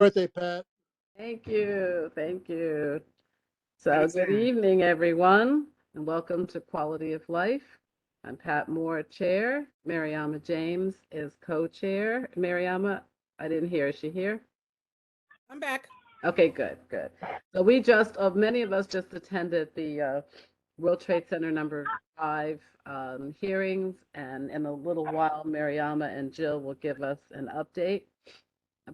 birthday, Pat. Thank you. Thank you. So, good evening, everyone, and welcome to Quality of Life. I'm Pat Moore, Chair. Mariama James is co-chair. Mariama, I didn't hear. Is she here? I'm back. Okay, good, good. So many of us just attended the World Trade Center number 5 hearings, and in a little while, Mariama and Jill will give us an update.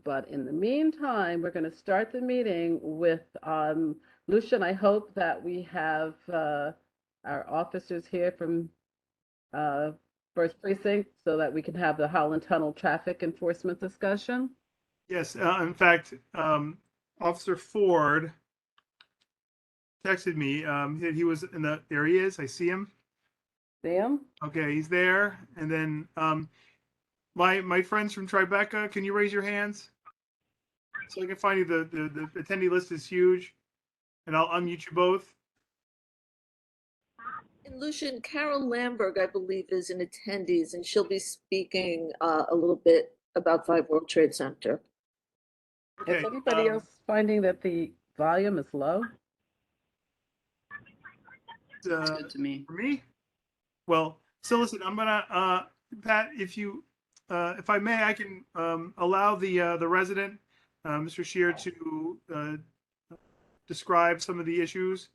But in the meantime, we're going to start the meeting with Lucian. I hope that we have our officers here from First Precinct so that we can have the Holland Tunnel traffic enforcement discussion. Yes, in fact, Officer Ford texted me. He was in there he is. I see him. See him? Okay, he's there. And then my friends from Tribeca, can you raise your hands? So I can find you. The attendee list is huge. And I'll unmute you both. And Lucian, Carol Lamberg, I believe, is in attendees, and she'll be speaking a little bit about 5 World Trade Center. Okay. Is anybody else finding that the volume is low? It's good to me. For me? Well, so listen, I'm gonna Pat, if I may, I can allow the resident, Mr. Shear, to describe some of the issues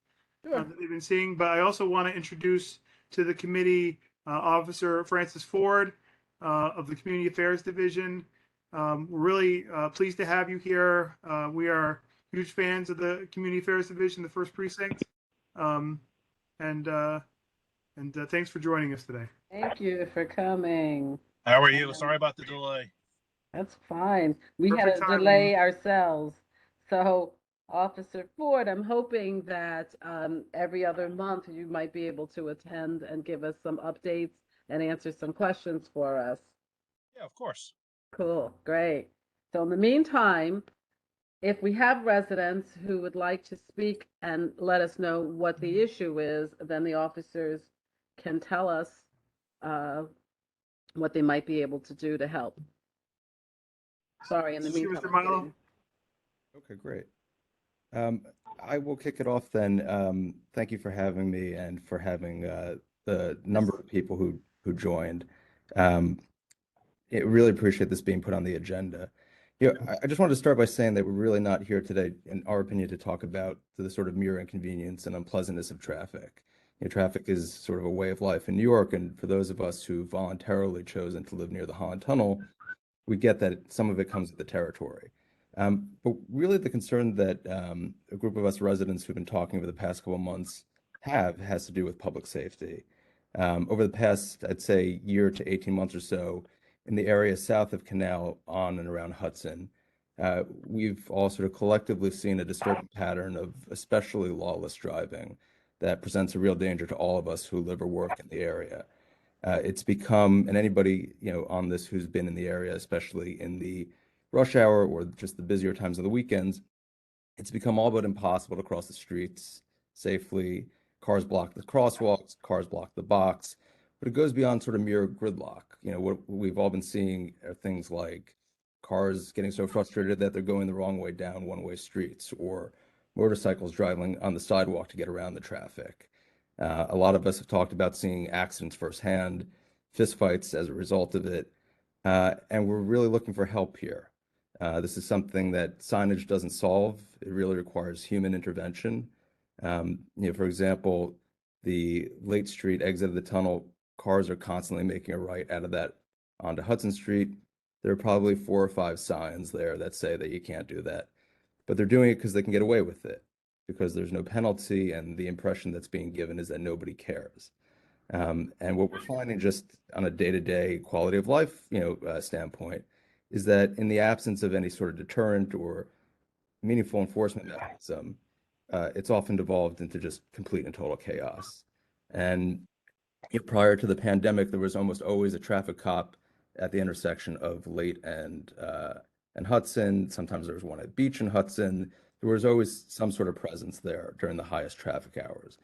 that they've been seeing. But I also want to introduce to the committee Officer Francis Ford of the Community Affairs Division. We're really pleased to have you here. We are huge fans of the Community Affairs Division, the First Precinct. And thanks for joining us today. Thank you for coming. How are you? Sorry about the delay. That's fine. We Perfect had a timing. delay ourselves. So, Officer Ford, I'm hoping that every other month you might be able to attend and give us some updates and answer some questions for us. Yeah, of course. Cool, great. So in the meantime, if we have residents who would like to speak and let us know what the issue is, then the officers can tell us what they might be able to do to help. Sorry, in the Mr. meantime. Milo? Okay, great. I will kick it off then. Thank you for having me and for having the number of people who joined. I really appreciate this being put on the agenda. I just wanted to start by saying that we're really not here today, in our opinion, to talk about the sort of mere inconvenience and unpleasantness of traffic. Traffic is sort of a way of life in New York, and for those of us who voluntarily chosen to live near the Holland Tunnel, we get that some of it comes with the territory. But really the concern that a group of us residents who've been talking over the past couple of months has to do with public safety. Over the past, I'd say, year to 18 months or so, in the area south of Canal on and around Hudson, we've all sort of collectively seen a disturbing pattern of especially lawless driving that presents a real danger to all of us who live or work in the area. It's become, and anybody on this who's been in the area, especially in the rush hour or just the busier times of the weekends, it's become all but impossible to cross the streets safely. Cars block the crosswalks, cars block the box, but it goes beyond sort of mere gridlock. What we've all been seeing are things like cars getting so frustrated that they're going the wrong way down one-way streets, or motorcycles driving on the sidewalk to get around the traffic. A lot of us have talked about seeing accidents firsthand, fistfights as a result of it, and we're really looking for help here. This is something that signage doesn't solve. It really requires human intervention. For example, the Lake Street exit of the tunnel, cars are constantly making a right out of that onto Hudson Street. There are probably 4 or 5 signs there that say that you can't do that, but they're doing it because they can get away with it, because there's no penalty, and the impression that's being given is that nobody cares. And what we're finding just on a day-to-day quality of life, standpoint, is that in the absence of any sort of deterrent or meaningful enforcement mechanism, it's often devolved into just complete and total chaos. And prior to the pandemic, there was almost always a traffic cop at the intersection of Late and Hudson. Sometimes there was one at Beach and Hudson. There was always some sort of presence there during the highest traffic hours.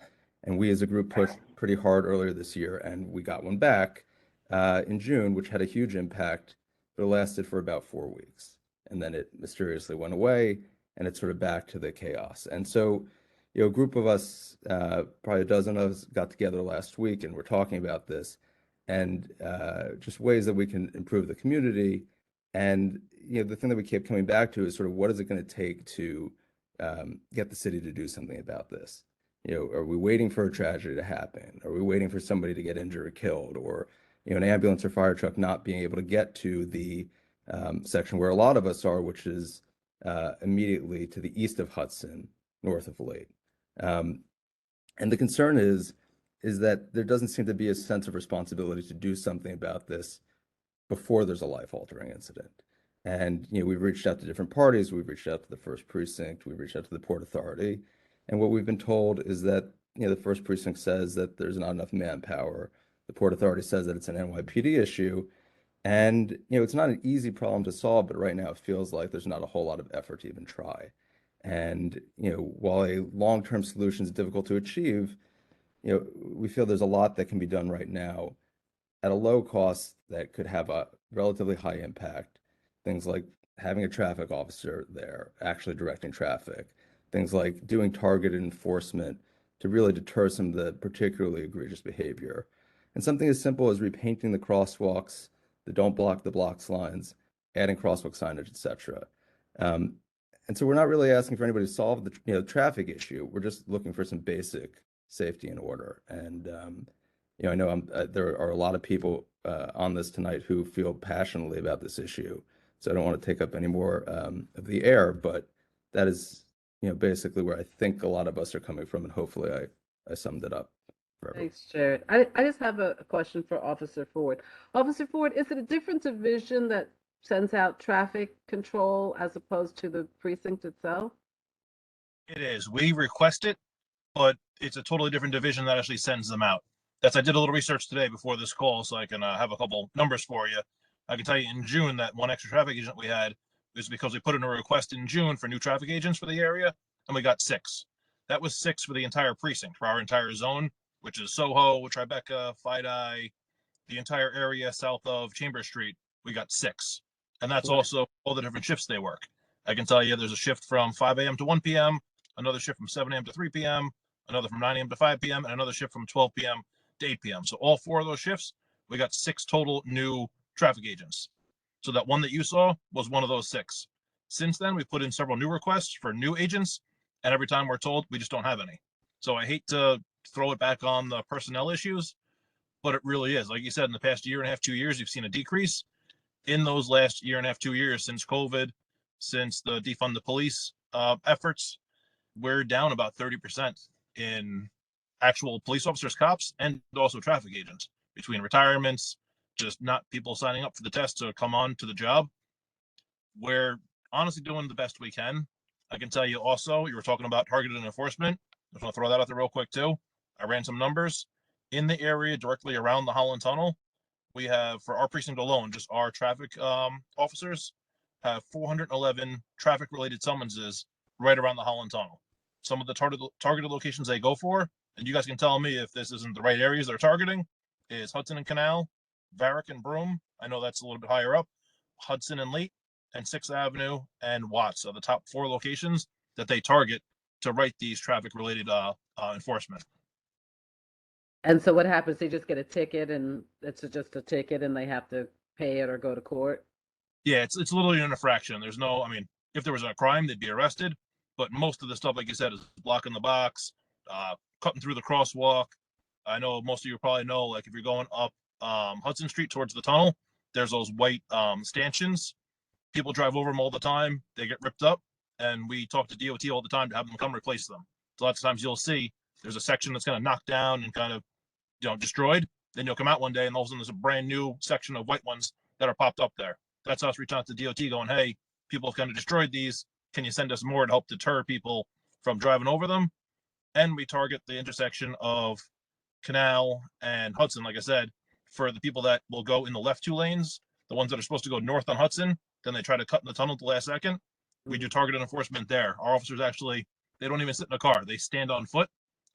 And we as a group pushed pretty hard earlier this year, and we got one back in June, which had a huge impact, but it lasted for about 4 weeks. and then it mysteriously went away, and it's sort of back to the chaos. And so, a group of us, probably a dozen of us, got together last week, and we're talking about this, and just ways that we can improve the community. And the thing that we kept coming back to is sort of, what is it going to take to get the city to do something about this? Are we waiting for a tragedy to happen? Are we waiting for somebody to get injured or killed, or an ambulance or fire truck not being able to get to the section where a lot of us are, which is immediately to the east of Hudson, north of Lake. And the concern is that there doesn't seem to be a sense of responsibility to do something about this before there's a life-altering incident. And we've reached out to different parties. We've reached out to the First Precinct. We've reached out to the Port Authority. And what we've been told is that the First Precinct says that there's not enough manpower. The Port Authority says that it's an NYPD issue. And it's not an easy problem to solve, but right now it feels like there's not a whole lot of effort to even try. And while a long-term solution is difficult to achieve, we feel there's a lot that can be done right now at a low cost that could have a relatively high impact. Things like having a traffic officer there, actually directing traffic. Things like doing targeted enforcement to really deter some of the particularly egregious behavior. And something as simple as repainting the crosswalks, the don't block the blocks lines, adding crosswalk signage, etc. And so we're not really asking for anybody to solve the traffic issue. We're just looking for some basic safety and order. And I know there are a lot of people on this tonight who feel passionately about this issue. So I don't want to take up any more of the air, but that is basically where I think a lot of us are coming from, and hopefully I summed it up for everyone. Thanks, Jared. I just have a question for Officer Ford. Officer Ford, is it a different division that sends out traffic control as opposed to the precinct itself? It is. We request it, but it's a totally different division that actually sends them out. I did a little research today before this call, so I can have a couple numbers for you. I can tell you in June that one extra traffic agent we had was because we put in a request in June for new traffic agents for the area, and we got 6. That was 6 for the entire precinct, for our entire zone, which is Soho, Tribeca, Fidei, the entire area south of Chambers Street. We got 6. And that's also all the different shifts they work. I can tell you there's a shift from 5 a.m. to 1 p.m., another shift from 7 a.m. to 3 p.m., another from 9 a.m. to 5 p.m., and another shift from 12 p.m. to 8 p.m. So all 4 of those shifts, we got 6 total new traffic agents. So that one that you saw was one of those 6. Since then, we put in several new requests for new agents, and every time we're told we just don't have any. So I hate to throw it back on the personnel issues, but it really is. Like you said, in the past year and a half, 2 years, you've seen a decrease. In those last year and a half, 2 years, since COVID, since the defund the police efforts, we're down about 30% in actual police officers, cops, and also traffic agents, between retirements, just not people signing up for the test to come on to the job. We're honestly doing the best we can. I can tell you also, you were talking about targeted enforcement. I just want to throw that out there real quick too. I ran some numbers. In the area directly around the Holland Tunnel, we have, for our precinct alone, just our traffic officers have 411 traffic-related summonses right around the Holland Tunnel. Some of the targeted locations they go for, and you guys can tell me if this isn't the right areas they're targeting, is Hudson and Canal, Varick and Broome. I know that's a little bit higher up. Hudson and Lee, and 6th Avenue and Watts are the top 4 locations that they target to write these traffic-related enforcement. And so what happens? They just get a ticket, and it's just a ticket, and they have to pay it or go to court? Yeah, it's literally an infraction. There's no, if there was a crime, they'd be arrested. But most of the stuff, like you said, is blocking the box, cutting through the crosswalk. I know most of you probably know, like if you're going up Hudson Street towards the tunnel, there's those white stanchions. People drive over them all the time. They get ripped up, and we talk to DOT all the time to have them come replace them. So lots of times you'll see there's a section that's kind of knocked down and kind of destroyed. Then you'll come out one day and all of a sudden there's a brand new section of white ones that are popped up there. That's us reaching out to DOT going, hey, people have kind of destroyed these. Can you send us more to help deter people from driving over them? And we target the intersection of Canal and Hudson, like I said, for the people that will go in the left 2 lanes, the ones that are supposed to go north on Hudson, then they try to cut in the tunnel at the last second. We do targeted enforcement there. Our officers actually, they don't even sit in a car. They stand on foot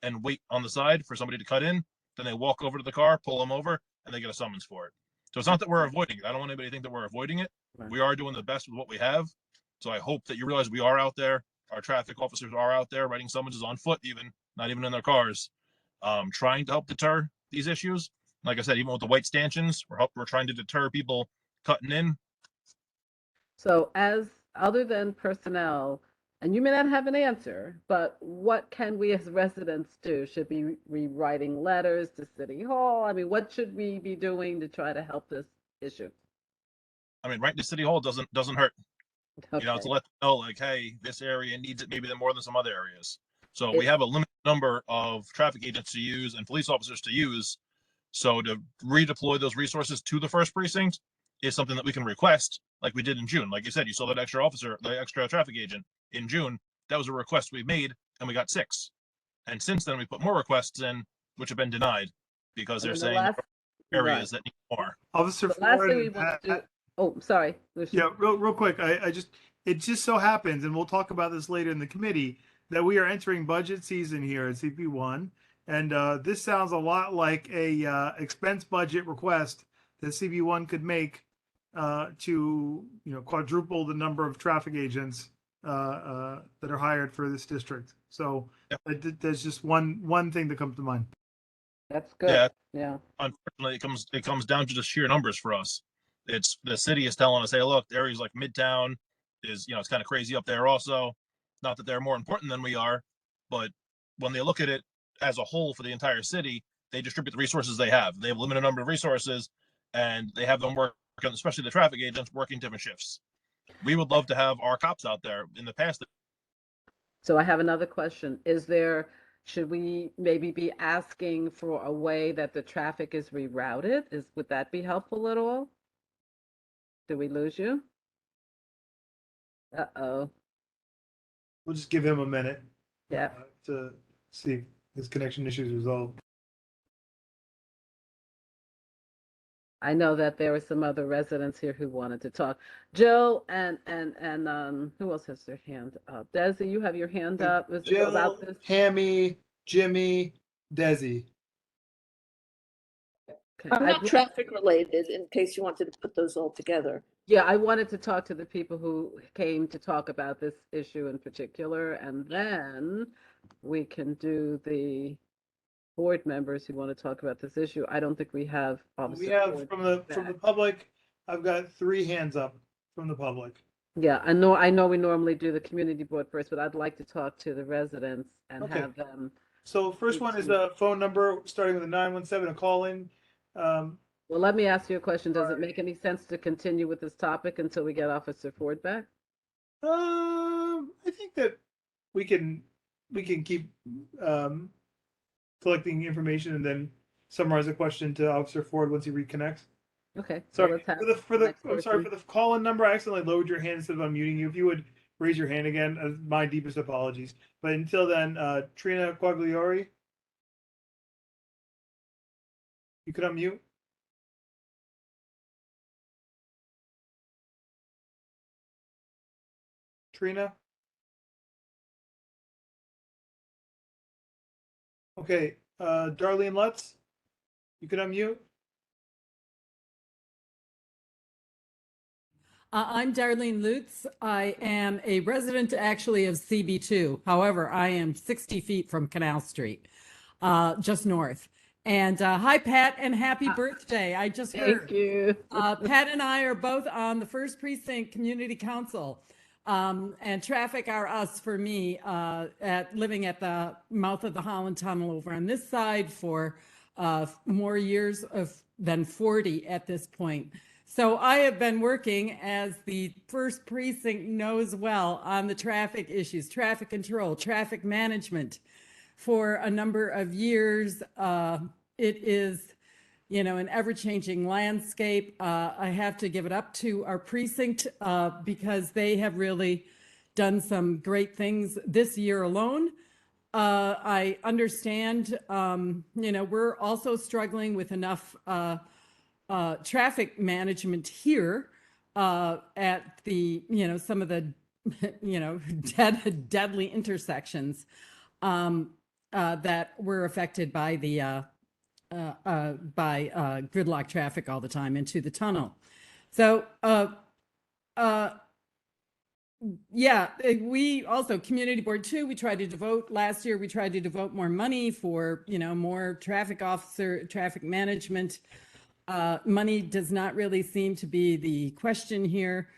and wait on the side for somebody to cut in. Then they walk over to the car, pull them over, and they get a summons for it. So it's not that we're avoiding it. I don't want anybody to think that we're avoiding it. Right. We are doing the best with what we have, So I hope that you realize we are out there. Our traffic officers are out there writing summonses on foot, even not even in their cars, trying to help deter these issues. Like I said, even with the white stanchions, we're trying to deter people cutting in. So as other than personnel, and you may not have an answer, but what can we as residents do? Should we be writing letters to City Hall? I mean, what should we be doing to try to help this issue? I mean, writing to City Hall doesn't hurt. Okay. You know, to let them know, like, hey, this area needs it maybe more than some other areas. So we It- have a limited number of traffic agents to use and police officers to use. So to redeploy those resources to the first precinct is something that we can request, like we did in June. Like you said, you saw that extra officer, the extra traffic agent in June. That was a request we made, and we got 6. And since then, we put more requests in, which have been denied because they're And the saying last- areas that need more. Officer The last Ford thing we and want to Pat- do, oh, sorry. Yeah, real quick. It just so happens, and we'll talk about this later in the committee, that we are entering budget season here at CP1, and this sounds a lot like a expense budget request that CP1 could make to quadruple the number of traffic agents that are hired for this district. So there's just one thing that comes to mind. That's good. Yeah. Yeah. Unfortunately, it comes down to just sheer numbers for us. It's the city is telling us, hey, look, areas like Midtown is, it's kind of crazy up there also. Not that they're more important than we are, but when they look at it as a whole for the entire city, they distribute the resources they have. They have a limited number of resources, and they have them work, especially the traffic agents, working different shifts. We would love to have our cops out there. In the past, So I have another question. Should we maybe be asking for a way that the traffic is rerouted? Would that be helpful at all? Did we lose you? Uh-oh. We'll just give him a minute Yeah. to see if his connection issues resolved. I know that there were some other residents here who wanted to talk. Jill and who else has their hand up? Desi, you have your hand up. Is it Jill, about this? Hammy, Jimmy, Desi. Okay. I'm not traffic related, in case you wanted to put those all together. Yeah, I wanted to talk to the people who came to talk about this issue in particular, and then we can do the board members who want to talk about this issue. I don't think we have. We have from the public. I've got 3 hands up from the public. Yeah, I know we normally do the community board first, but I'd like to talk to the residents and Okay. have them. So first one is a phone number starting with a 917, a call in. Well, let me ask you a question. Does it make any sense to continue with this topic until we get Officer Ford back? I think that we can keep collecting information and then summarize the question to Officer Ford once he reconnects. Okay. So Sorry let's have for the next I'm sorry person. for the call-in number. I accidentally lowered your hand instead of unmuting you. If you would raise your hand again, my deepest apologies. But until then, Trina Quagliori, you could unmute. Trina. Okay, Darlene Lutz, you could unmute. I'm Darlene Lutz. I am a resident actually of CB2. However, I am 60 feet from Canal Street, just north. And hi, Pat, and happy birthday. I just heard. Thank you. Pat and I are both on the First Precinct Community Council. And traffic are us for me living at the mouth of the Holland Tunnel over on this side for more years than 40 at this point. So I have been working, as the First Precinct knows well, on the traffic issues, traffic control, traffic management for a number of years. It is, an ever-changing landscape. I have to give it up to our precinct because they have really done some great things this year alone. I understand, we're also struggling with enough traffic management here at the, some of the, deadly intersections that were affected by the gridlock traffic all the time into the tunnel. So yeah, we also, Community Board 2, we tried to devote, last year, we tried to devote more money for, more traffic officer, traffic management. Money does not really seem to be the question here.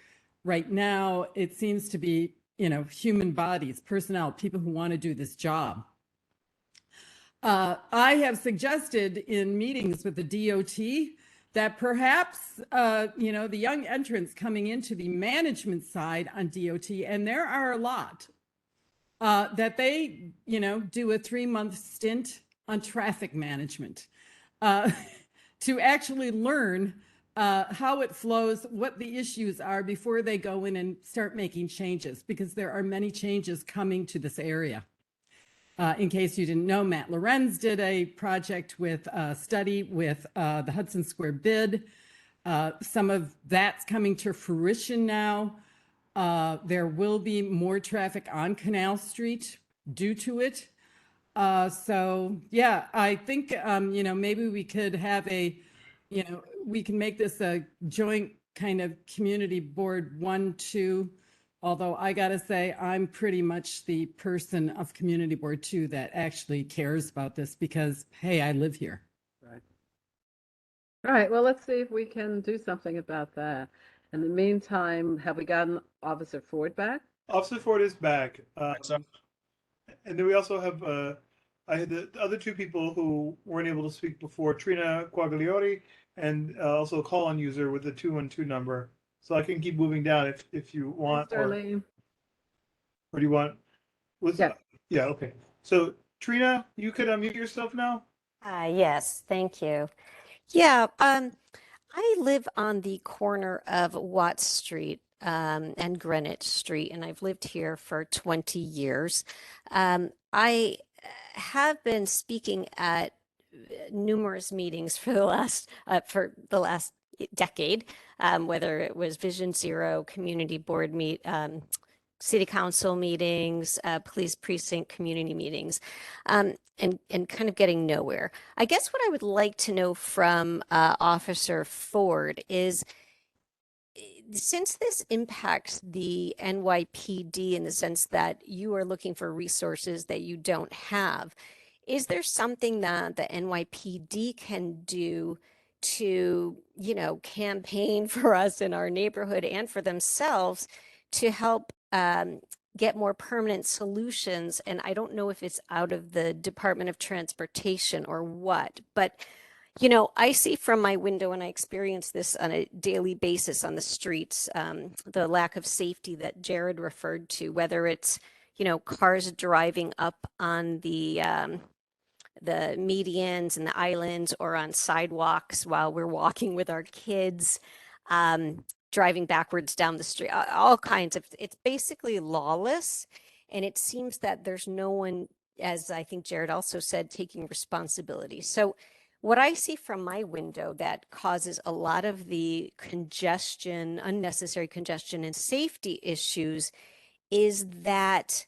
Right now, it seems to be, human bodies, personnel, people who want to do this job. I have suggested in meetings with the DOT that perhaps, the young entrants coming into the management side on DOT, and there are a lot, that they, do a 3-month stint on traffic management, to actually learn how it flows, what the issues are before they go in and start making changes, because there are many changes coming to this area. In case you didn't know, Matt Lorenz did a project with a study with the Hudson Square bid. Some of that's coming to fruition now. There will be more traffic on Canal Street due to it. So yeah, I think, maybe we could have we can make this a joint kind of community board 1, 2, although I gotta say, I'm pretty much the person of Community Board 2 that actually cares about this because, hey, I live here. Right. All right, well, let's see if we can do something about that. In the meantime, have we gotten Officer Ford back? Officer Ford is back. So- And then we also have, I had the other 2 people who weren't able to speak before, Trina Quaglioli and also a call-on user with the 212 number. So I can keep moving down if you want. Thanks, Darlene. Or do you want? Yeah. Yeah, okay. So Trina, you could unmute yourself now? Yes, thank you. Yeah, I live on the corner of Watt Street and Greenwich Street, and I've lived here for 20 years. I have been speaking at numerous meetings for the last decade, whether it was Vision Zero, community board city council meetings, police precinct community meetings, and kind of getting nowhere. I guess what I would like to know from Officer Ford is, since this impacts the NYPD in the sense that you are looking for resources that you don't have, is there something that the NYPD can do to, campaign for us in our neighborhood and for themselves to help get more permanent solutions? And I don't know if it's out of the Department of Transportation or what, but I see from my window, and I experience this on a daily basis on the streets, the lack of safety that Jared referred to, whether it's, cars driving up on the medians and the islands or on sidewalks while we're walking with our kids, driving backwards down the street, all kinds of, it's basically lawless. And it seems that there's no one, as I think Jared also said, taking responsibility. So what I see from my window that causes a lot of the congestion, unnecessary congestion and safety issues is that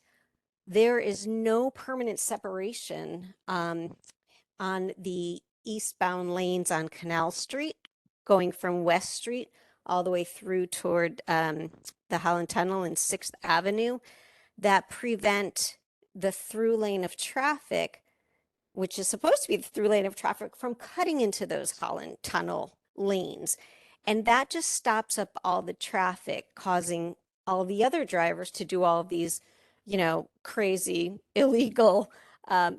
there is no permanent separation on the eastbound lanes on Canal Street, going from West Street all the way through toward the Holland Tunnel and 6th Avenue, that prevent the through lane of traffic, which is supposed to be the through lane of traffic, from cutting into those Holland Tunnel lanes. And that just stops up all the traffic, causing all the other drivers to do all of these, crazy, illegal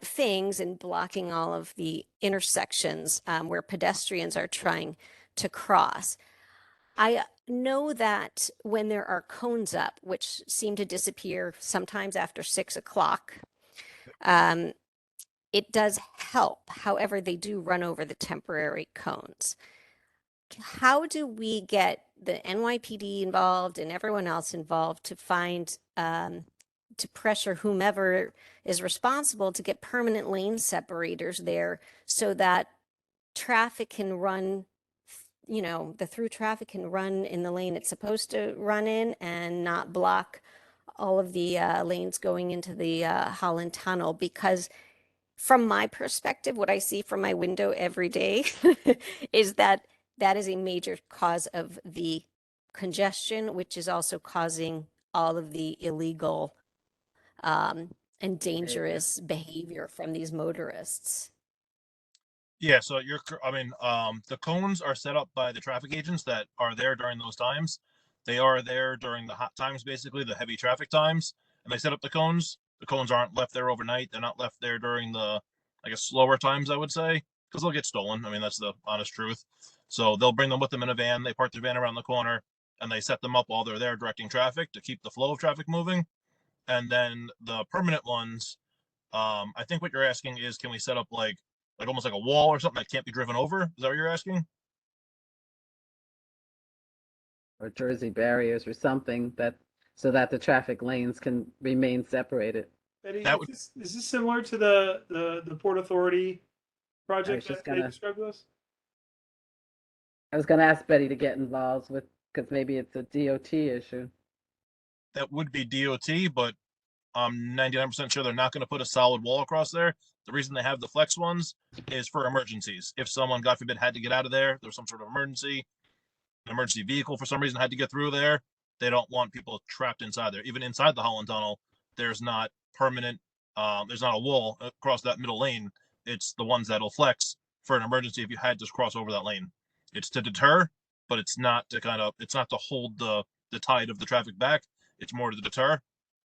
things, and blocking all of the intersections where pedestrians are trying to cross. I know that when there are cones up, which seem to disappear sometimes after 6 o'clock, it does help. However, they do run over the temporary cones. How do we get the NYPD involved and everyone else involved to find, to pressure whomever is responsible to get permanent lane separators there so that traffic can run, the through traffic can run in the lane it's supposed to run in and not block all of the lanes going into the Holland Tunnel? Because from my perspective, what I see from my window every day is that is a major cause of the congestion, which is also causing all of the illegal and dangerous behavior from these motorists. Yeah, so I mean, the cones are set up by the traffic agents that are there during those times. They are there during the hot times, basically the heavy traffic times, and they set up the cones. The cones aren't left there overnight. They're not left there during the, I guess, slower times, I would say, because they'll get stolen. I mean, that's the honest truth. So they'll bring them with them in a van. They park their van around the corner, and they set them up while they're there directing traffic to keep the flow of traffic moving. And then the permanent ones, I think what you're asking is, can we set up like almost like a wall or something that can't be driven over? Is that what you're asking? Or Jersey barriers or something so that the traffic lanes can remain separated. Betty, That is this similar to the Port Authority project just that they described to us? I was gonna ask Betty to get involved with, because maybe it's a DOT issue. That would be DOT, but I'm 99% sure they're not going to put a solid wall across there. The reason they have the flex ones is for emergencies. If someone, God forbid, had to get out of there, there's some sort of emergency, an emergency vehicle for some reason had to get through there, they don't want people trapped inside there. Even inside the Holland Tunnel, there's not permanent, there's not a wall across that middle lane. It's the ones that'll flex for an emergency if you had to cross over that lane. It's to deter, but it's not to hold the tide of the traffic back. It's more to deter.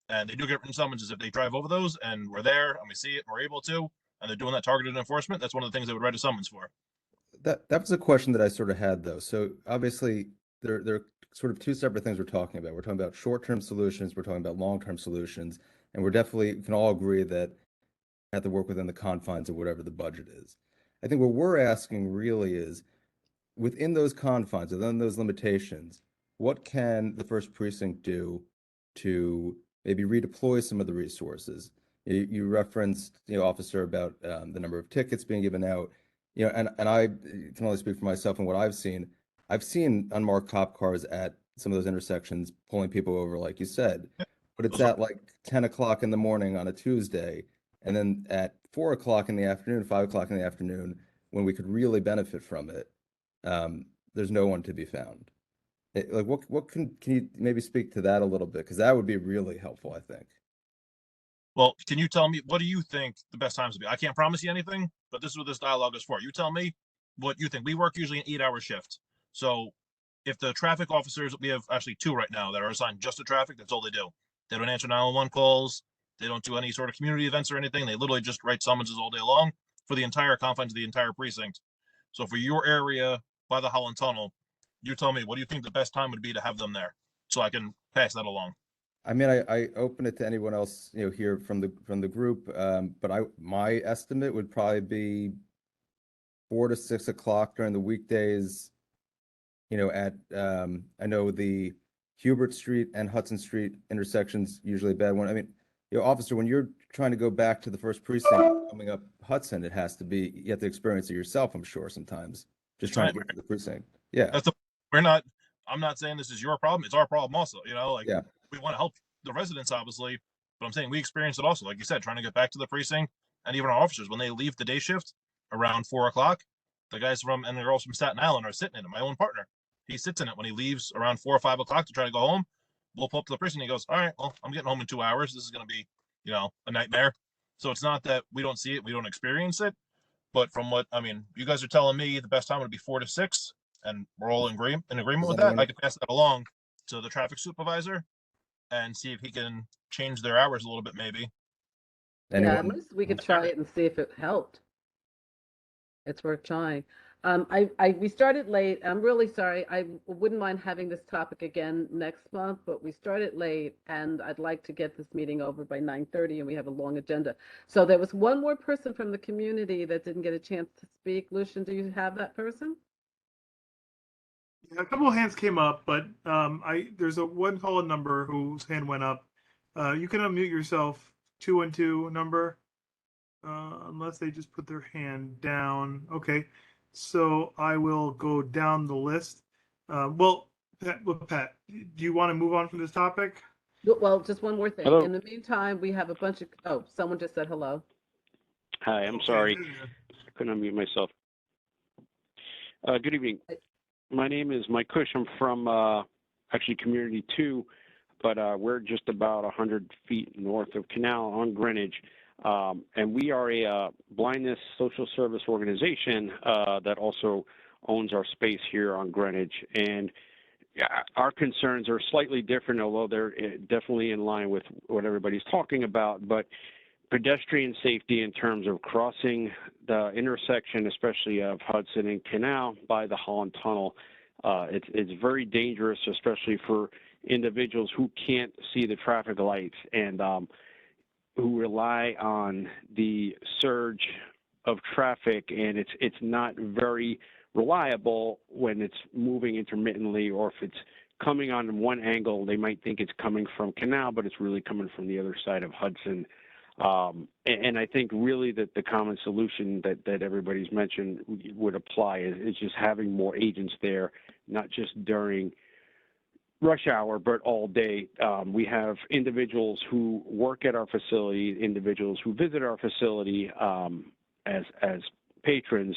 And they do get written summonses if they drive over those, and we're there and we see it and we're able to, and they're doing that targeted enforcement. That's one of the things they would write a summons for. That was a question that I sort of had though. So obviously there are sort of two separate things we're talking about. We're talking about short-term solutions, we're talking about long-term solutions, and we can all agree that we have to work within the confines of whatever the budget is. I think what we're asking really is, within those confines, within those limitations, what can the first precinct do to maybe redeploy some of the resources? You referenced, officer, about the number of tickets being given out, and I can only speak for myself and what I've seen. I've seen unmarked cop cars at some of those intersections pulling people over, like you said, but it's at like 10 o'clock in the morning on a Tuesday, and then at 4 o'clock in the afternoon, 5 o'clock in the afternoon, when we could really benefit from it, there's no one to be found. Like, what can you maybe speak to that a little bit? Because that would be really helpful, I think. Well, can you tell me, what do you think the best times would be? I can't promise you anything, but this is what this dialogue is for. You tell me what you think. We work usually an 8-hour shift. So if the traffic officers, we have actually 2 right now that are assigned just to traffic, that's all they do. They don't answer 911 calls. They don't do any sort of community events or anything. They literally just write summonses all day long for the entire confines of the entire precinct. So for your area by the Holland Tunnel, you tell me, what do you think the best time would be to have them there? So I can pass that along. I mean, I open it to anyone else, here from the group, but my estimate would probably be 4 to 6 o'clock during the weekdays. At I know the Hubert Street and Hudson Street intersections usually a bad one. I mean, officer, when you're trying to go back to the first precinct coming up Hudson, you have to experience it yourself, I'm sure, sometimes. Just trying to get to the precinct. Yeah. I'm not saying this is your problem. It's our problem also, Yeah. we want to help the residents, obviously, but I'm saying we experience it also. Like you said, trying to get back to the precinct, and even our officers, when they leave the day shift around 4 o'clock, the guys and the girls from Staten Island are sitting in it. My own partner, he sits in it when he leaves around 4 or 5 o'clock to try to go home. We'll pull up to the precinct. He goes, all right, well, I'm getting home in 2 hours. This is going to be, a nightmare. So it's not that we don't see it, we don't experience it. But from you guys are telling me the best time would be 4 to 6, and we're all in agreement with that. I can pass that along to the traffic supervisor and see if he can change their hours a little bit, maybe. Yeah, at least we could try it and see if it helped. It's worth trying. We started late. I'm really sorry. I wouldn't mind having this topic again next month, but we started late, and I'd like to get this meeting over by 9:30, and we have a long agenda. So there was one more person from the community that didn't get a chance to speak. Lucian, do you have that person? Yeah, a couple of hands came up, but there's a one call number whose hand went up. You can unmute yourself, 212 number, unless they just put their hand down. Okay, so I will go down the list. Pat, do you want to move on from this topic? Well, just one more thing. Hello. In the meantime, we have a bunch of, someone just said hello. Hi, I'm sorry. I couldn't unmute myself. Good evening. My name is Mike Cush. I'm from actually Community 2. but we're just about 100 feet north of Canal on Greenwich. And we are a blindness social service organization that also owns our space here on Greenwich. And our concerns are slightly different, although they're definitely in line with what everybody's talking about. But pedestrian safety in terms of crossing the intersection, especially of Hudson and Canal by the Holland Tunnel, it's very dangerous, especially for individuals who can't see the traffic lights and who rely on the surge of traffic, and it's not very reliable when it's moving intermittently, or if it's coming on one angle, they might think it's coming from Canal, but it's really coming from the other side of Hudson. And I think really that the common solution that everybody's mentioned would apply is just having more agents there, not just during rush hour, but all day. We have individuals who work at our facility, individuals who visit our facility as patrons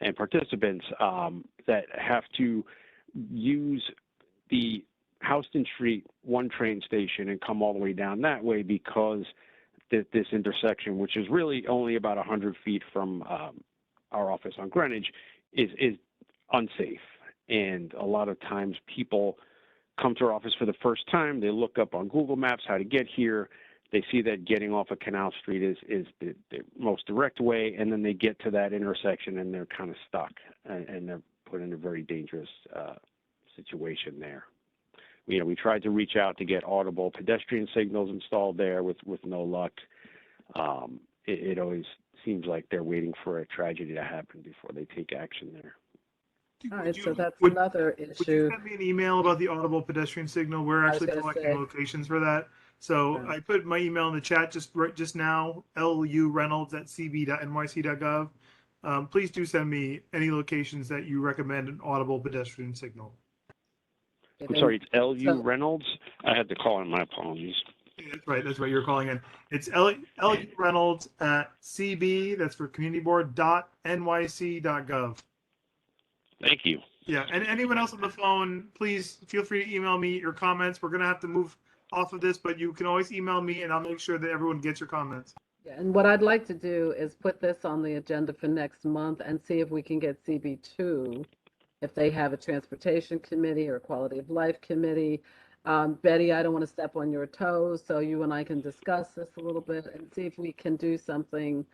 and participants that have to use the Houston Street 1 train station and come all the way down that way because this intersection, which is really only about 100 feet from our office on Greenwich, is unsafe. And a lot of times people come to our office for the first time, they look up on Google Maps how to get here, they see that getting off of Canal Street is the most direct way, and then they get to that intersection and they're kind of stuck, and they're put in a very dangerous situation there. We tried to reach out to get audible pedestrian signals installed there with no luck. It always seems like they're waiting for a tragedy to happen before they take action there. All right, so that's another Would you issue. send me an email about the audible pedestrian signal? We're I was actually gonna collecting say. locations for that. So Yeah. I put my email in the chat just now, lureynolds@cb.nyc.gov. Please do send me any locations that you recommend an audible pedestrian signal. I'm sorry, it's L.U. Reynolds? I had to call in, my apologies. Yeah, that's right. You're calling in. It's L.U. Reynolds at CB, that's for community board, .nyc.gov. Thank you. Yeah, and anyone else on the phone, please feel free to email me your comments. We're going to have to move off of this, but you can always email me and I'll make sure that everyone gets your comments. Yeah, and what I'd like to do is put this on the agenda for next month and see if we can get CB2, if they have a transportation committee or a quality of life committee. Betty, I don't want to step on your toes, so you and I can discuss this a little bit and see if we can do something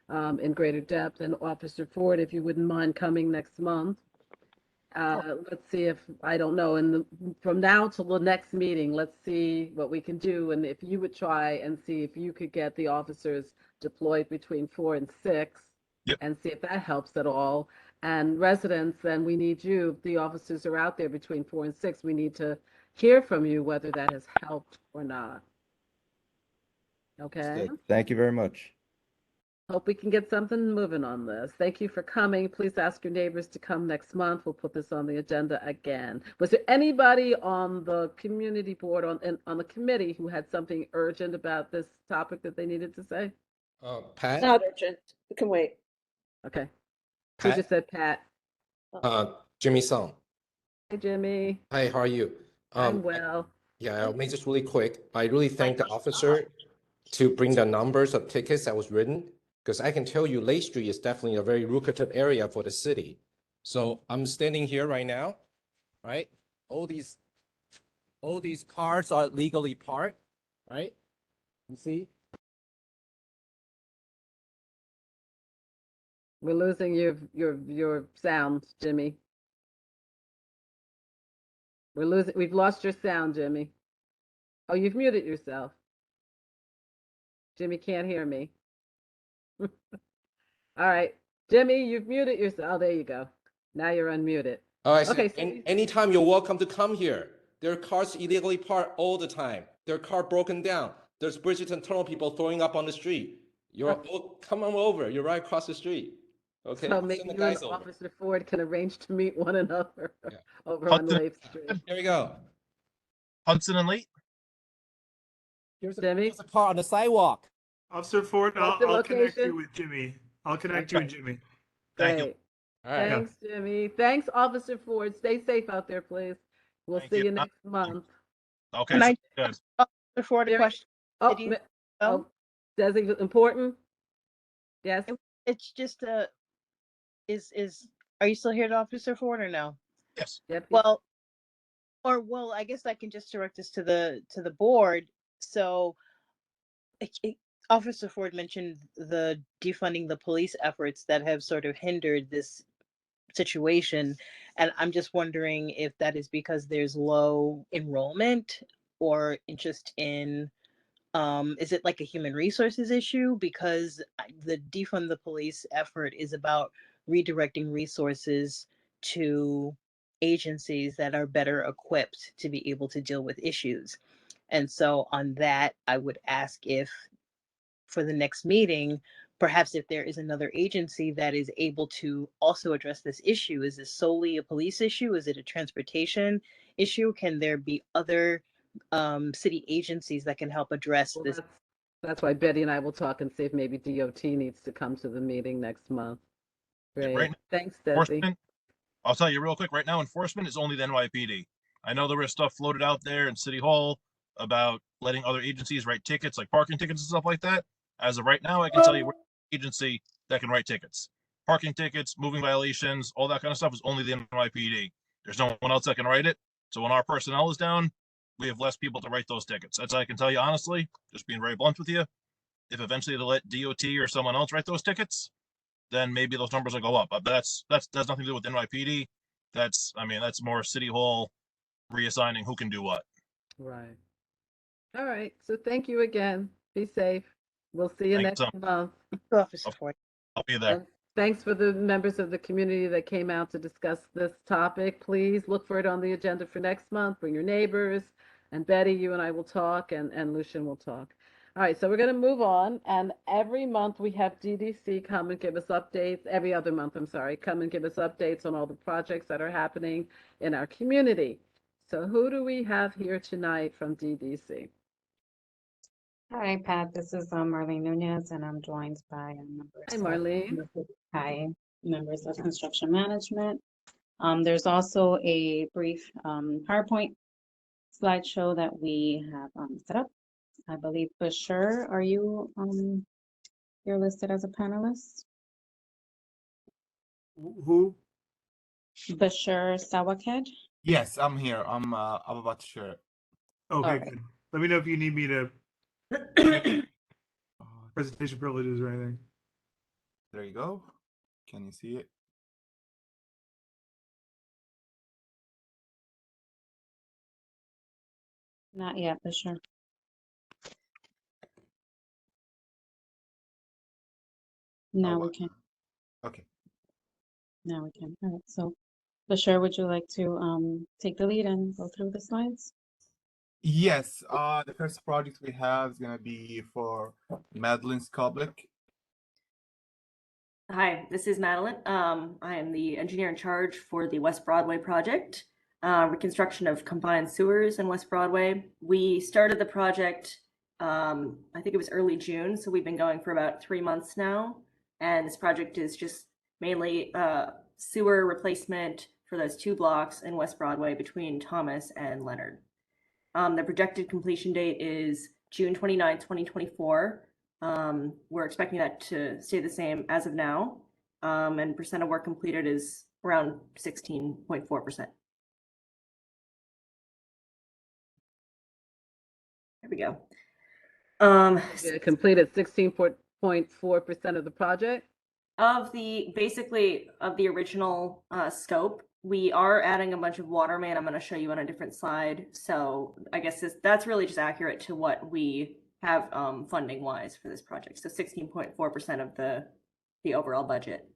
in greater depth. And Officer Ford, if you wouldn't mind coming next month. Let's see if, I don't know, from now till the next meeting, let's see what we can do. And if you would try and see if you could get the officers deployed between 4 and 6, Yep. and see if that helps at all. And residents, then we need you, the officers are out there between 4 and 6, we need to hear from you whether that has helped or not. Okay? Understood. Thank you very much. Hope we can get something moving on this. Thank you for coming. Please ask your neighbors to come next month. We'll put this on the agenda again. Was there anybody on the community board, on the committee, who had something urgent about this topic that they needed to say? Pat, Not urgent. We can wait. Okay. Who Pat? just said Pat? Jimmy Song. Hi, Jimmy. Hi, how are you? I'm well. Yeah, I'll make this really quick. I really thank the officer to bring the numbers of tickets that was written, because I can tell you Lake Street is definitely a very lucrative area for the city. So I'm standing here right now, right? All these cars are legally parked, right? You see? We're losing your sound, Jimmy. We've lost your sound, Jimmy. Oh, you've muted yourself. Jimmy can't hear me. All right. Jimmy, you've muted yourself. Oh, there you go. Now you're unmuted. Oh, I see. Okay, so Anytime you're welcome to come here. There are cars illegally parked all the time. There are cars broken down. There's Bridgeton tunnel people throwing up on the street. Come on over. You're right across the street. Okay. So I'll maybe send the you and guys over. Officer Ford can arrange to meet one another Yeah. over on Hudson- Lake Street. Here we go. Hudson and Lee. Jimmy? There's a car on the sidewalk. Officer Ford, What's the I'll connect location? you with Jimmy. I'll connect you and Jimmy. Thank you. Great. All right. Thanks, Jimmy. Thanks, Officer Ford. Stay safe out there, please. We'll Thank see you. you next month. Okay, Can I good. before the Very- question? Oh, Did you mi- know? oh, Desi, important? Yes, It's just is are you still here, Officer Ford, or no? Yes. yep. Well, I guess I can just direct this to the board. So, Officer Ford mentioned the defunding the police efforts that have sort of hindered this situation, and I'm just wondering if that is because there's low enrollment or interest in. Is it like a human resources issue? Because the defund the police effort is about redirecting resources to agencies that are better equipped to be able to deal with issues. And so on that, I would ask if for the next meeting, perhaps if there is another agency that is able to also address this issue. Is this solely a police issue? Is it a transportation issue? Can there be other city agencies that can help address Well, this? that's why Betty and I will talk and see if maybe DOT needs to come to the meeting next month. Yeah, Great. right now, Thanks, Desi. enforcement, I'll tell you real quick, right now, enforcement is only the NYPD. I know there was stuff floated out there in City Hall about letting other agencies write tickets, like parking tickets and stuff like that. As of right now, I can tell you we're the agency that can write tickets. Parking tickets, moving violations, all that kind of stuff is only the NYPD. There's no one else that can write it. So when our personnel is down, we have less people to write those tickets. That's I can tell you honestly, just being very blunt with you. If eventually they let DOT or someone else write those tickets, then maybe those numbers will go up. But that's nothing to do with NYPD. That's more City Hall reassigning who can do what. Right. All right. So thank you again. Be safe. We'll see you Thanks, next month. Officer Ford. I'll be there. And thanks for the members of the community that came out to discuss this topic. Please look for it on the agenda for next month. Bring your neighbors. And Betty, you and I will talk, and Lucian will talk. All right, so we're going to move on. And every month we have DDC come and give us updates. Every other month, I'm sorry, come and give us updates on all the projects that are happening in our community. So who do we have here tonight from DDC? Hi, Pat. This is Marlene Nunez, and I'm joined by members. Hi, Marlene. Hi, members of construction management. There's also a brief PowerPoint slideshow that we have set up. I believe Bashir, are you you're listed as a panelist? Who? Bashir Sawaked. Yes, I'm here. I'm about to share it. Okay, All right. good. Let me know if you need me to presentation privileges or anything. There you go. Can you see it? Not yet, Bashir. Now we can. Okay. Now we can. All right. So, Bashir, would you like to take the lead and go through the slides? Yes, the first project we have is gonna be for Madeline Skoblik. Hi, this is Madeline. I am the engineer in charge for the West Broadway project, reconstruction of combined sewers in West Broadway. We started the project, I think it was early June, so we've been going for about 3 months now. And this project is just mainly sewer replacement for those 2 blocks in West Broadway between Thomas and Leonard. The projected completion date is June 29th, 2024. We're expecting that to stay the same as of now. And percent of work completed is around 16.4%. There we go. Completed 16.4% of the project. Basically of the original scope, we are adding a bunch of water main. I'm going to show you on a different slide. So I guess that's really just accurate to what we have funding wise for this project. So 16.4% of the overall budget.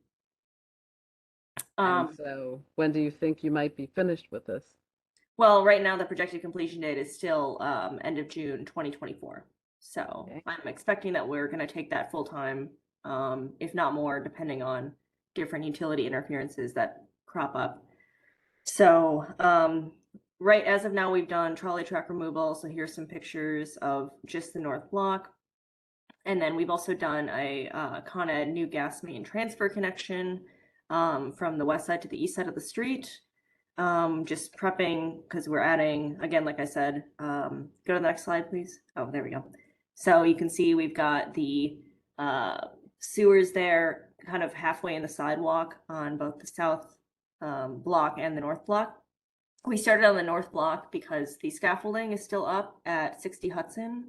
And so when do you think you might be finished with this? Well, right now the projected completion date is still end of June 2024. So okay. I'm expecting that we're going to take that full time, if not more, depending on different utility interferences that crop up. So right as of now, we've done trolley track removal. So here's some pictures of just the north block. And then we've also done a Con Ed new gas main transfer connection from the west side to the east side of the street. just prepping because we're adding, again, like I said, go to the next slide, please. Oh, there we go. So you can see we've got the sewers there kind of halfway in the sidewalk on both the south block and the north block. We started on the north block because the scaffolding is still up at 60 Hudson.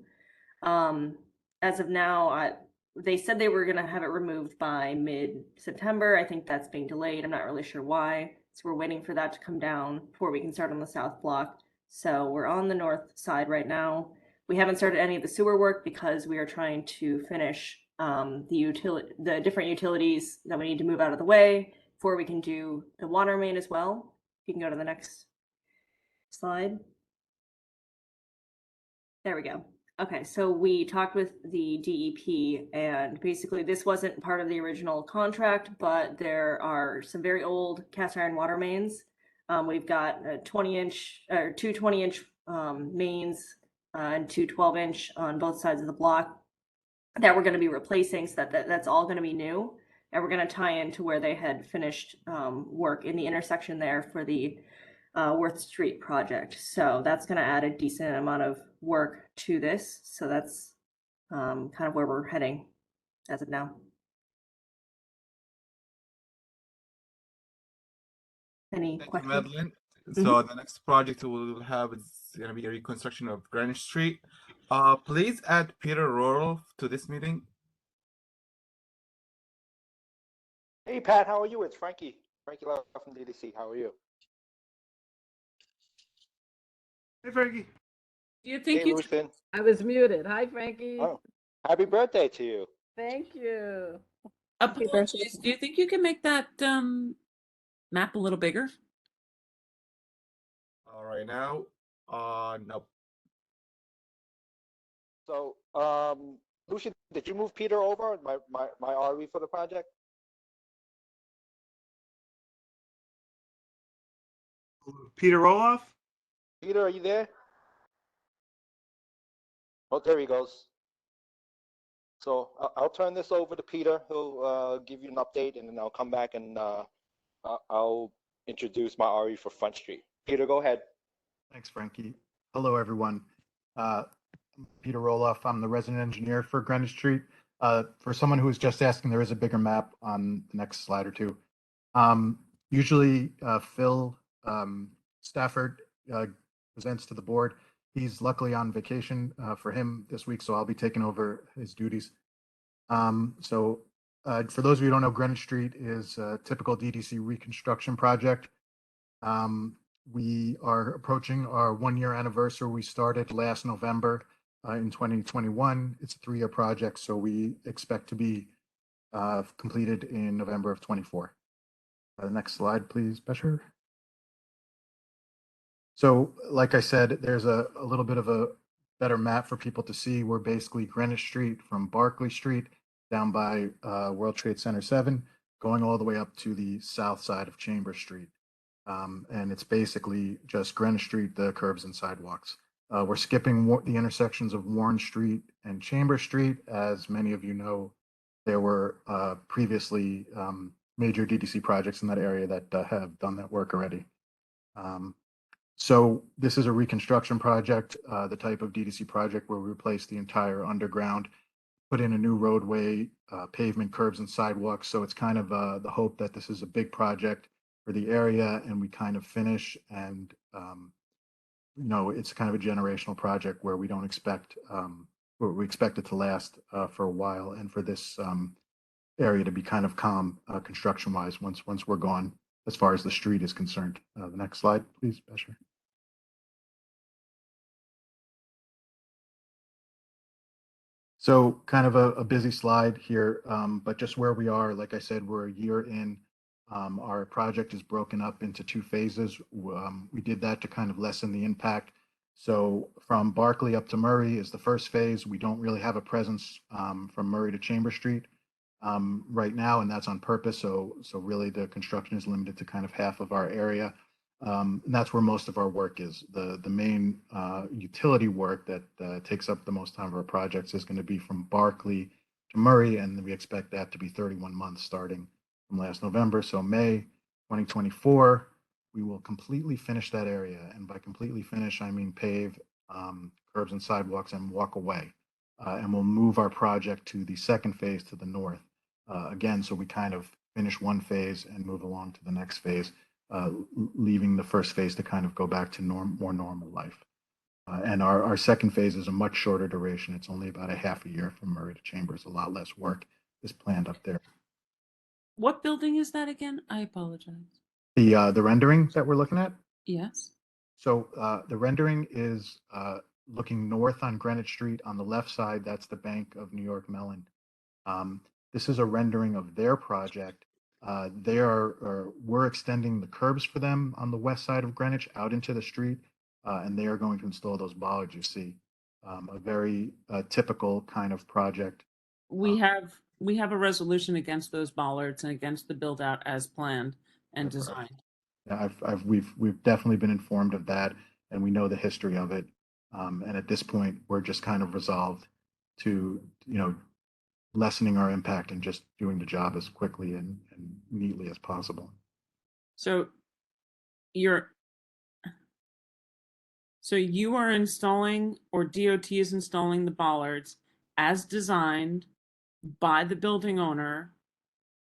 As of now, they said they were going to have it removed by mid-September. I think that's being delayed. I'm not really sure why. So we're waiting for that to come down before we can start on the south block. So we're on the north side right now. We haven't started any of the sewer work because we are trying to finish the different utilities that we need to move out of the way before we can do the water main as well. You can go to the next slide. There we go. Okay, so we talked with the DEP, and basically this wasn't part of the original contract, but there are some very old cast iron water mains. We've got a 20-inch or two 20-inch mains and two 12-inch on both sides of the block that we're going to be replacing, so that's all going to be new, and we're going to tie into where they had finished work in the intersection there for the Worth Street project. So that's going to add a decent amount of work to this. So that's kind of where we're heading as of now. Any Thank questions? you, Madeline. So the next project we'll have is going to be a reconstruction of Greenwich Street. Please add Peter Rorolph to this meeting. Hey, Pat, how are you? It's Frankie. Frankie Lau from DDC. How are you? Hey, Frankie. Do you think Hey, you Lucian. I was muted. Hi, Frankie. Oh, happy birthday to you. Thank you. Apologies. Do you think you can make that map a little bigger? All right now, nope. So, Lucian, did you move Peter over, my RE for the project? Peter Roloff? Peter, are you there? Oh, there he goes. So I'll turn this over to Peter. He'll give you an update, and then I'll come back and I'll introduce my RE for Front Street. Peter, go ahead. Thanks, Frankie. Hello, everyone. I'm Peter Roloff. I'm the resident engineer for Greenwich Street. For someone who was just asking, there is a bigger map on the next slide or two. Usually, Phil Stafford presents to the board. He's luckily on vacation for him this week, so I'll be taking over his duties. For those of you who don't know, Greenwich Street is a typical DDC reconstruction project. We are approaching our 1-year anniversary. We started last November in 2021. It's a 3-year project, so we expect to be completed in November of 24. The next slide, please, Besher. So, like I said, there's a little bit of a better map for people to see. We're basically Greenwich Street from Barclay Street down by World Trade Center 7, going all the way up to the south side of Chambers Street. And it's basically just Greenwich Street, the curbs and sidewalks. We're skipping the intersections of Warren Street and Chambers Street. As many of you know, there were previously major DDC projects in that area that have done that work already. So this is a reconstruction project, the type of DDC project where we replace the entire underground, put in a new roadway, pavement, curbs, and sidewalks. So it's kind of the hope that this is a big project for the area and we kind of finish, and it's kind of a generational project where we don't expect, where we expect it to last for a while, and for this area to be kind of calm construction wise once we're gone as far as the street is concerned. The next slide, please, Besher. So kind of a busy slide here, but just where we are, like I said, we're a year in. Our project is broken up into 2 phases. We did that to kind of lessen the impact. So from Barclay up to Murray is the first phase. We don't really have a presence from Murray to Chambers Street right now, and that's on purpose. So really the construction is limited to kind of half of our area. And that's where most of our work is. The main utility work that takes up the most time of our projects is going to be from Barclay to Murray, and we expect that to be 31 months starting from last November. So May 2024, we will completely finish that area. And by completely finish, I mean pave, curbs and sidewalks and walk away. And we'll move our project to the second phase to the north. Again, so we kind of finish one phase and move along to the next phase, leaving the first phase to kind of go back to more normal life. And our second phase is a much shorter duration. It's only about a half a year from Murray to Chambers. A lot less work is planned up there. What building is that again? I apologize. The rendering that we're looking at. Yes. So the rendering is looking north on Greenwich Street. On the left side, that's the Bank of New York Mellon. This is a rendering of their project. We're extending the curbs for them on the west side of Greenwich out into the street, and they are going to install those bollards you see. A very typical kind of project. We have a resolution against those bollards and against the build out as planned and designed. Yeah, we've definitely been informed of that, and we know the history of it. And at this point, we're just kind of resolved to, lessening our impact and just doing the job as quickly and neatly as possible. So you are installing, or DOT is installing the bollards as designed by the building owner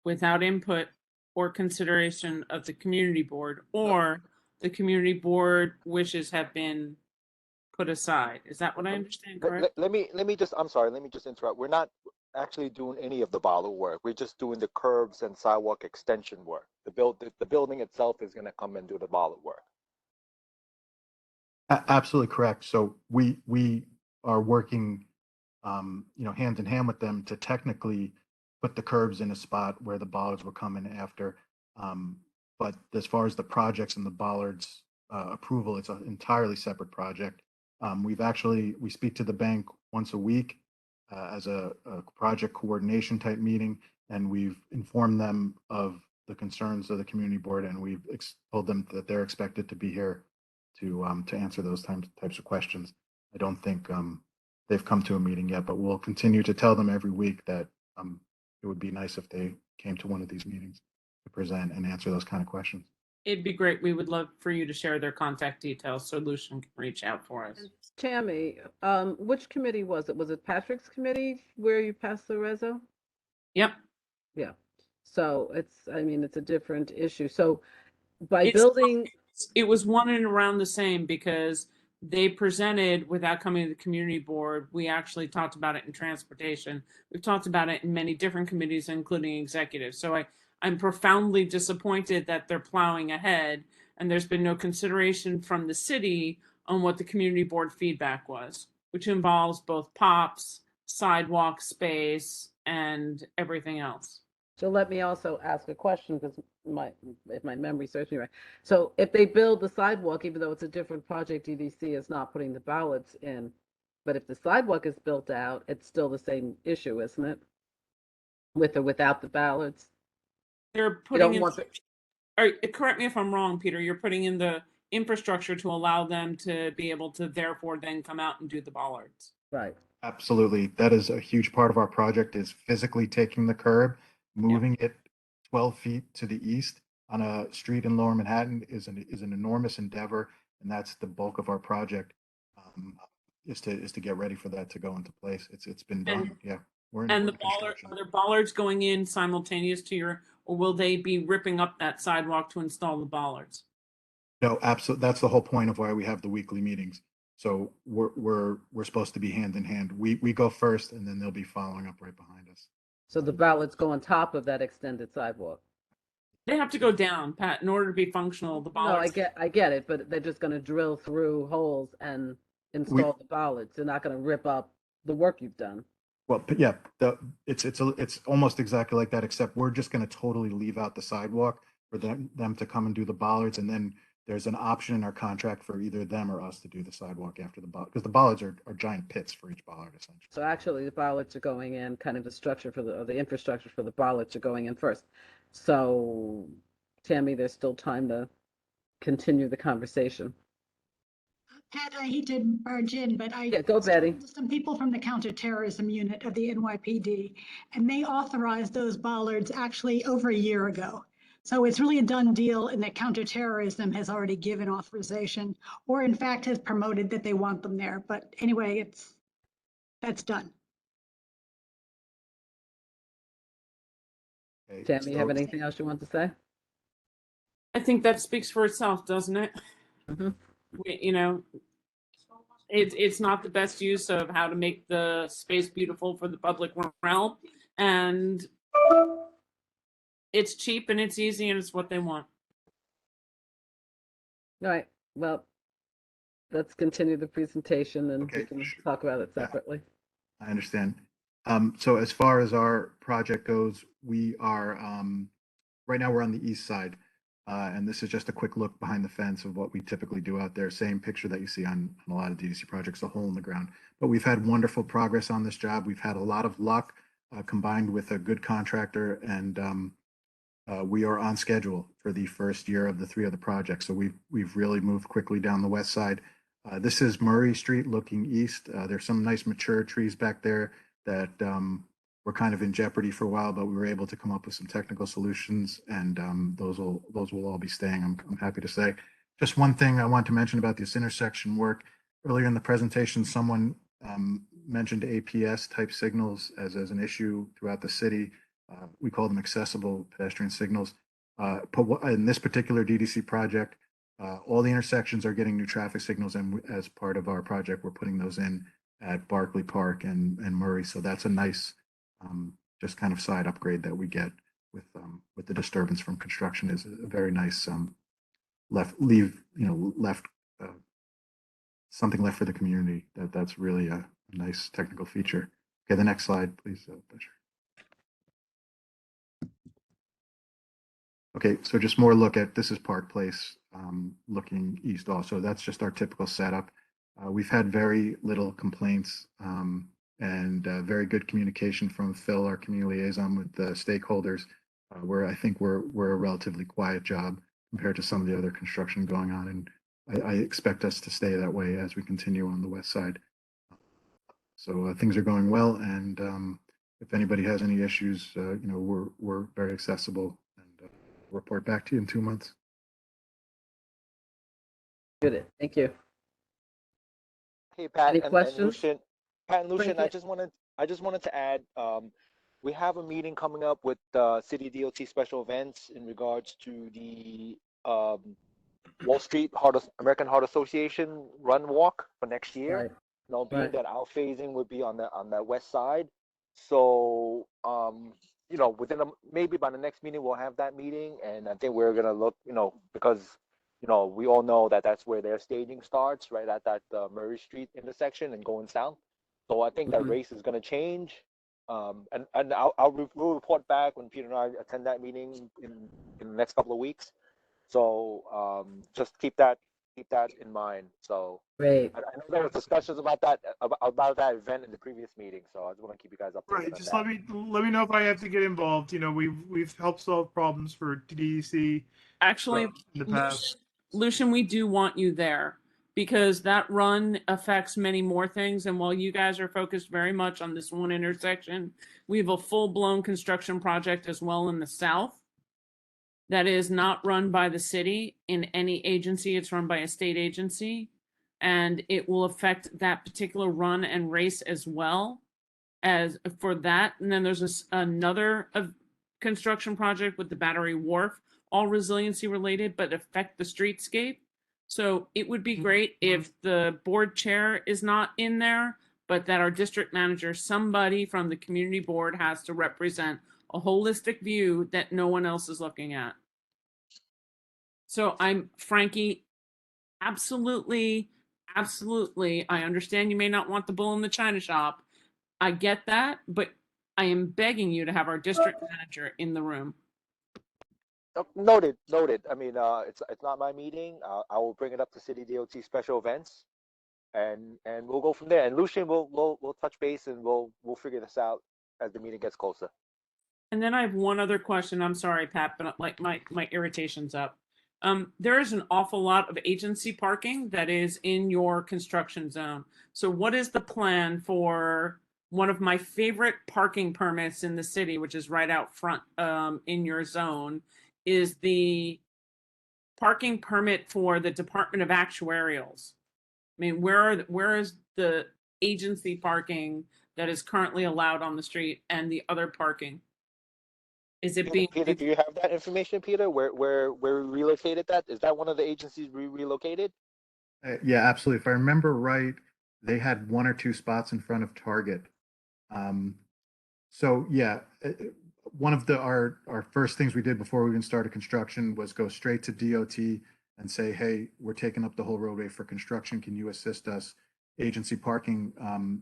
without input or consideration of the community board, or the community board wishes have been put aside. Is that what I understand, correct? Let me just, I'm sorry, let me just interrupt. We're not actually doing any of the bollard work. We're just doing the curbs and sidewalk extension work. The building itself is going to come and do the bollard work. Absolutely correct. So we are working, hand in hand with them to technically put the curbs in a spot where the bollards will come in after. But as far as the projects and the bollards approval, it's an entirely separate project. We speak to the bank once a week as a project coordination type meeting, and we've informed them of the concerns of the community board, and we've told them that they're expected to be here to answer those types of questions. I don't think they've come to a meeting yet, but we'll continue to tell them every week that it would be nice if they came to one of these meetings to present and answer those kind of questions. It'd be great. We would love for you to share their contact details so Lucian can reach out for us. Tammy, which committee was it? Was it Patrick's committee where you passed the reso? Yep. Yeah. So it's a different issue. So by building, it was one and around the same because they presented without coming to the community board. We actually talked about it in transportation. We've talked about it in many different committees, including executive. So I'm profoundly disappointed that they're plowing ahead and there's been no consideration from the city on what the community board feedback was, which involves both POPs, sidewalk space, and everything else. So let me also ask a question, because if my memory serves me right. So if they build the sidewalk, even though it's a different project, EDC is not putting the ballots in, but if the sidewalk is built out, it's still the same issue, isn't it? With or without the ballots? They're putting in, correct me if I'm wrong, Peter, you're putting in the infrastructure to allow them to be able to therefore then come out and do the bollards. Right. Absolutely. That is a huge part of our project, is physically taking the curb, moving it 12 feet to the east on a street in Lower Manhattan is an enormous endeavor, and that's the bulk of our project. Is to get ready for that to go into place. It's been done. We're in the bollard, are there bollards going in simultaneous to your, or will they be ripping up that sidewalk to install the bollards? No, absolutely. That's the whole point of why we have the weekly meetings. So we're supposed to be hand in hand. We go first, and then they'll be following up right behind us. So the ballots go on top of that extended sidewalk. They have to go down, Pat, in order to be functional. The bollards. No, I get it, but they're just going to drill through holes and install the bollards. They're not going to rip up the work you've done. Well, yeah, it's almost exactly like that, except we're just going to totally leave out the sidewalk for them to come and do the bollards, and then there's an option in our contract for either them or us to do the sidewalk after the bollard, because the bollards are giant pits for each bollard, essentially. So actually, the bollards are going in, kind of the structure for the infrastructure for the bollards are going in first. So, Tammy, there's still time to continue the conversation. Pat, I hate to barge in, but go, Betty. Some people from the counterterrorism unit of the NYPD, and they authorized those bollards actually over a year ago. So it's really a done deal, and that counterterrorism has already given authorization, or in fact has promoted that they want them there. But anyway, that's done. Okay, Tammy, you have so anything else you want to say? I think that speaks for itself, doesn't it? Mm-hmm. You know, it's not the best use of how to make the space beautiful for the public realm, and it's cheap and it's easy and it's what they want. All right. Well, let's continue the presentation and we okay, can talk about it yeah, separately. I understand. So as far as our project goes, we are right now we're on the east side, and this is just a quick look behind the fence of what we typically do out there. Same picture that you see on a lot of DDC projects, a hole in the ground. But we've had wonderful progress on this job. We've had a lot of luck combined with a good contractor, and we are on schedule for the first year of the 3 other projects. So we've really moved quickly down the west side. This is Murray Street looking east. There's some nice mature trees back there that were kind of in jeopardy for a while, but we were able to come up with some technical solutions, and those will all be staying, I'm happy to say. Just one thing I want to mention about this intersection work. Earlier in the presentation, someone mentioned APS type signals as an issue throughout the city. We call them accessible pedestrian signals. In this particular DDC project, all the intersections are getting new traffic signals, and as part of our project, we're putting those in at Barclay Park and Murray. So that's a nice, just kind of side upgrade that we get with the disturbance from construction. Is a very nice left something left for the community. That's really a nice technical feature. Okay, the next slide, please, Butcher. Okay, so just more look at, this is Park Place, looking east also. That's just our typical setup. We've had very little complaints and very good communication from Phil, our community liaison, with the stakeholders, where I think we're a relatively quiet job compared to some of the other construction going on. And I expect us to stay that way as we continue on the west side. So things are going well, and if anybody has any issues, we're very accessible. Report back to you in 2 months. Good. Thank you. Hey, Pat Any and questions? Lucian. Pat and Lucian, Frankie? I just wanted to add, we have a meeting coming up with City DOT Special Events in regards to the Wall Street American Heart Association Run Walk for next year. Right. Being Right. that our phasing would be on the west side, so maybe by the next meeting we'll have that meeting, and I think we're gonna look, because we all know that that's where their staging starts, right at that Murray Street intersection and going south. So I think that race is gonna change, and we'll report back when Peter and I attend that meeting in the next couple of weeks. So just keep that in mind. So Great. I know there was discussions about that event in the previous meeting, so I just want to keep you guys updated Right. on Just that. let me know if I have to get involved. We've helped solve problems for DDC Actually, in the past. Lucian, we do want you there because that run affects many more things. And while you guys are focused very much on this one intersection, we have a full-blown construction project as well in the south that is not run by the city in any agency. It's run by a state agency, and it will affect that particular run and race as well as for that. And then there's another construction project with the Battery Wharf, all resiliency related, but affect the streetscape. So it would be great if the board chair is not in there, but that our district manager, somebody from the community board, has to represent a holistic view that no one else is looking at. So Frankie, absolutely, I understand you may not want the bull in the china shop. I get that, but I am begging you to have our district manager in the room. Noted. I mean, it's not my meeting. I will bring it up to City DOT Special Events, and we'll go from there. And Lucian, we'll touch base, and we'll figure this out as the meeting gets closer. And then I have one other question. I'm sorry, Pat, but like my irritation's up. There is an awful lot of agency parking that is in your construction zone. So what is the plan for one of my favorite parking permits in the city, which is right out front in your zone? is the parking permit for the Department of Actuarials. I mean, where is the agency parking that is currently allowed on the street and the other parking? Is it being? Peter, do you have that information, Peter? Where we relocated that? Is that one of the agencies we relocated? Yeah, absolutely. If I remember right, they had 1 or 2 spots in front of Target. So yeah, one of our first things we did before we even started construction was go straight to DOT and say, hey, we're taking up the whole roadway for construction. Can you assist us? Agency parking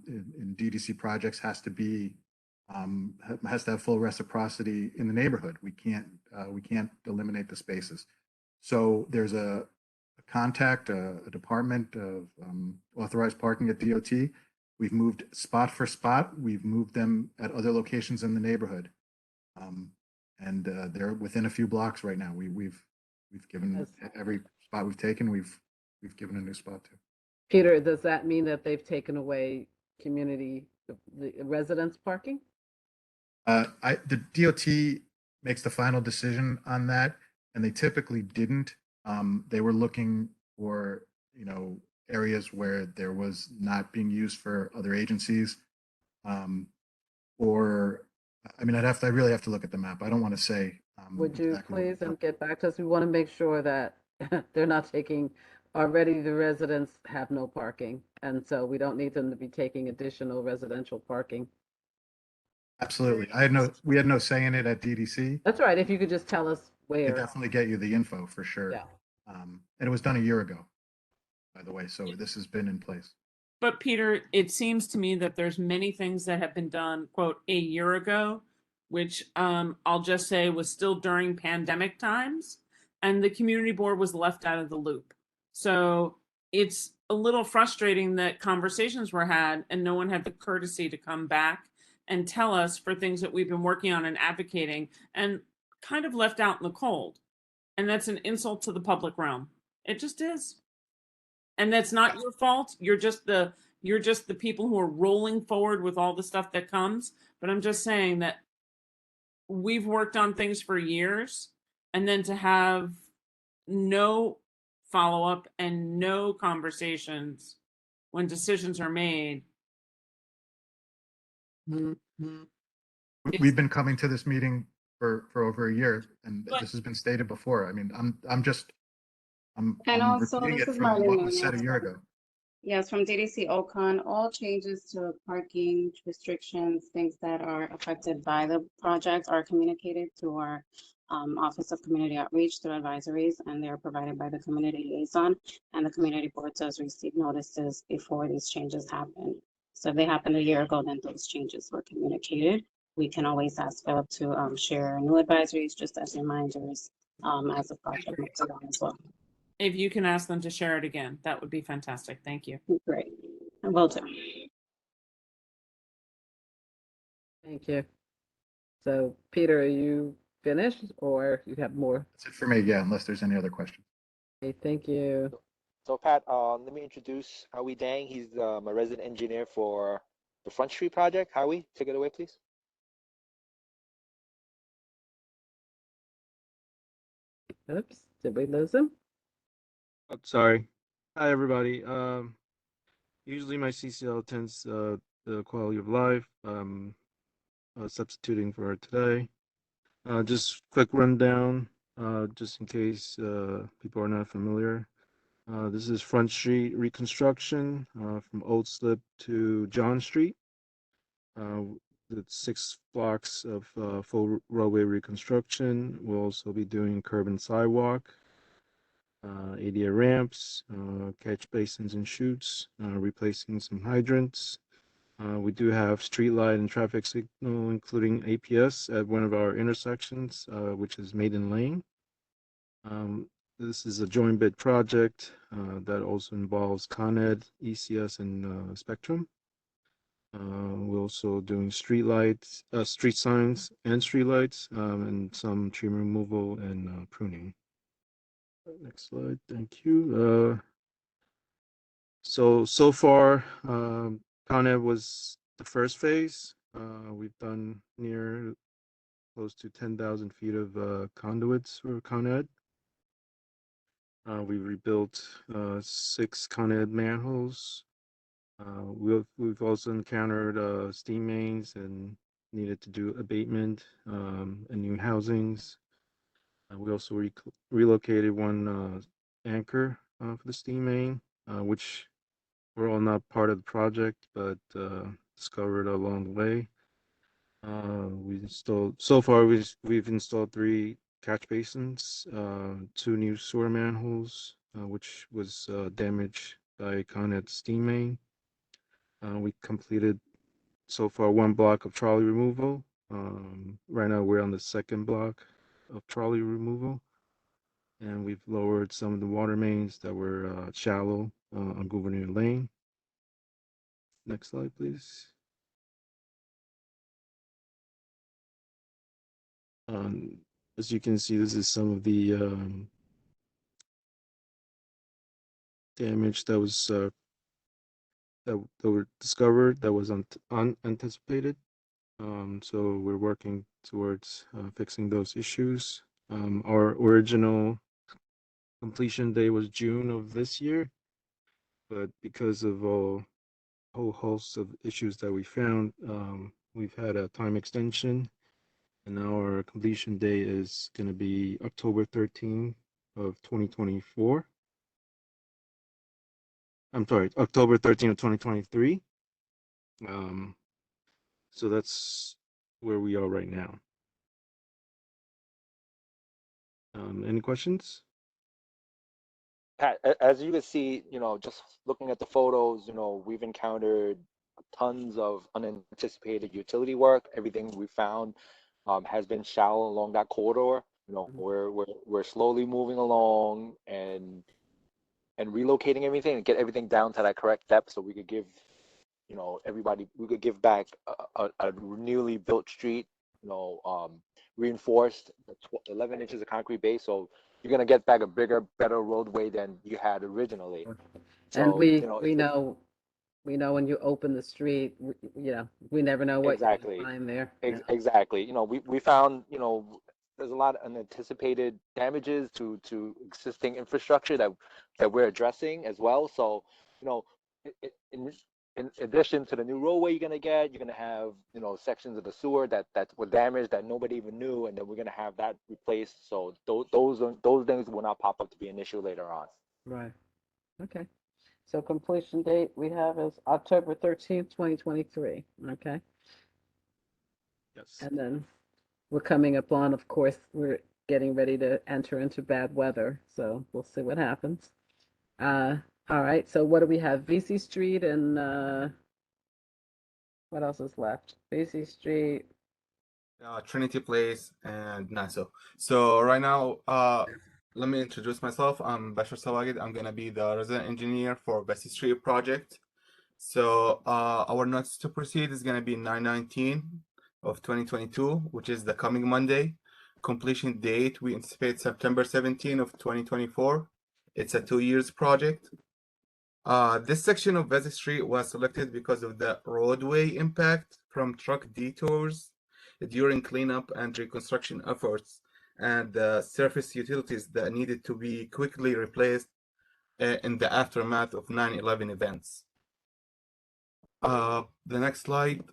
in DDC projects has to have full reciprocity in the neighborhood. We can't eliminate the spaces. So there's a contact, a department of authorized parking at DOT. We've moved spot for spot. We've moved them at other locations in the neighborhood, and they're within a few blocks right now. We've given every spot we've taken. We've given a new spot to. Peter, does that mean that they've taken away the residents parking? The DOT makes the final decision on that, and they typically didn't. They were looking for, areas where there was not being used for other agencies. I really have to look at the map. I don't want to say. Would you exactly please and get back to us? We want to make sure that they're not taking, already the residents have no parking. And so we don't need them to be taking additional residential parking. Absolutely. We had no say in it at DDC. That's right. If you could just tell us I could where. definitely get you the info for sure. Yeah. And it was done a year ago, by the way, so this has been in place. But Peter, it seems to me that there's many things that have been done, quote, a year ago, which I'll just say was still during pandemic times, and the community board was left out of the loop. So it's a little frustrating that conversations were had and no one had the courtesy to come back and tell us for things that we've been working on and advocating, and kind of left out in the cold. And that's an insult to the public realm. It just is. And that's not your fault. You're just the people who are rolling forward with all the stuff that comes. But I'm just saying that we've worked on things for years, and then to have no follow-up and no conversations when decisions are made. We've been coming to this meeting for over a year, and this has been stated before. I mean, I'm also, repeating this it is from Marlene what was said a Munoz. year ago. Yes, from DDC Ocon, all changes to parking restrictions, things that are affected by the project are communicated to our Office of Community Outreach through advisories, and they're provided by the Community Liaison, and the Community Board does receive notices before these changes happen. So if they happened a year ago, then those changes were communicated. We can always ask Philip to share new advisories just as reminders as the project moves along as well. If you can ask them to share it again, that would be fantastic. Thank you. Great. I will do. Thank you. So Peter, are you finished or you have more? That's it for me, yeah, unless there's any other questions. Okay, thank you. So Pat, let me introduce Howie Dang. He's my resident engineer for the Front Street project. Howie, take it away, please. Oops, did we lose him? Oh, sorry. Hi, everybody. Usually my CCL attends the quality of life. Substituting for today. Just quick rundown, just in case people are not familiar. This is Front Street reconstruction from Old Slip to John Street. The 6 blocks of full roadway reconstruction. We'll also be doing curb and sidewalk. ADA ramps, catch basins and chutes, replacing some hydrants. We do have streetlight and traffic signal, including APS at one of our intersections, which is Maiden Lane. This is a joint bid project that also involves Con Ed, ECS, and Spectrum. We're also doing street signs and streetlights, and some tree removal and pruning. Next slide, thank you. So far, Con Ed was the first phase. We've done near close to 10,000 feet of conduits for Con Ed. We rebuilt 6 Con Ed manholes. We've also encountered steam mains and needed to do abatement and new housings. We also relocated one anchor for the steam main, which were all not part of the project, but discovered along the way. We've installed 3 catch basins, 2 new sewer manholes, which was damaged by Con Ed steam main. We completed so far 1 block of trolley removal. Right now we're on the 2nd block of trolley removal, and we've lowered some of the water mains that were shallow on Gouverneur Lane. Next slide, please. As you can see, this is some of the damage that was that were discovered that was unanticipated. So we're working towards fixing those issues. Our original completion day was June of this year, but because of a whole host of issues that we found, we've had a time extension, and now our completion day is going to be October 13th of 2024. I'm sorry, October 13th of 2023. So that's where we are right now. Any questions? Pat, as you can see, just looking at the photos, we've encountered tons of unanticipated utility work. Everything we found has been shallow along that corridor. We're slowly moving along and relocating everything and get everything down to that correct depth, so we could give we could give back a newly built street, reinforced, 11 inches of concrete base, so you're going to get back a bigger, better roadway than you had originally. And So, we know when you open the street, we never know what you're exactly, gonna find there. exactly. We found, there's a lot of unanticipated damages to existing infrastructure that we're addressing as well. So, in addition to the new roadway you're gonna have, sections of the sewer that were damaged that nobody even knew, and then we're gonna have that replaced. So those things will not pop up to be an issue later on. Right. Okay. So completion date we have is October 13th, 2023. Okay. Yes. And then we're coming up on, of course, we're getting ready to enter into bad weather. So we'll see what happens. All right. So what do we have? VC Street and what else is left? VC Street. Trinity Place and Nassau. So right now, let me introduce myself. I'm Bashar Sawagid. I'm gonna be the resident engineer for Bessie Street project. So our notice to proceed is gonna be 9/19 of 2022, which is the coming Monday. Completion date we anticipate September 17 of 2024. It's a 2 years project. This section of Bessie Street was selected because of the roadway impact from truck detours during cleanup and reconstruction efforts, and the surface utilities that needed to be quickly replaced in the aftermath of 9/11 events. The next slide.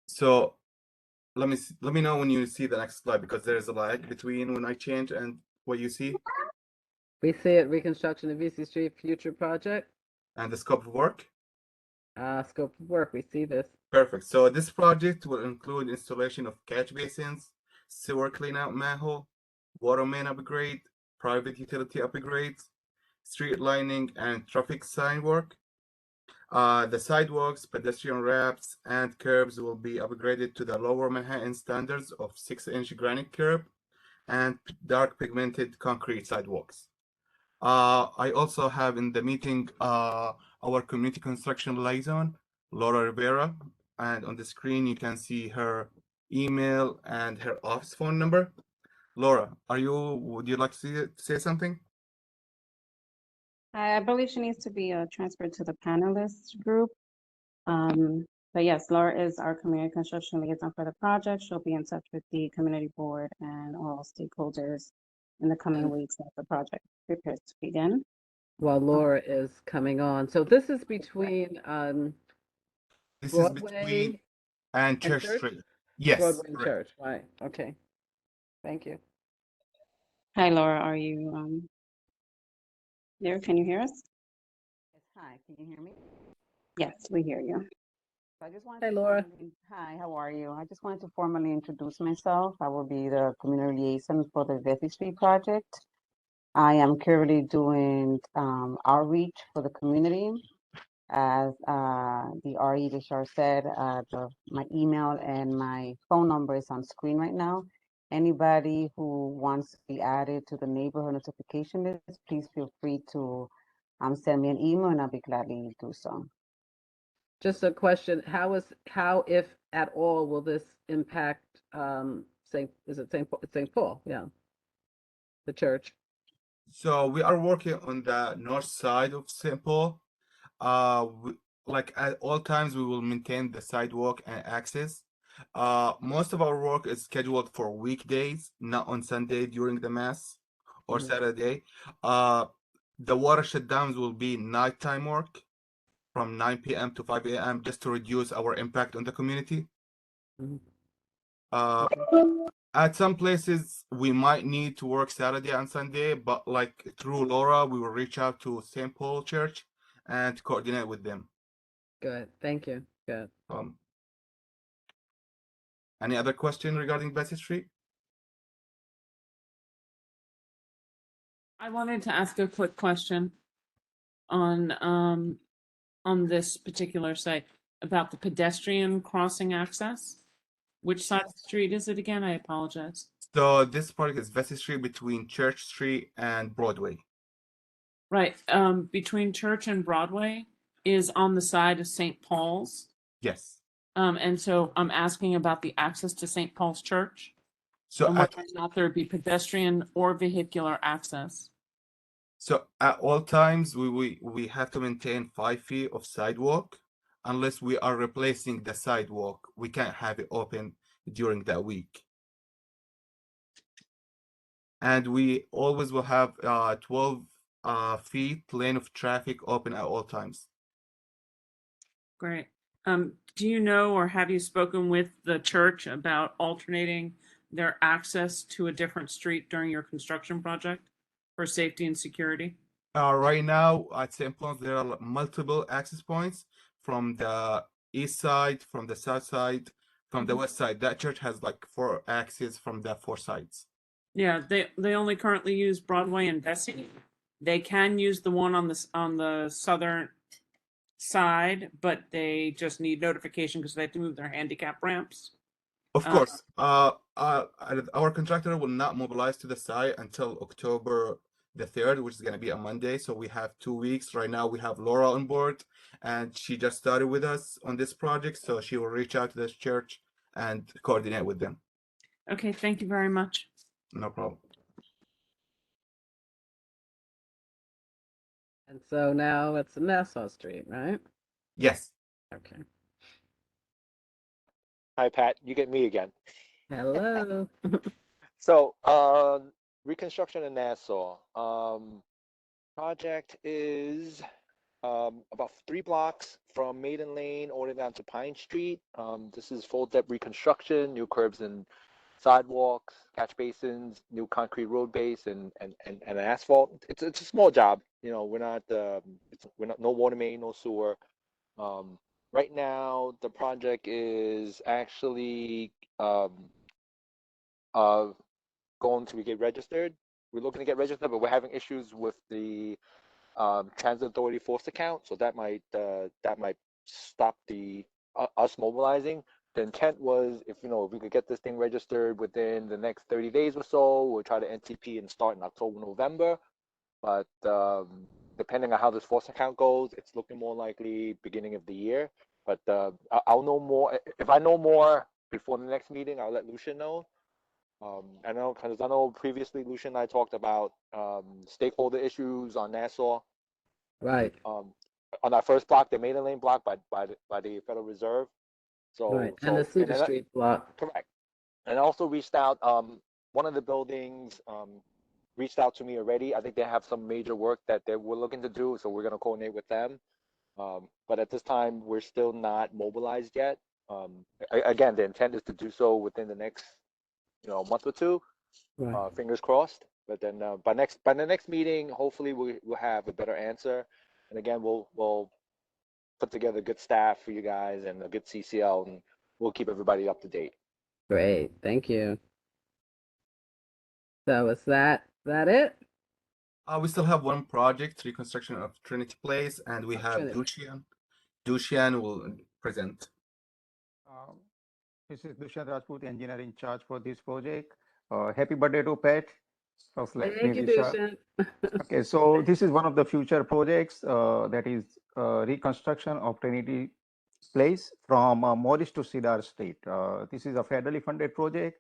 So let me know when you see the next slide, because there is a lag between when I change and what you see. We see it, Reconstruction of VC Street future project. And the scope of work. Scope of work, we see this. Perfect. So this project will include installation of catch basins, sewer cleanout manhole, water main upgrade, private utility upgrades, street lining, and traffic sign work. The sidewalks, pedestrian ramps, and curbs will be upgraded to the lower Manhattan standards of 6-inch granite curb and dark pigmented concrete sidewalks. I also have in the meeting our community construction liaison, Laura Rivera, and on the screen you can see her email and her office phone number. Laura, would you like to say something? I believe she needs to be transferred to the panelist group. But yes, Laura is our community construction liaison for the project. She'll be in touch with the community board and all stakeholders in the coming weeks as the project prepares to begin. While Laura is coming on. So this is between This is between Broadway and and Church Church? Street. Yes, Broadway and correct. Church, right, okay. Thank you. Hi, Laura, are you there? Can you hear us? Hi, can you hear me? Yes, we hear you. So I just wanted Hey, to Laura. hi, how are you? I just wanted to formally introduce myself. I will be the community liaison for the Vesey Street project. I am currently doing outreach for the community. As the RE Deshar said, my email and my phone number is on screen right now. Anybody who wants to be added to the neighborhood notification list, please feel free to send me an email and I'll be gladly do so. Just a question, how, if at all, will this impact, St. Paul? Yeah. The church. So we are working on the north side of St. Paul. Like at all times, we will maintain the sidewalk and access. Most of our work is scheduled for weekdays, not on Sunday during the mass or Saturday. The water shutdowns will be nighttime work from 9 p.m. to 5 a.m. just to reduce our impact on the community. At some places, we might need to work Saturday and Sunday, but like through Laura, we will reach out to St. Paul Church and coordinate with them. Good, thank you, good. Any other question regarding Bessie Street? I wanted to ask a quick question on this particular site about the pedestrian crossing access. Which side of the street is it again? I apologize. So this part is Bessie Street between Church Street and Broadway. Right, between Church and Broadway is on the side of St. Paul's. Yes. And so I'm asking about the access to St. Paul's Church. So and whether or not there be pedestrian or vehicular access. So at all times, we have to maintain 5 feet of sidewalk. Unless we are replacing the sidewalk, we can't have it open during that week. And we always will have 12 feet lane of traffic open at all times. Great. Do you know or have you spoken with the church about alternating their access to a different street during your construction project for safety and security? Right now at St. Paul's, there are multiple access points from the east side, from the south side, from the west side. That church has like 4 access from the 4 sides. Yeah, they only currently use Broadway and Vesey. They can use the one on the southern side, but they just need notification because they have to move their handicap ramps. Of course, our contractor will not mobilize to the site until October the 3rd, which is going to be a Monday. So we have 2 weeks. Right now we have Laura on board and she just started with us on this project. So she will reach out to this church and coordinate with them. Okay, thank you very much. No problem. And so now it's Nassau Street, right? Yes. Okay. Hi, Pat. You get me again. Hello. So, Reconstruction of Nassau. Project is about 3 blocks from Maiden Lane all the way down to Pine Street. This is full depth reconstruction, new curbs and sidewalks, catch basins, new concrete road base, and asphalt. It's a small job. You know, we're not no water main, no sewer. Right now, the project is actually going to get registered. We're looking to get registered, but we're having issues with the transit authority force account, so that might stop us mobilizing. The intent was, if we could get this thing registered within the next 30 days or so, we'll try to NTP and start in October, November. But depending on how this force account goes, it's looking more likely beginning of the year. But I'll know more. If I know more before the next meeting, I'll let Lucian know. I know previously Lucian and I talked about stakeholder issues on Nassau. Right. On our first block, the Maiden Lane block by the Federal Reserve. So, Right, and the and Cedar then Street block. correct. And I also reached out, one of the buildings, reached out to me already. I think they have some major work that they were looking to do, so we're gonna coordinate with them. But at this time, we're still not mobilized yet. Again, the intent is to do so within the next, month or two. Right. Fingers crossed. But then by the next meeting, hopefully we'll have a better answer. And again, we'll put together good staff for you guys and a good CCL, and we'll keep everybody up to date. Great, thank you. So is that it? We still have one project, reconstruction of Trinity Place, and we have Trinity. Dushian. Dushian will present. This is Dushyant Rajput, engineer in charge for this project. Happy birthday to Pat. First, let me Thank you, wish her. Dushyant. Okay, so this is one of the future projects that is reconstruction of Trinity Place from Morris to Cedar Street. This is a federally funded project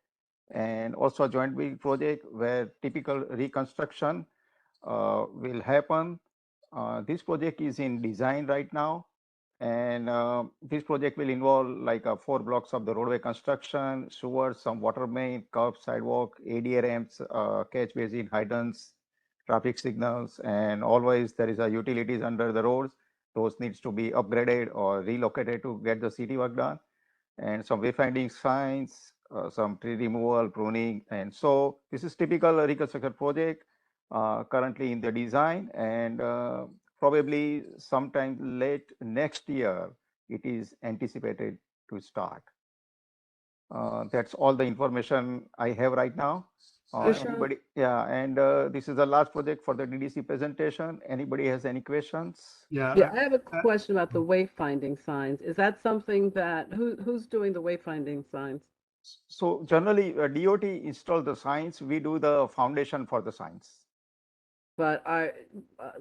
and also a joint big project where typical reconstruction will happen. This project is in design right now, and this project will involve like 4 blocks of the roadway construction, sewers, some water main, curb, sidewalk, ADA ramps, catch basin, hydrants, traffic signals, and always there is a utilities under the roads. Those needs to be upgraded or relocated to get the city work done, and some wayfinding signs, some tree removal, pruning, and so this is typical reconstruction project currently in the design, and probably sometime late next year it is anticipated to start. That's all the information I have right now. Anybody? Yeah, and this is the last project for the DDC presentation. Anybody has any questions? Yeah, I have a question about the wayfinding signs. Is that something that, who's doing the wayfinding signs? So generally, DOT install the signs. We do the foundation for the signs. But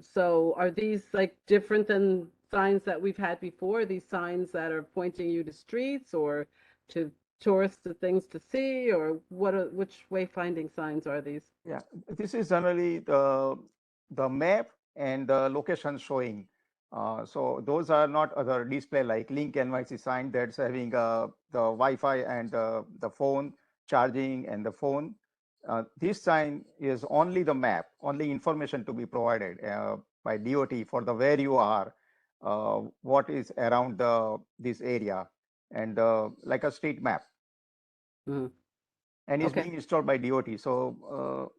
so are these like different than signs that we've had before? These signs that are pointing you to streets or to tourists, to things to see, or which wayfinding signs are these? Yeah, this is generally the map and the location showing. So those are not other display like Link NYC sign that's having the Wi-Fi and the phone charging and the phone. This sign is only the map, only information to be provided by DOT for the where you are, what is around this area, and like a street map. Mm-hmm. And it's being installed by DOT. So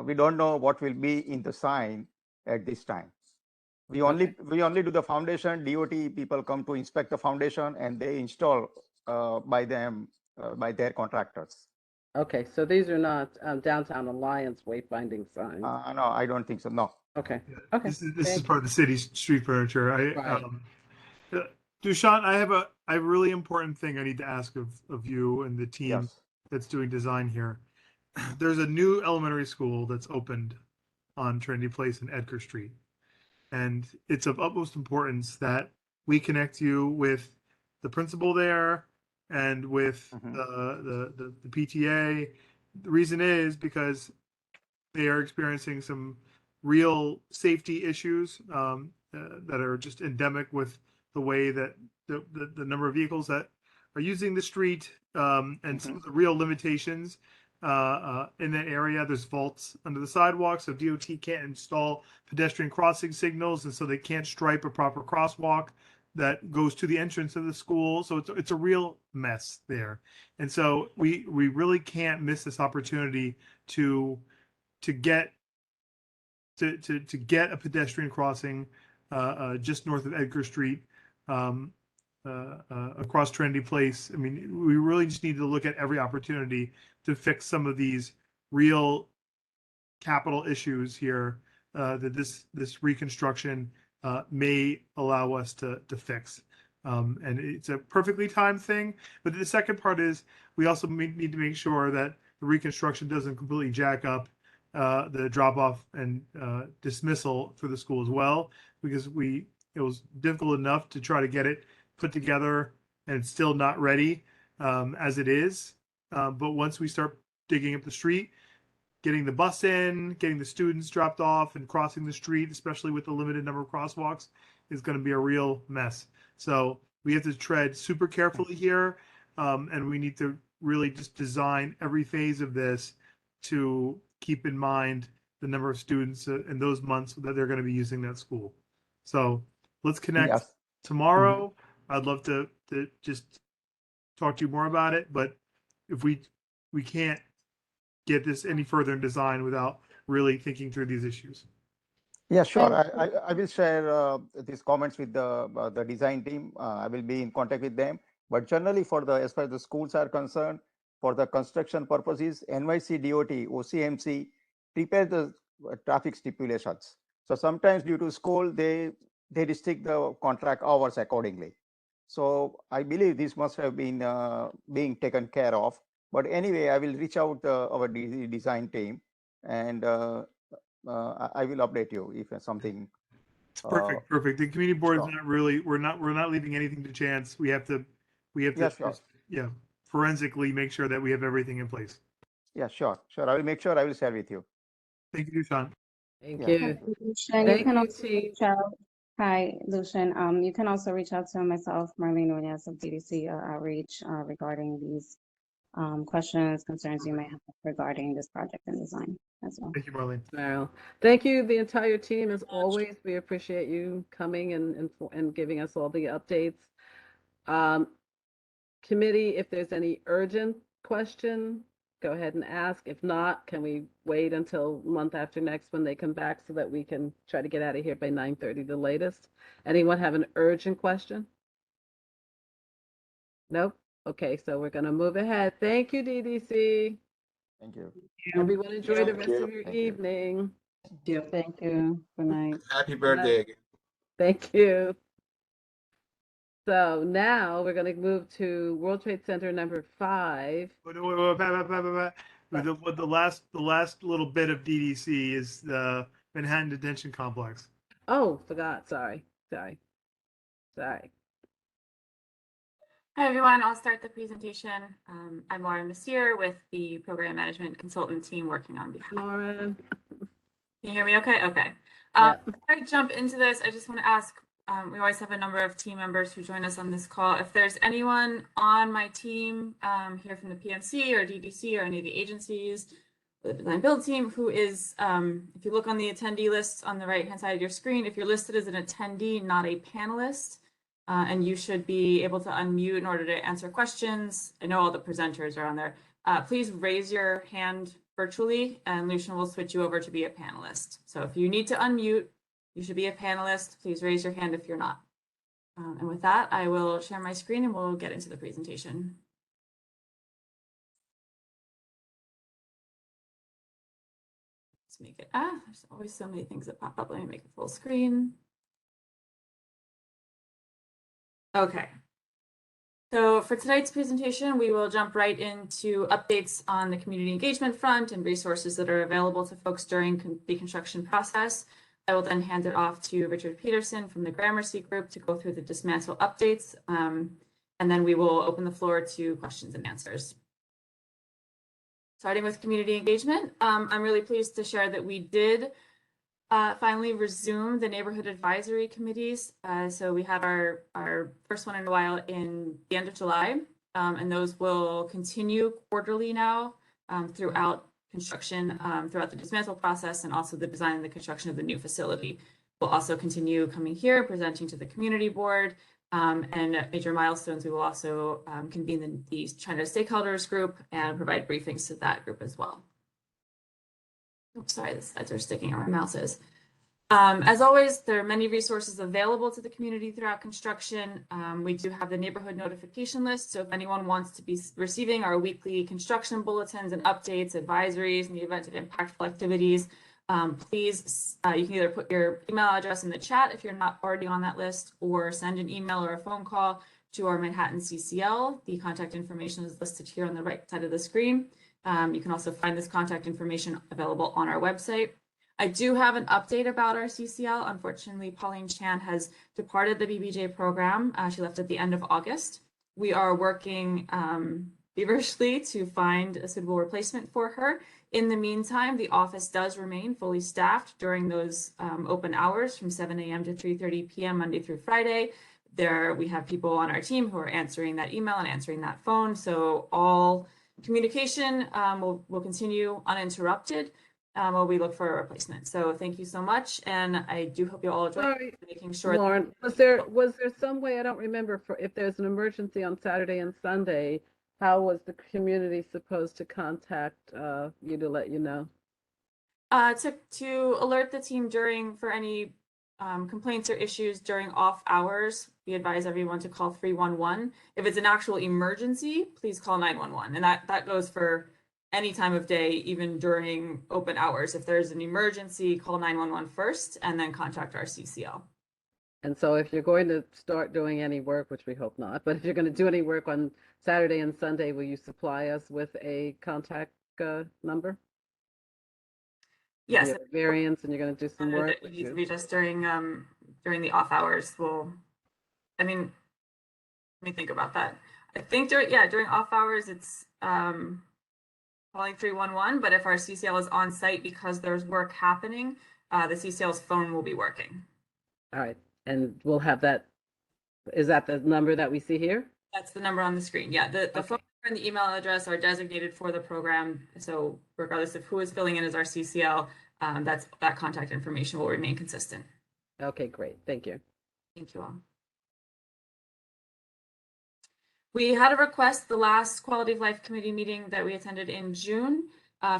we don't know what will be in the sign at this time. We only do the foundation. DOT people come to inspect the foundation and they install by their contractors. Okay, so these are not Downtown Alliance wayfinding signs. No, I don't think so. No. Okay. This is part of the city's street furniture. Dushyant, I have a really important thing I need to ask of you and the team that's doing design here. There's a new elementary school that's opened on Trinity Place and Edgar Street. And it's of utmost importance that we connect you with the principal there and with the PTA. The reason is because they are experiencing some real safety issues that are just endemic with the way that the number of vehicles that are using the street and some of the real limitations in that area. There's vaults under the sidewalk, so DOT can't install pedestrian crossing signals, and so they can't stripe a proper crosswalk that goes to the entrance of the school. So it's a real mess there, and so we really can't miss this opportunity to get a pedestrian crossing just north of Edgar Street. Across Trinity Place. I mean, we really just need to look at every opportunity to fix some of these real capital issues here that this reconstruction may allow us to fix. And it's a perfectly timed thing. But the second part is we also need to make sure that the reconstruction doesn't completely jack up the drop off and dismissal for the school as well, because it was difficult enough to try to get it put together and it's still not ready as it is. But once we start digging up the street, getting the bus in, getting the students dropped off and crossing the street, especially with the limited number of crosswalks, is going to be a real mess. So we have to tread super carefully here. And we need to really just design every phase of this to keep in mind the number of students in those months that they're going to be using that school. So let's connect Yes. tomorrow. I'd love to just talk to you more about it, but if we can't get this any further in design without really thinking through these issues. Yeah, sure. I will share these comments with the design team. I will be in contact with them. But generally, as far as the schools are concerned, for the construction purposes, NYC DOT, OCMC prepare the traffic stipulations. So sometimes due to school, they restrict the contract hours accordingly. So I believe this must have been being taken care of. But anyway, I will reach out our design team, and I will update you if something. Perfect. The community board is sure. not really, we're not leaving anything to chance. We have to Yeah, sure. just, forensically make sure that we have everything in place. Yeah, sure. I will make sure I will share with you. Thank you, Sean. Thank Yeah. you. Lucian, you can also reach out. Hi, Lucian. You can also reach out to myself, Marlene Nunez of DDC Outreach, regarding these questions, concerns you may have regarding this project and design as well. Thank you, Marlene. Well, thank you, the entire team, as always. We appreciate you coming and giving us all the updates. Committee, if there's any urgent question, go ahead and ask. If not, can we wait until month after next when they come back so that we can try to get out of here by 9:30 the latest? Anyone have an urgent question? Nope. Okay, so we're gonna move ahead. Thank you, DDC. Thank you. Everyone enjoy the Thank rest you. of your Thank you. evening. Thank you. Good night. Happy birthday again. Thank you. So now we're going to move to World Trade Center number 5. Wait, the last little bit of DDC is the Manhattan Detention Complex. Oh, forgot. Sorry. Hi, everyone. I'll start the presentation. I'm Lauren Messier with the Program Management Consultant team working on behalf. Lauren. Can you hear me okay? Okay. Yep. Before I jump into this, I just want to ask, we always have a number of team members who join us on this call. If there's anyone on my team here from the PMC or DDC or any of the agencies, the design build team who is, if you look on the attendee list on the right-hand side of your screen, if you're listed as an attendee, not a panelist, and you should be able to unmute in order to answer questions. I know all the presenters are on there. Please raise your hand virtually and Lucian will switch you over to be a panelist. So if you need to unmute, you should be a panelist. Please raise your hand if you're not. And with that, I will share my screen and we'll get into the presentation. Let's make it, there's always so many things that pop up. Let me make it full screen. Okay. So for tonight's presentation, we will jump right into updates on the community engagement front and resources that are available to folks during the construction process. I will then hand it off to Richard Peterson from the Gramercy Group to go through the Dismantle Updates, and then we will open the floor to questions and answers. Starting with community engagement, I'm really pleased to share that we did finally resume the neighborhood advisory committees. So we had our first one in a while in the end of July, and those will continue quarterly now throughout construction, throughout the dismantle process, and also the design and the construction of the new facility. We'll also continue coming here, presenting to the community board, and at major milestones, we will also convene the China stakeholders group and provide briefings to that group as well. Oops, sorry, the slides are sticking on my mouse is. As always, there are many resources available to the community throughout construction. We do have the neighborhood notification list. So if anyone wants to be receiving our weekly construction bulletins and updates, advisories in the event of impactful activities, please, you can either put your email address in the chat if you're not already on that list, or send an email or a phone call to our Manhattan CCL. The contact information is listed here on the right side of the screen. You can also find this contact information available on our website. I do have an update about our CCL. Unfortunately, Pauline Chan has departed the BBJ program. She left at the end of August. We are working feverishly to find a suitable replacement for her. In the meantime, the office does remain fully staffed during those open hours from 7 a.m. to 3:30 p.m. Monday through Friday. we have people on our team who are answering that email and answering that phone. So all communication will continue uninterrupted while we look for a replacement. So thank you so much, and I do hope you all enjoy Sorry, making sure. Lauren, was there some way, I don't remember, for if there's an emergency on Saturday and Sunday, how was the community supposed to contact you to let you know? To alert the team for any complaints or issues during off hours, we advise everyone to call 311. If it's an actual emergency, please call 911. And that goes for any time of day, even during open hours. If there's an emergency, call 911 first and then contact our CCL. And so if you're going to start doing any work, which we hope not, but if you're going to do any work on Saturday and Sunday, will you supply us with a contact number? Yes. You have a variance and you're going to do some work. It needs to be just during the off hours. Let me think about that. I think during off hours it's calling 311, but if our CCL is on site because there's work happening, the CCL's phone will be working. All right, and we'll have that. Is that the number that we see here? That's the number on the screen. Yeah, the phone number and the email address are designated for the program. So regardless of who is filling in as our CCL, that contact information will remain consistent. Okay, great. Thank you. Thank you all. We had a request the last Quality of Life Committee meeting that we attended in June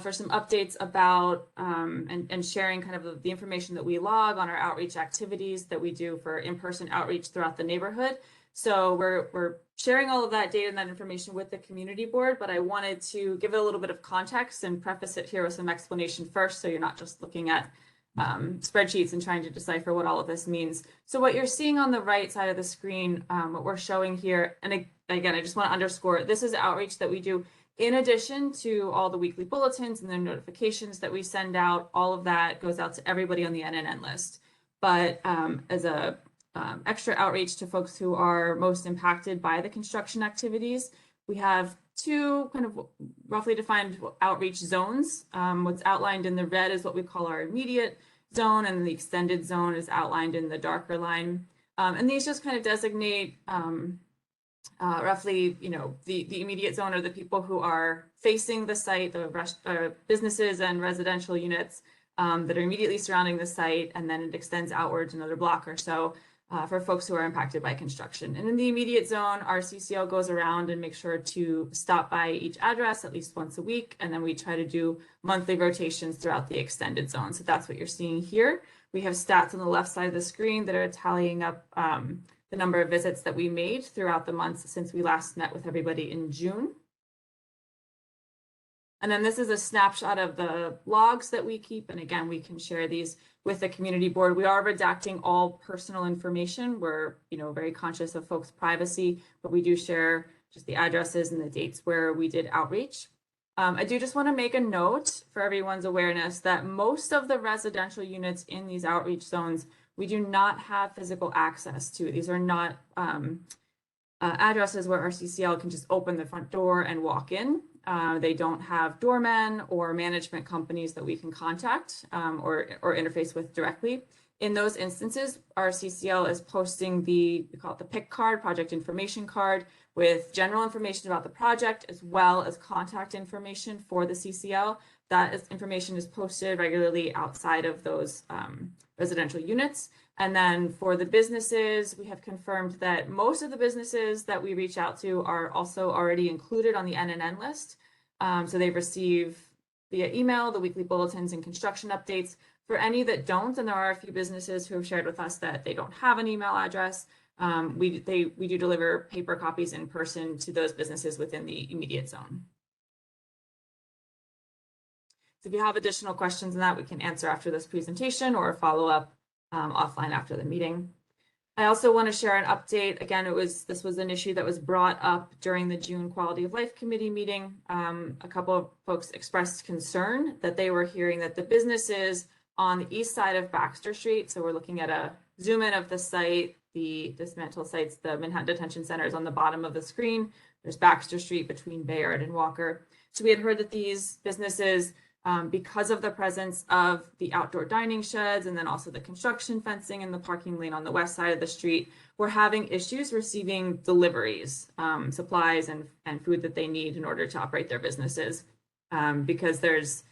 for some updates about and sharing kind of the information that we log on our outreach activities that we do for in-person outreach throughout the neighborhood. So we're sharing all of that data and that information with the community board, but I wanted to give it a little bit of context and preface it here with some explanation first, so you're not just looking at spreadsheets and trying to decipher what all of this means. So what you're seeing on the right side of the screen, what we're showing here, and again, I just want to underscore, this is outreach that we do in addition to all the weekly bulletins and the notifications that we send out. All of that goes out to everybody on the NNN list. But as a extra outreach to folks who are most impacted by the construction activities, we have two kind of roughly defined outreach zones. What's outlined in the red is what we call our immediate zone, and the extended zone is outlined in the darker line. And these just kind of designate roughly, the immediate zone are the people who are facing the site, the businesses and residential units that are immediately surrounding the site, and then it extends outwards another block or so for folks who are impacted by construction. And in the immediate zone, our CCL goes around and makes sure to stop by each address at least once a week, and then we try to do monthly rotations throughout the extended zone. So that's what you're seeing here. We have stats on the left side of the screen that are tallying up the number of visits that we made throughout the months since we last met with everybody in June. And then this is a snapshot of the logs that we keep. And again, we can share these with the community board. We are redacting all personal information. We're very conscious of folks' privacy, but we do share just the addresses and the dates where we did outreach. I do just want to make a note for everyone's awareness that most of the residential units in these outreach zones, we do not have physical access to. These are not addresses where our CCL can just open the front door and walk in. They don't have doormen or management companies that we can contact or interface with directly. In those instances, our CCL is posting we call it the PIC card, project information card, with general information about the project as well as contact information for the CCL. That information is posted regularly outside of those residential units. And then for the businesses, we have confirmed that most of the businesses that we reach out to are also already included on the NNN list. So they receive via email the weekly bulletins and construction updates. For any that don't, and there are a few businesses who have shared with us that they don't have an email address, we do deliver paper copies in person to those businesses within the immediate zone. So if you have additional questions on that, we can answer after this presentation or follow up offline after the meeting. I also want to share an update. Again, this was an issue that was brought up during the June Quality of Life Committee meeting. A couple of folks expressed concern that they were hearing that the businesses on the east side of Baxter Street, so we're looking at a zoom in of the site, the Dismantle sites, the Manhattan Detention Center is on the bottom of the screen. There's Baxter Street between Bayard and Walker. So we had heard that these businesses because of the presence of the outdoor dining sheds and then also the construction fencing and the parking lane on the west side of the street, we're having issues receiving deliveries, supplies and food that they need in order to operate their businesses. Because there is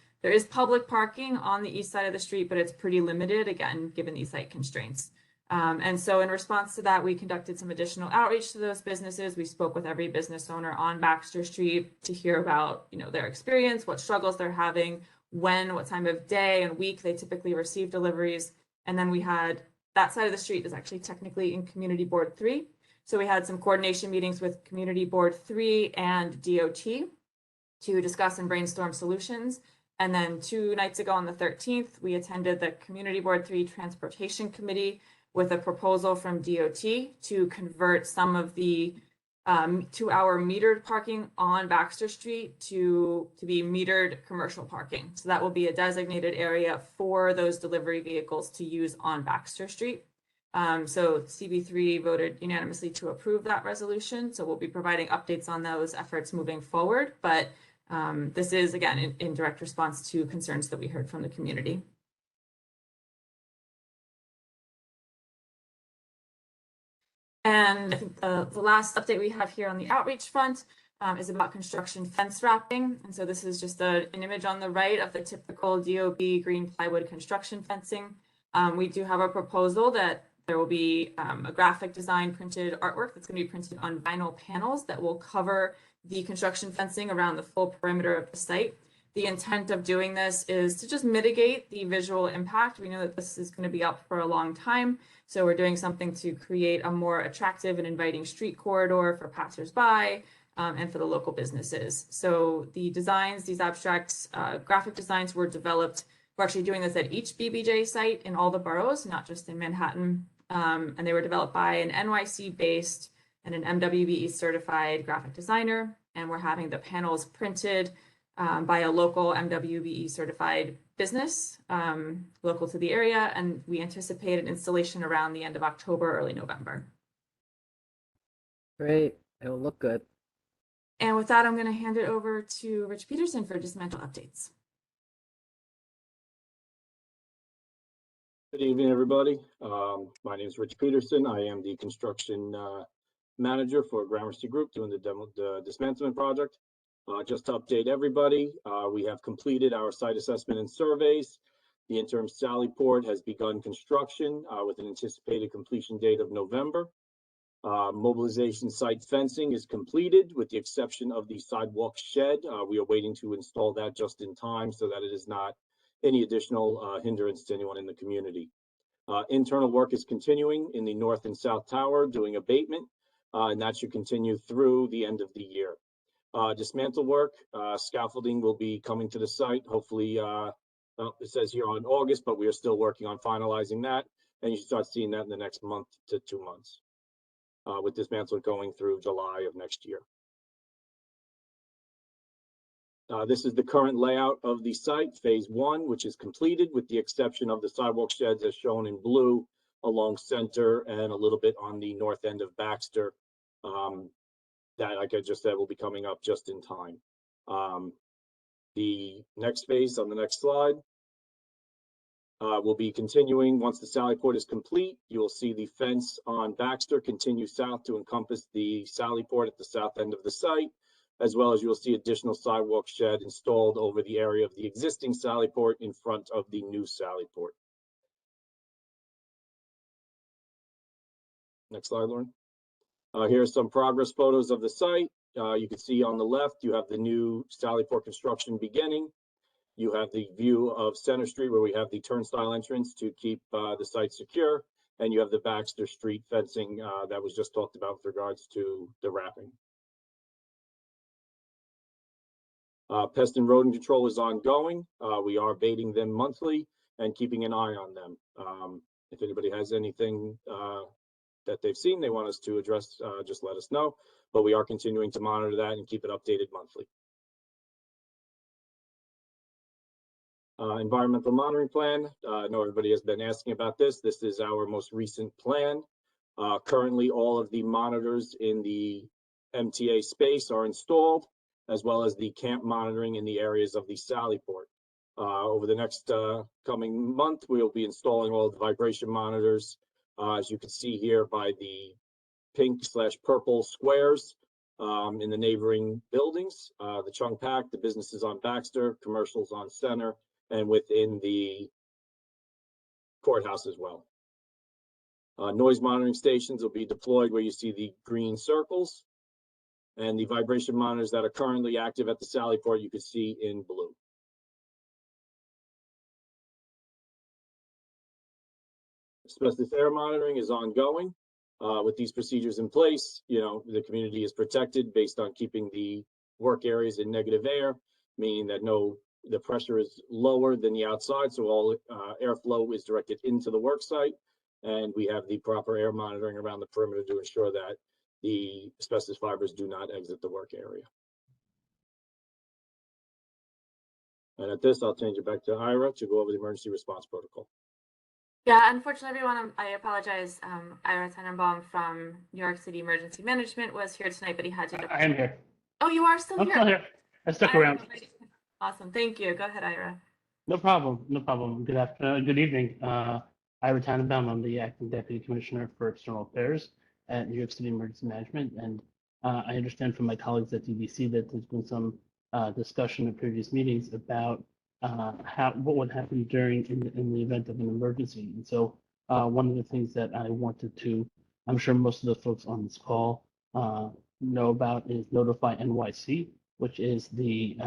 public parking on the east side of the street, but it's pretty limited, again, given these site constraints. And so in response to that, we conducted some additional outreach to those businesses. We spoke with every business owner on Baxter Street to hear about, their experience, what struggles they're having, what time of day and week they typically receive deliveries. And then we had that side of the street is actually technically in Community Board 3. So we had some coordination meetings with Community Board 3 and DOT to discuss and brainstorm solutions. And then 2 nights ago on the 13th, we attended the Community Board 3 Transportation Committee with a proposal from DOT to convert some of the 2-hour metered parking on Baxter Street to be metered commercial parking. So that will be a designated area for those delivery vehicles to use on Baxter Street. So CB3 voted unanimously to approve that resolution. So we'll be providing updates on those efforts moving forward. But this is, again, in direct response to concerns that we heard from the community. And I think the last update we have here on the outreach front is about construction fence wrapping. And so this is just an image on the right of the typical DOB green plywood construction fencing. We do have a proposal that there will be a graphic design printed artwork that's going to be printed on vinyl panels that will cover the construction fencing around the full perimeter of the site. The intent of doing this is to just mitigate the visual impact. We know that this is going to be up for a long time, so we're doing something to create a more attractive and inviting street corridor for passersby and for the local businesses. So the designs, these abstract graphic designs were developed. We're actually doing this at each BBJ site in all the boroughs, not just in Manhattan. And they were developed by an NYC-based and an MWBE certified graphic designer. And we're having the panels printed by a local MWBE certified business local to the area. And we anticipate an installation around the end of October, early November. Great. It will look good. And with that, I'm going to hand it over to Rich Peterson for Dismantle Updates. Good evening, everybody. My name is Rich Peterson. I am the construction manager for Gramercy Group doing the dismantlement project. Just to update everybody, we have completed our site assessment and surveys. The interim Sally Port has begun construction with an anticipated completion date of November. Mobilization site fencing is completed with the exception of the sidewalk shed. We are waiting to install that just in time so that it is not any additional hindrance to anyone in the community. Internal work is continuing in the north and south tower doing abatement, and that should continue through the end of the year. Dismantle work, scaffolding will be coming to the site, hopefully, it says here on August, but we are still working on finalizing that, and you should start seeing that in the next month to 2 months, with dismantle going through July of next year. This is the current layout of the site, phase 1, which is completed with the exception of the sidewalk sheds as shown in blue along Center and a little bit on the north end of Baxter. That, like I just said, will be coming up just in time. The next phase on the next slide will be continuing. Once the Sally Port is complete, you will see the fence on Baxter continue south to encompass the Sally Port at the south end of the site, as well as you will see additional sidewalk shed installed over the area of the existing Sally Port in front of the new Sally Port. Next slide, Lauren. Here are some progress photos of the site. You can see on the left, you have the new Sally Port construction beginning. You have the view of Center Street where we have the turnstile entrance to keep the site secure. And you have the Baxter Street fencing that was just talked about with regards to the wrapping. Pest and rodent control is ongoing. We are abating them monthly and keeping an eye on them. If anybody has anything that they've seen they want us to address, just let us know. But we are continuing to monitor that and keep it updated monthly. Environmental monitoring plan. I know everybody has been asking about this. This is our most recent plan. Currently, all of the monitors in the MTA space are installed, as well as the camp monitoring in the areas of the Sally Port. Over the next coming month, we'll be installing all the vibration monitors, as you can see here by the pink/purple squares in the neighboring buildings, the Chung Pack, the businesses on Baxter, commercials on Center, and within the courthouse as well. Noise monitoring stations will be deployed where you see the green circles, and the vibration monitors that are currently active at the Sally Port you can see in blue. Asbestos air monitoring is ongoing. With these procedures in place, the community is protected based on keeping the work areas in negative air, meaning that the pressure is lower than the outside, so all airflow is directed into the work site, and we have the proper air monitoring around the perimeter to ensure that the asbestos fibers do not exit the work area. And at this, I'll change it back to Ira to go over the emergency response protocol. Yeah, unfortunately, everyone, I apologize. Ira Tenenbaum from New York City Emergency Management was here tonight, but he had to. I am here. Oh, you are still I'm here? still here. I stuck around. Awesome. Thank you. Go ahead, Ira. No problem. No problem. Good afternoon. Good evening. Ira Tannenbaum. I'm the acting deputy commissioner for external affairs at New York City Emergency Management, and I understand from my colleagues at DVC that there's been some discussion in previous meetings about what would happen in the event of an emergency. And so one of the things that I wanted to, I'm sure most of the folks on this call know about, is Notify NYC, which is the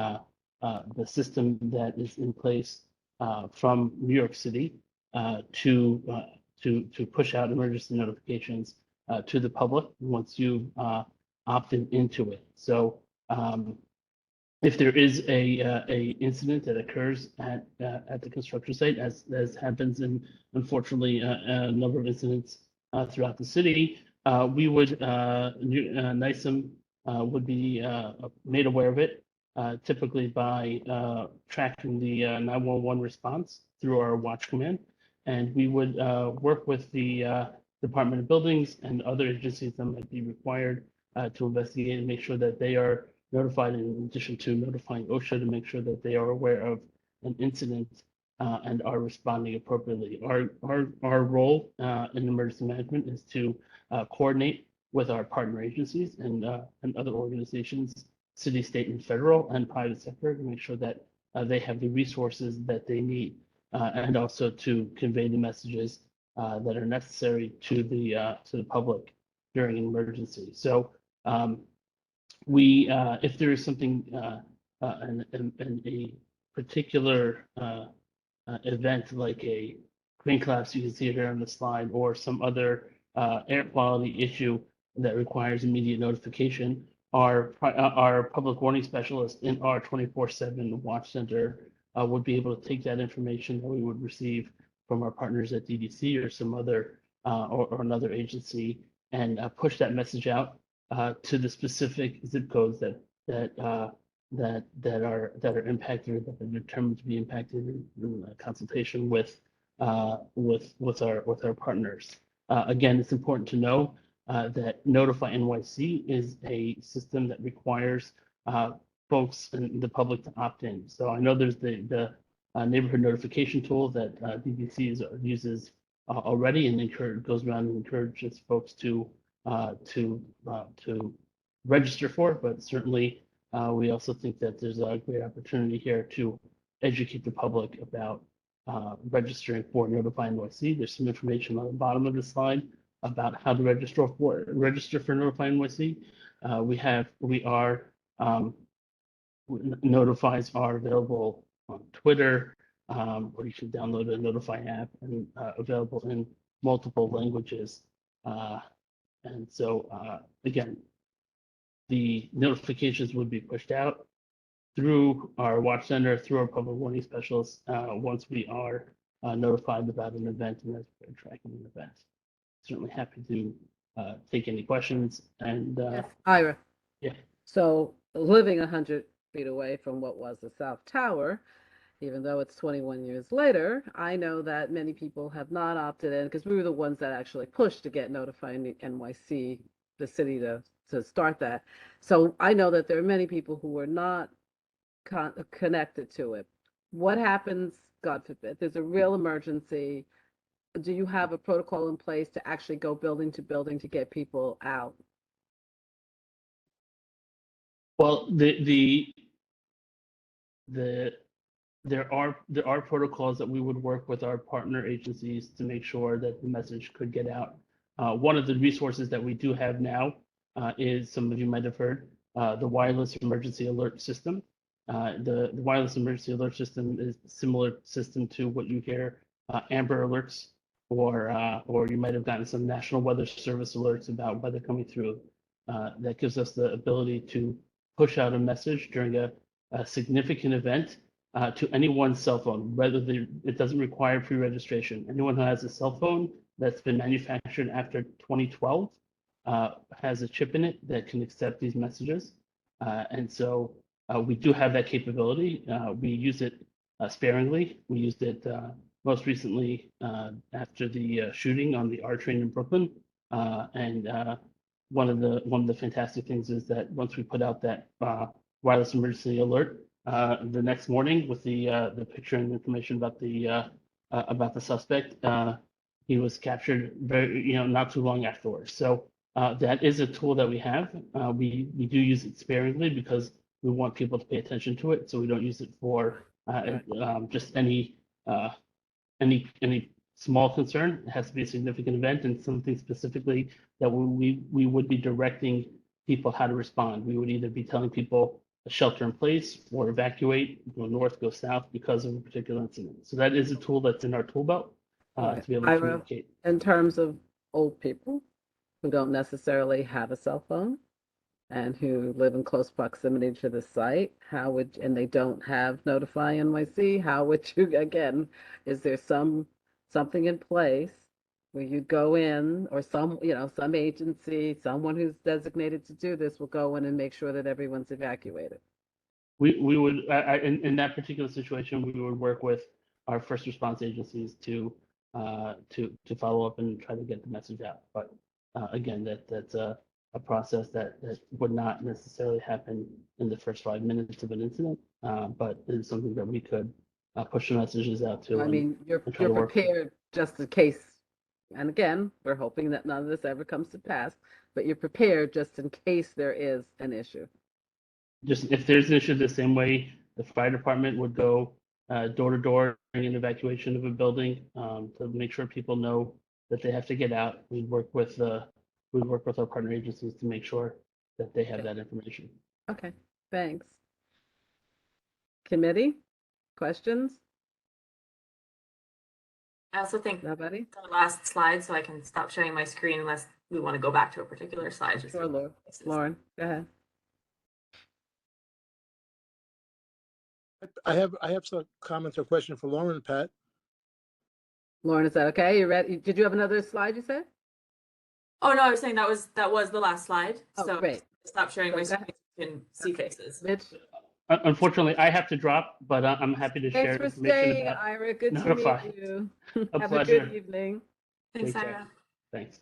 system that is in place from New York City to push out emergency notifications to the public once you've opted into it. So if there is a incident that occurs at the construction site, as happens in, unfortunately, a number of incidents throughout the city, we would NISM would be made aware of it, typically by tracking the 911 response through our watch command, and we would work with the Department of Buildings and other agencies that might be required to investigate and make sure that they are notified, in addition to notifying OSHA, to make sure that they are aware of an incident and are responding appropriately. Our role in emergency management is to coordinate with our partner agencies and other organizations, city, state, and federal, and private sector, to make sure that they have the resources that they need, and also to convey the messages that are necessary to the public during an emergency. So if there is something in a particular event, like a crane collapse, you can see it here on the slide, or some other air quality issue that requires immediate notification, our public warning specialist in our 24/7 watch center would be able to take that information that we would receive from our partners at DDC or some other or another agency, and push that message out to the specific zip codes that are impacted, or that are determined to be impacted in consultation with our partners. Again, it's important to know that Notify NYC is a system that requires folks in the public to opt in. So I know there's the neighborhood notification tool that DVC uses already, and goes around and encourages folks to register for, but certainly we also think that there's a great opportunity here to educate the public about registering for Notify NYC. There's some information on the bottom of the slide about how to register for Notify NYC. Notifies are available on Twitter, or you can download a Notify app, and available in multiple languages. And so, again, the notifications would be pushed out through our watch center, through our public warning specialists, once we are notified about an event and as we're tracking an event. Certainly happy to take any questions. And Yes, Ira. Yeah. So living 100 feet away from what was the South Tower, even though it's 21 years later, I know that many people have not opted in, because we were the ones that actually pushed to get Notify NYC, the city, to start that. So I know that there are many people who were not connected to it. what happens, God forbid, there's a real emergency? Do you have a protocol in place to actually go building to building to get people out? Well, there are protocols that we would work with our partner agencies to make sure that the message could get out. One of the resources that we do have now is, some of you might have heard, the wireless emergency alert system. The wireless emergency alert system is a similar system to what you hear, Amber alerts, or you might have gotten some National Weather Service alerts about weather coming through. That gives us the ability to push out a message during a significant event to anyone's cell phone, whether it doesn't require pre-registration. Anyone who has a cell phone that's been manufactured after 2012 has a chip in it that can accept these messages. And so we do have that capability. We use it sparingly. We used it most recently after the shooting on the R train in Brooklyn. And one of the fantastic things is that once we put out that wireless emergency alert, the next morning with the picture and information about the suspect, he was captured not too long afterwards. So that is a tool that we have. We do use it sparingly because we want people to pay attention to it. So we don't use it for just any small concern. It has to be a significant event and something specifically that we would be directing people how to respond. We would either be telling people shelter in place or evacuate, go north, go south because of a particular incident. So that is a tool that's in our tool belt to be able to Ira, communicate. in terms of old people who don't necessarily have a cell phone and who live in close proximity to the site, and they don't have Notify NYC, how would you, again, is there something in place where you go in, or some agency, someone who's designated to do this will go in and make sure that everyone's evacuated? We would, in that particular situation, we would work with our first response agencies to follow up and try to get the message out. But again, that's a process that would not necessarily happen in the first 5 minutes of an incident, but it is something that we could push the messages out to. I mean, you're prepared just in case. And again, we're hoping that none of this ever comes to pass, but you're prepared just in case there is an issue. Just if there's an issue, the same way the fire department would go door to door during an evacuation of a building to make sure people know that they have to get out. We'd work with our partner agencies to make sure that they have that information. Okay, thanks. Committee, questions? I also think Nobody? the last slide, so I can stop sharing my screen unless we want to go back to a particular slide. Sure, Lauren, go ahead. I have some comments or questions for Lauren and Pat. Lauren, is that okay? You ready? Did you have another slide you said? Oh no, I was saying that was the last slide. Oh, so great. Stop sharing my screen and see faces. Mitch? Unfortunately, I have to drop, but I'm happy to share Thanks for information staying, about Ira. Good to Notify. meet you. A Have pleasure. a good evening. Thanks, Take care. Ira. Thanks.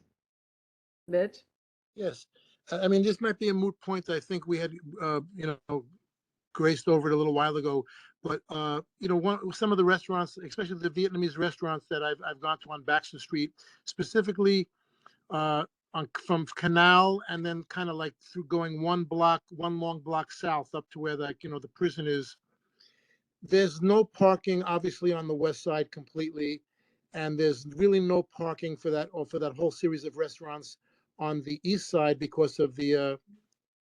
Mitch? Yes, I mean, this might be a moot point. I think we had, graced over it a little while ago, but some of the restaurants, especially the Vietnamese restaurants that I've gone to on Baxter Street, specifically from Canal, and then kind of like through going one long block south up to where the prison is. There's no parking, obviously, on the west side completely, and there's really no parking for that whole series of restaurants on the east side because of the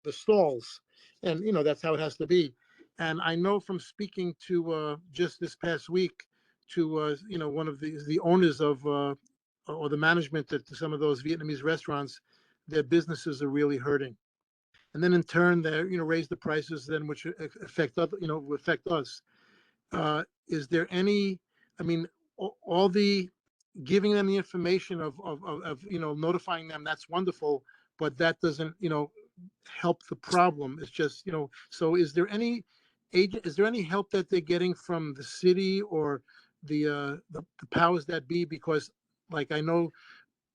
stalls, and that's how it has to be. And I know from speaking to just this past week to one of the owners of or the management at some of those Vietnamese restaurants, their businesses are really hurting. And then in turn, they raise the prices, then which affect us. Is there any? I mean, all the giving them the information of notifying them, that's wonderful, but that doesn't help the problem. It's just So is there any help that they're getting from the city or the powers that be? Because like I know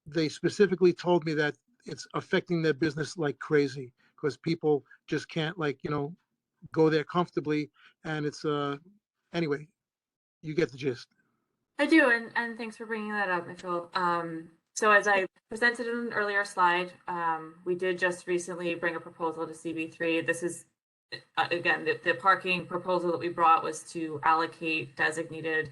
they specifically told me that it's affecting their business like crazy because people just can't go there comfortably, and it's anyway. you get the gist. I do, and thanks for bringing that up, Mitchell. So as I presented in an earlier slide, we did just recently bring a proposal to CB3. This is, again, the parking proposal that we brought was to allocate designated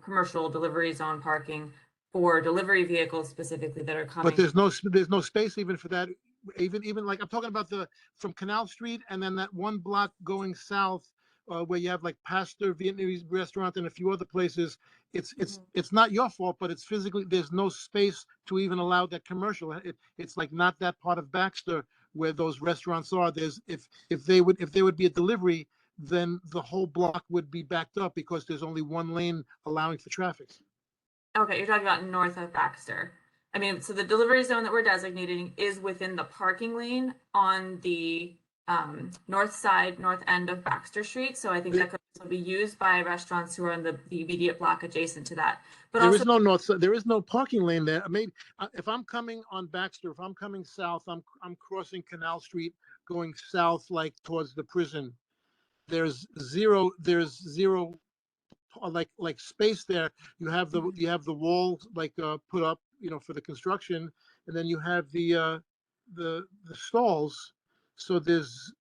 commercial delivery zone parking for delivery vehicles specifically that are coming. But there's no space even for that. Even like I'm talking about from Canal Street and then that one block going south where you have like Pastor Vietnamese restaurant and a few other places. It's not your fault, but it's physically there's no space to even allow that commercial. It's like not that part of Baxter where those restaurants are. There's if they would be a delivery, then the whole block would be backed up because there's only one lane allowing for traffic. Okay, you're talking about north of Baxter. I mean, so the delivery zone that we're designating is within the parking lane on the north side, north end of Baxter Street. So I think that could also be used by restaurants who are in the immediate block adjacent to that. But There also, is no north side. There is no parking lane there. Maybe if I'm coming on Baxter, if I'm coming south, I'm crossing Canal Street, going south like towards the prison. There's zero like space there. You have the wall like put up, for the construction, and then you have the stalls. So there's,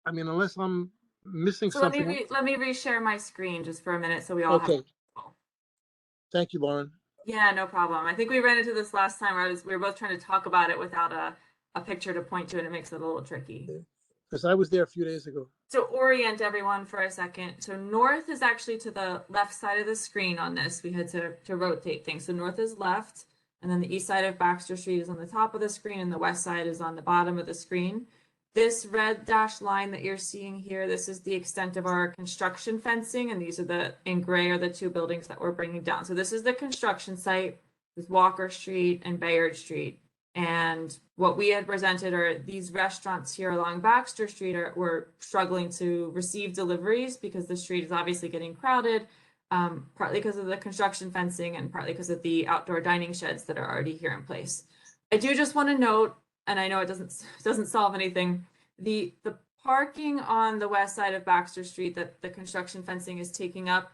I mean, unless I'm missing so something. let me reshare my screen just for a minute so we all Okay. have. Thank you, Lauren. Yeah, no problem. I think we ran into this last time where we were both trying to talk about it without a picture to point to, and it makes it a little tricky. Because I was there a few days ago. So orient everyone for a second. So north is actually to the left side of the screen on this. We had to rotate things. So north is left, and then the east side of Baxter Street is on the top of the screen, and the west side is on the bottom of the screen. This red dashed line that you're seeing here, this is the extent of our construction fencing, and these are in gray are the two buildings that we're bringing down. So this is the construction site, this is Walker Street and Bayard Street. And what we had presented are these restaurants here along Baxter Street were struggling to receive deliveries because the street is obviously getting crowded, partly because of the construction fencing and partly because of the outdoor dining sheds that are already here in place. I do just want to note, and I know it doesn't solve anything, the parking on the west side of Baxter Street that the construction fencing is taking up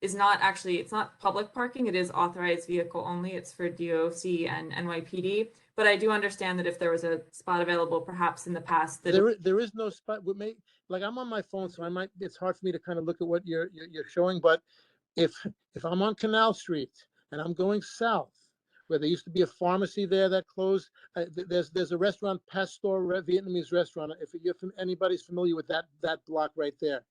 is not actually, it's not public parking. It is authorized vehicle only. It's for DOC and NYPD. But I do understand that if there was a spot available, perhaps in the past, that There is no spot. Like I'm on my phone, so it's hard for me to kind of look at what you're showing. But if I'm on Canal Street and I'm going south, where there used to be a pharmacy there that closed, there's a restaurant, Pastor Vietnamese restaurant. If anybody's familiar with that block right there,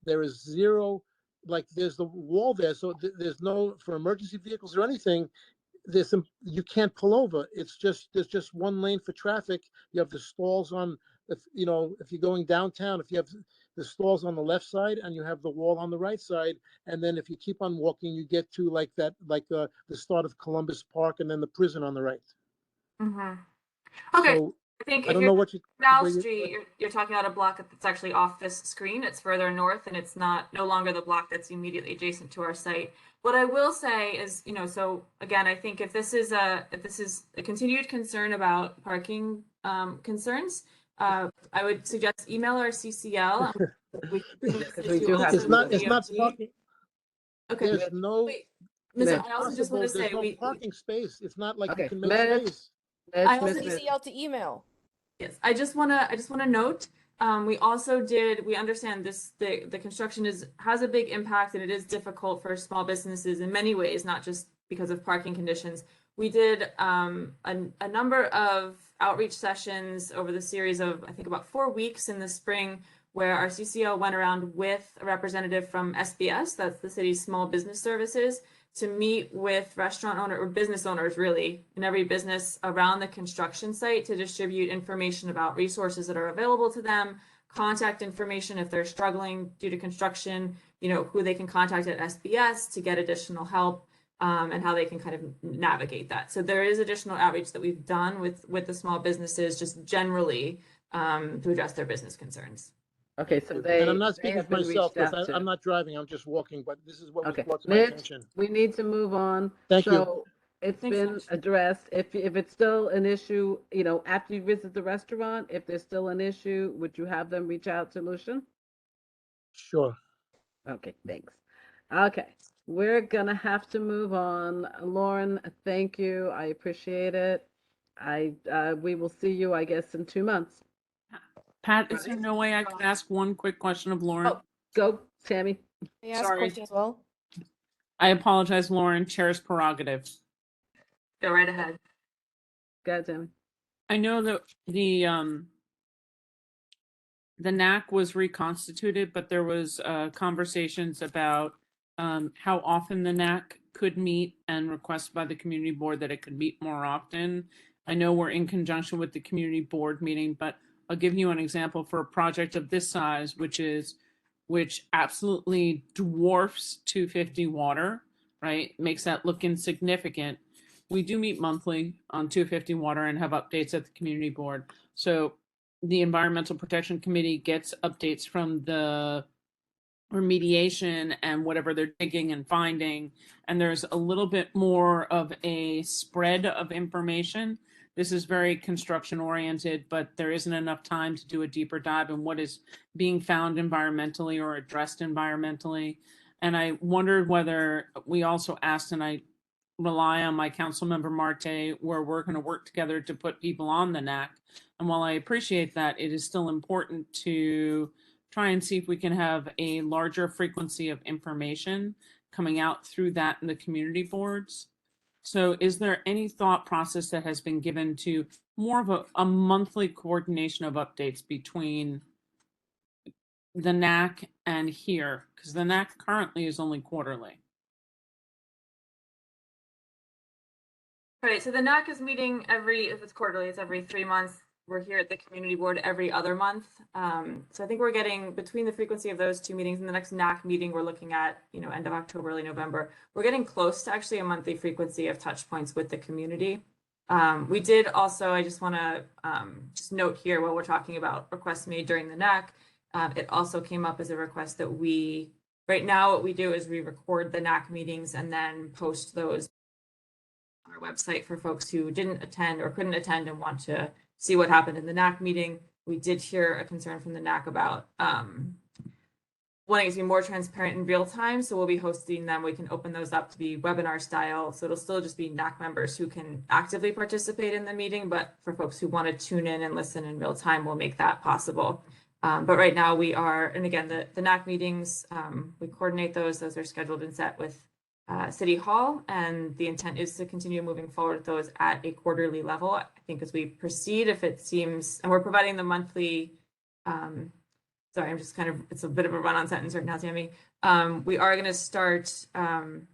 there is zero. Like there's the wall there, so there's no for emergency vehicles or anything. You can't pull over. There's just one lane for traffic. You have the stalls on. If you're going downtown, if you have the stalls on the left side and you have the wall on the right side, and then if you keep on walking, you get to the start of Columbus Park and then the prison on the right. Mm-hmm. Okay. So, I think I if don't you're know what you. Canal Street, you're talking about a block that's actually off this screen. It's further north, and it's no longer the block that's immediately adjacent to our site. What I will say is, so again, I think if this is a continued concern about parking concerns, I would suggest email our CCL. It's not parking. Okay. There's no. I also just want to say there's no parking space. It's not like you can make space. I also CCL to email. Yes, I just want to note. We understand the construction has a big impact, and it is difficult for small businesses in many ways, not just because of parking conditions. We did a number of outreach sessions over the series of, I think, about 4 weeks in the spring, where our CCO went around with a representative from SBS, that's the city's small business services, to meet with restaurant owner or business owners really in every business around the construction site to distribute information about resources that are available to them, contact information if they're struggling due to construction, who they can contact at SBS to get additional help, and how they can kind of navigate that. So there is additional outreach that we've done with the small businesses just generally to address their business concerns. Okay, so and I'm not speaking for myself because I'm not driving. I'm just walking. But this is what was brought to my attention. We need to move on. Thank you. It's been addressed. If it's still an issue, after you visit the restaurant, if there's still an issue, would you have them reach out to Lucian? Sure. Okay, thanks. Okay, we're gonna have to move on. Lauren, thank you. I appreciate it. We will see you, I guess, in 2 months. Pat, is there no way I could ask one quick question of Lauren? Oh, go, Tammy. May I ask a Sorry. question as well? I apologize, Lauren. Chair's prerogative. Go right ahead. Go ahead, Tammy. I know that the NAC was reconstituted, but there was conversations about how often the NAC could meet and request by the community board that it could meet more often. I know we're in conjunction with the community board meeting, but I'll give you an example for a project of this size, which absolutely dwarfs 250 water, right? Makes that look insignificant. We do meet monthly on 250 water and have updates at the community board. So the Environmental Protection Committee gets updates from the remediation and whatever they're digging and finding. And there's a little bit more of a spread of information. This is very construction oriented, but there isn't enough time to do a deeper dive in what is being found environmentally or addressed environmentally. And I wondered whether we also asked, and I rely on my council member Marte, where we're going to work together to put people on the NAC. And while I appreciate that, it is still important to try and see if we can have a larger frequency of information coming out through that in the community boards. So is there any thought process that has been given to more of a monthly coordination of updates between the NAC and here? Because the NAC currently is only quarterly. Right, so the NAC is meeting if it's quarterly, it's every 3 months. We're here at the community board every other month. So I think we're getting between the frequency of those 2 meetings and the next NAC meeting, we're looking at, end of October, early November. We're getting close to actually a monthly frequency of touch points with the community. We did also, I just want to just note here while we're talking about requests made during the NAC, it also came up as a request that right now what we do is we record the NAC meetings and then post those on our website for folks who didn't attend or couldn't attend and want to see what happened in the NAC meeting. We did hear a concern from the NAC about wanting it to be more transparent in real time. So we'll be hosting them. We can open those up to be webinar style. So it'll still just be NAC members who can actively participate in the meeting. But for folks who want to tune in and listen in real time, we'll make that possible. But right now we are, and again, the NAC meetings, we coordinate those. Those are scheduled and set with City Hall, and the intent is to continue moving forward with those at a quarterly level. I think as we proceed, if it seems, and we're providing the monthly, sorry, I'm just it's a bit of a run-on sentence right now, Tammy. We are going to start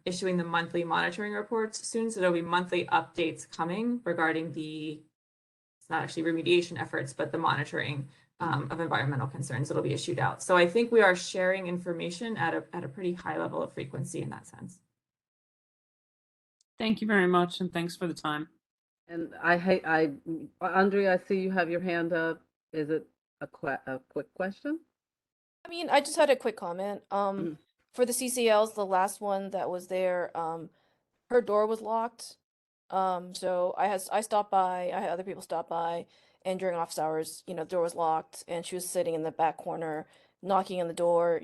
issuing the monthly monitoring reports soon, so there'll be monthly updates coming regarding it's not actually remediation efforts, but the monitoring of environmental concerns that'll be issued out. So I think we are sharing information at a pretty high level of frequency in that sense. Thank you very much, and thanks for the time. And Andre, I see you have your hand up. Is it a quick question? I mean, I just had a quick comment. For the CCLs, the last one that was there, her door was locked. So I stopped by, I had other people stop by, and during office hours, the door was locked, and she was sitting in the back corner, knocking on the door.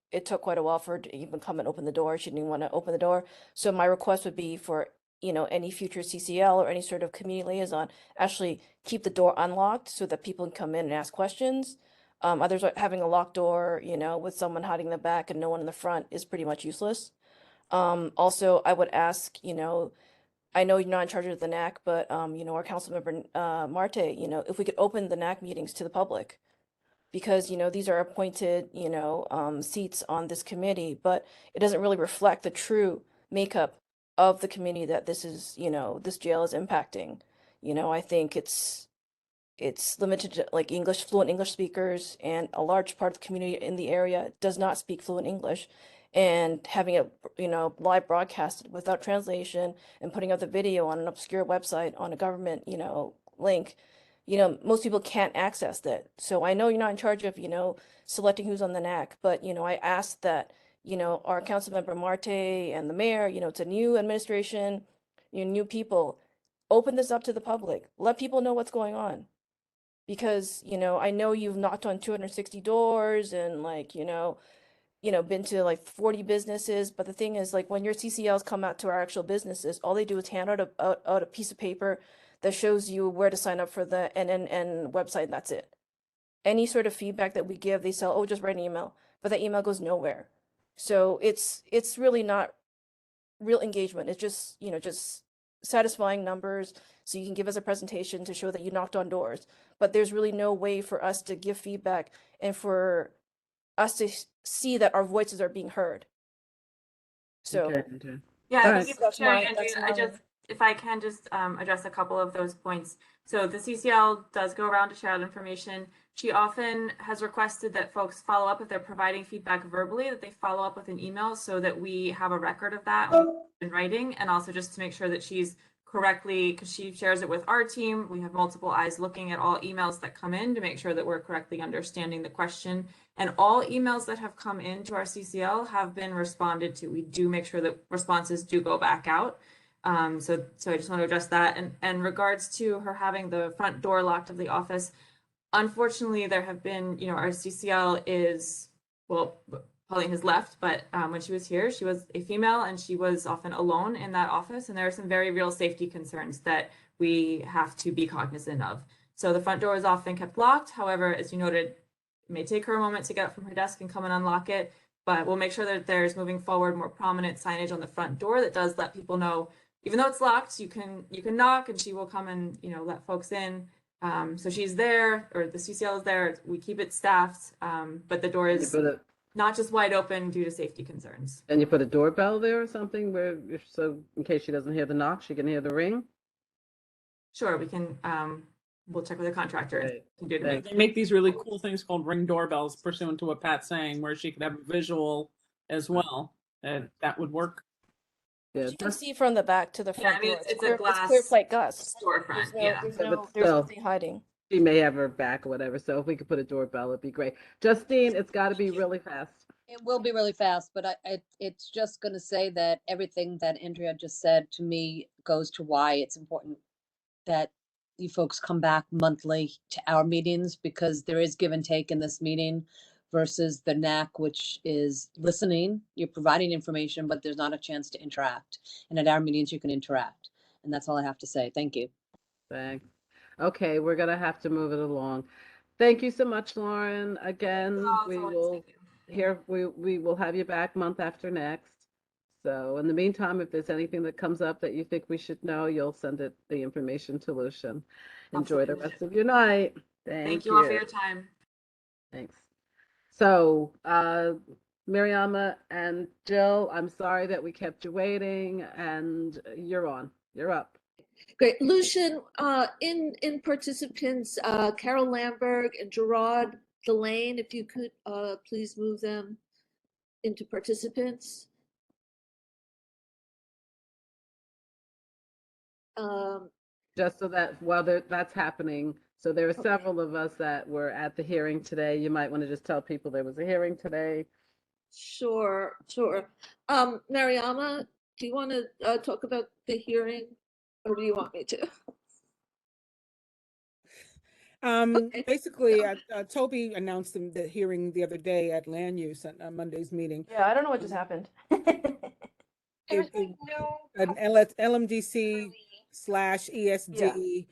It took quite a while for her to even come and open the door. She didn't even want to open the door. So my request would be for, any future CCL or any sort of community liaison, actually keep the door unlocked so that people can come in and ask questions. Others having a locked door, with someone hiding in the back and no one in the front is pretty much useless. Also, I would ask, I know you're not in charge of the NAC, but, our council member, Marte, if we could open the NAC meetings to the public. Because, these are appointed, seats on this committee, but it doesn't really reflect the true makeup of the community that this is, this jail is impacting. I think it's limited to like fluent English speakers, and a large part of the community in the area does not speak fluent English. And having it, live broadcasted without translation and putting up the video on an obscure website on a government, link, most people can't access that. So I know you're not in charge of, selecting who's on the NAC, but, I ask that, our council member Marte and the mayor, it's a new administration, new people, open this up to the public, let people know what's going on. Because, I know you've knocked on 260 doors and been to like 40 businesses. But the thing is, like, when your CCLs come out to our actual businesses, all they do is hand out a piece of paper that shows you where to sign up for the NNN website, and that's it. Any sort of feedback that we give, they say, oh, just write an email, but that email goes nowhere. So it's really not real engagement. It's just, just satisfying numbers so you can give us a presentation to show that you knocked on doors. But there's really no way for us to give feedback and for us to see that our voices are being heard. So Okay. Yeah, All thank right. you for That's sharing, my- Andrea. that's I just, if I can just address a couple of those points. So the CCL does go around to share that information. She often has requested that folks follow up if they're providing feedback verbally, that they follow up with an email so that we have a record of that in writing, and also just to make sure that she's correctly, because she shares it with our team. We have multiple eyes looking at all emails that come in to make sure that we're correctly understanding the question. And all emails that have come into our CCL have been responded to. We do make sure that responses do go back out. So I just want to address that. And in regards to her having the front door locked of the office, unfortunately, there have been, our CCL is, well, Pauline has left, but when she was here, she was a female and she was often alone in that office. And there are some very real safety concerns that we have to be cognizant of. So the front door is often kept locked. However, as you noted, it may take her a moment to get up from her desk and come and unlock it, but we'll make sure that there's moving forward more prominent signage on the front door that does let people know, even though it's locked, you can knock and she will come and, let folks in. So she's there, or the CCL is there. We keep it staffed, but the door is not just wide open due to safety concerns. And you put a doorbell there or something where, so in case she doesn't hear the knock, she can hear the ring? Sure, we can, we'll check with the contractor. Right. Can do They make these really cool things called Ring doorbells, pursuant to what Pat's saying, where she could have a visual as well. That would work. Yeah, you can see from the back to the front I mean, door. it's clear, a glass clear plate glass. storefront. There's nothing hiding. She may have her back or whatever, so if we could put a doorbell, it'd be great. Justine, it's got to be really fast. It will be really fast, but it's just going to say that everything that Andrea just said to me goes to why it's important that you folks come back monthly to our meetings, because there is give and take in this meeting versus the NAC, which is listening. You're providing information, but there's not a chance to interact. And at our meetings, you can interact. And that's all I have to say. Thank you. Thanks. Okay, we're gonna have to move it along. Thank you so much, Lauren. Again, we will have you back month after next. So in the meantime, if there's anything that comes up that you think we should know, you'll send the information to Lucian. Enjoy the rest of your night. Thank you all for your time. Thanks. So, Mariama and Jill, I'm sorry that we kept you waiting, and you're on. You're up. Great. Lucian, in participants, Carol Lamberg and Gerard Delane, if you could please move them into participants. Just so that while that's happening, so there are several of us that were at the hearing today. You might want to just tell people there was a hearing today. Sure. Mariama, do you want to talk about the hearing, or do you want me to? Basically, Toby announced the hearing the other day at land use at Monday's meeting. Yeah, I don't know what just happened. An LMDC / ESD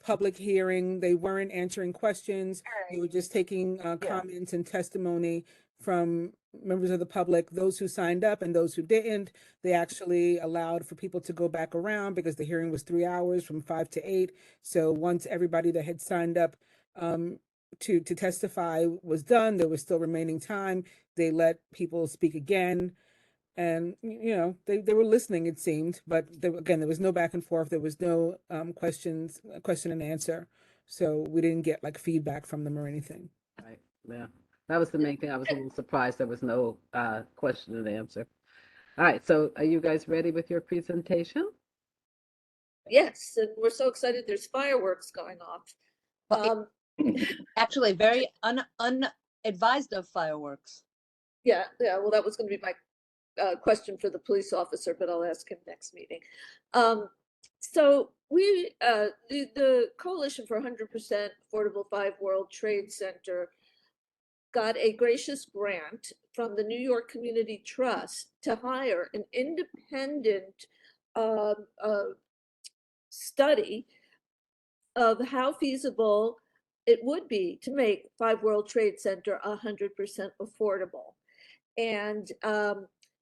public hearing. They weren't answering questions. They were just taking comments and testimony from members of the public, those who signed up and those who didn't. They actually allowed for people to go back around because the hearing was 3 hours from 5 to 8. So once everybody that had signed up to testify was done, there was still remaining time. They let people speak again. And, they were listening, it seemed, but there was no back and forth. There was no question and answer. So we didn't get like feedback from them or anything. Right. Yeah. That was the main thing. I was a little surprised there was no question and answer. All right. So are you guys ready with your presentation? Yes, and we're so excited. There's fireworks going off. Actually, very unadvised of fireworks. Yeah. Well, that was going to be my question for the police officer, but I'll ask him next meeting. So we, the Coalition for 100% Affordable 5 World Trade Center got a gracious grant from the New York Community Trust to hire an independent uh, study of how feasible it would be to make 5 World Trade Center 100% affordable. And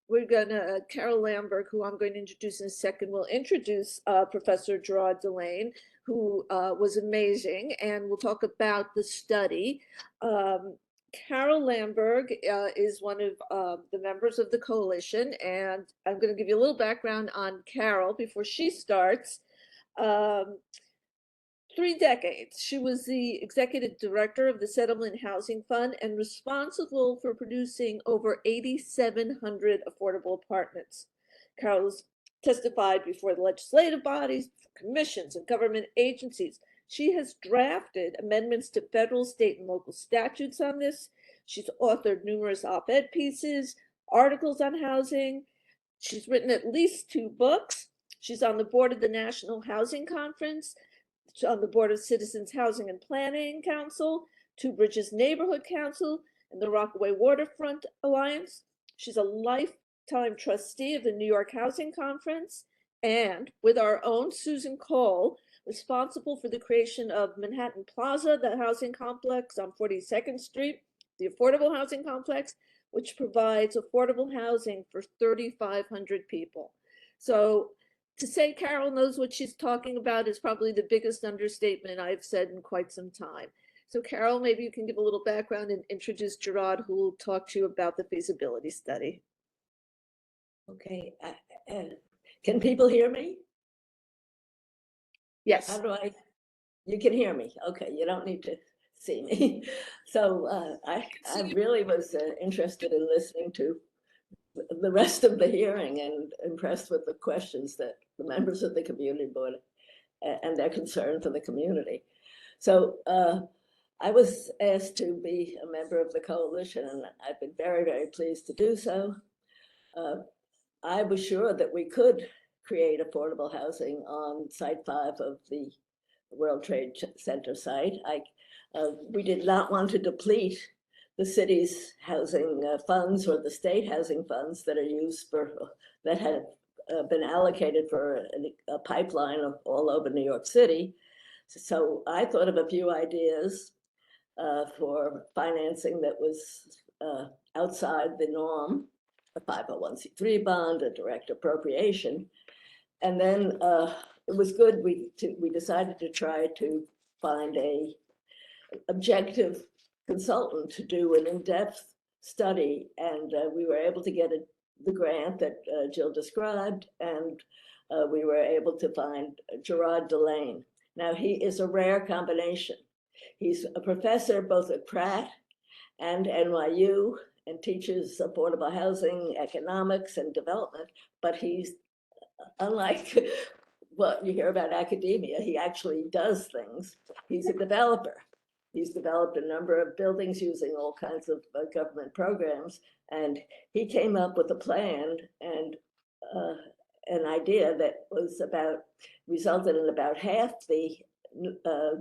we're gonna, Carol Lamberg, who I'm going to introduce in a second, will introduce Professor Gerard Delane, who was amazing, and we'll talk about the study. Carol Lamberg is one of the members of the coalition, and I'm going to give you a little background on Carol before she starts. 3 decades. She was the executive director of the Settlement Housing Fund and responsible for producing over 8,700 affordable apartments. Carol's testified before the legislative bodies, commissions, and government agencies. She has drafted amendments to federal, state, and local statutes on this. She's authored numerous op-ed pieces, articles on housing. She's written at least 2 books. She's on the board of the National Housing Conference, on the board of Citizens Housing and Planning Council, Two Bridges Neighborhood Council, and the Rockaway Waterfront Alliance. She's a lifetime trustee of the New York Housing Conference, and with our own Susan Cole, responsible for the creation of Manhattan Plaza, the housing complex on 42nd Street, the affordable housing complex, which provides affordable housing for 3,500 people. So to say Carol knows what she's talking about is probably the biggest understatement I've said in quite some time. So Carol, maybe you can give a little background and introduce Gerard, who will talk to you about the feasibility study. Okay, can people hear me? Yes. How do I, you can hear me. Okay, you don't need to see me. So I really was interested in listening to the rest of the hearing and impressed with the questions that the members of the community board and their concern for the community. So I was asked to be a member of the coalition, and I've been very, very pleased to do so. I was sure that we could create affordable housing on Site 5 of the World Trade Center site. We did not want to deplete the city's housing funds or the state housing funds that are used for, that have been allocated for a pipeline of all over New York City. So I thought of a few ideas for financing that was outside the norm, a 501c3 bond, a direct appropriation. And then it was good, we decided to try to find a objective consultant to do an in-depth study, and we were able to get the grant that Jill described, and we were able to find Gerard Delane. Now, he is a rare combination. He's a professor both at Pratt and NYU and teaches affordable housing, economics, and development, but he's, unlike what you hear about academia, he actually does things. He's a developer. He's developed a number of buildings using all kinds of government programs, and he came up with a plan and an idea that was resulted in about half the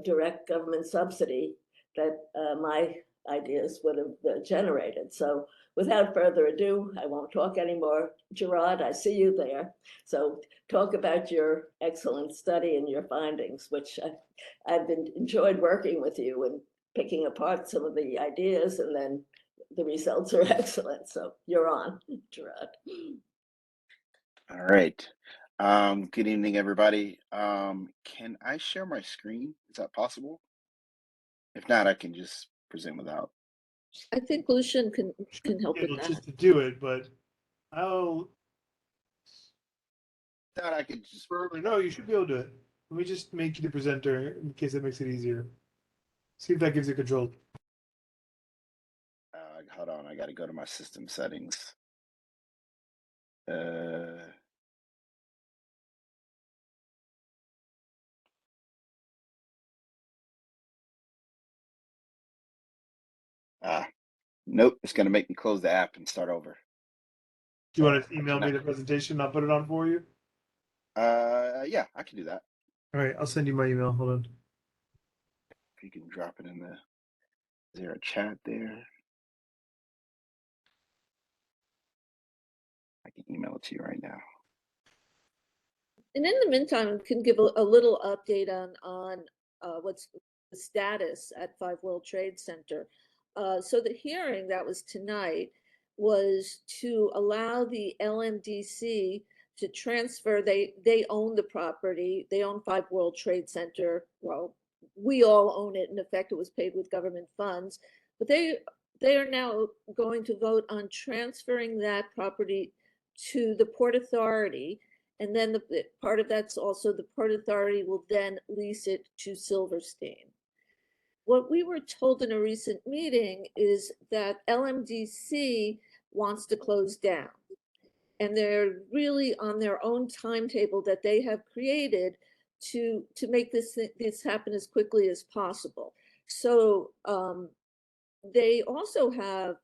direct government subsidy that my ideas would have generated. So without further ado, I won't talk anymore. Gerard, I see you there. So talk about your excellent study and your findings, which I've enjoyed working with you and picking apart some of the ideas, and then the results are excellent. So you're on, Gerard. All right. Good evening, everybody. Can I share my screen? Is that possible? If not, I can just present without. I think Lucian can help with that. Just to do it, but I'll. That I could just. No, you should be able to do it. Let me just make you the presenter in case that makes it easier. See if that gives you control. Hold on, I got to go to my system settings. Nope, it's going to make me close the app and start over. Do you want to email me the presentation? I'll put it on for you. Yeah, I can do that. All right, I'll send you my email. Hold on. If you can drop it in the. Is there a chat there? email it to you right now. And in the meantime, we can give a little update on what's the status at 5 World Trade Center. So the hearing that was tonight was to allow the LMDC to transfer. They own the property. They own 5 World Trade Center. Well, we all own it. In effect, it was paid with government funds. But they are now going to vote on transferring that property to the Port Authority. And then the part of that's also the Port Authority will then lease it to Silverstein. What we were told in a recent meeting is that LMDC wants to close down. And they're really on their own timetable that they have created to make this happen as quickly as possible. So they also have,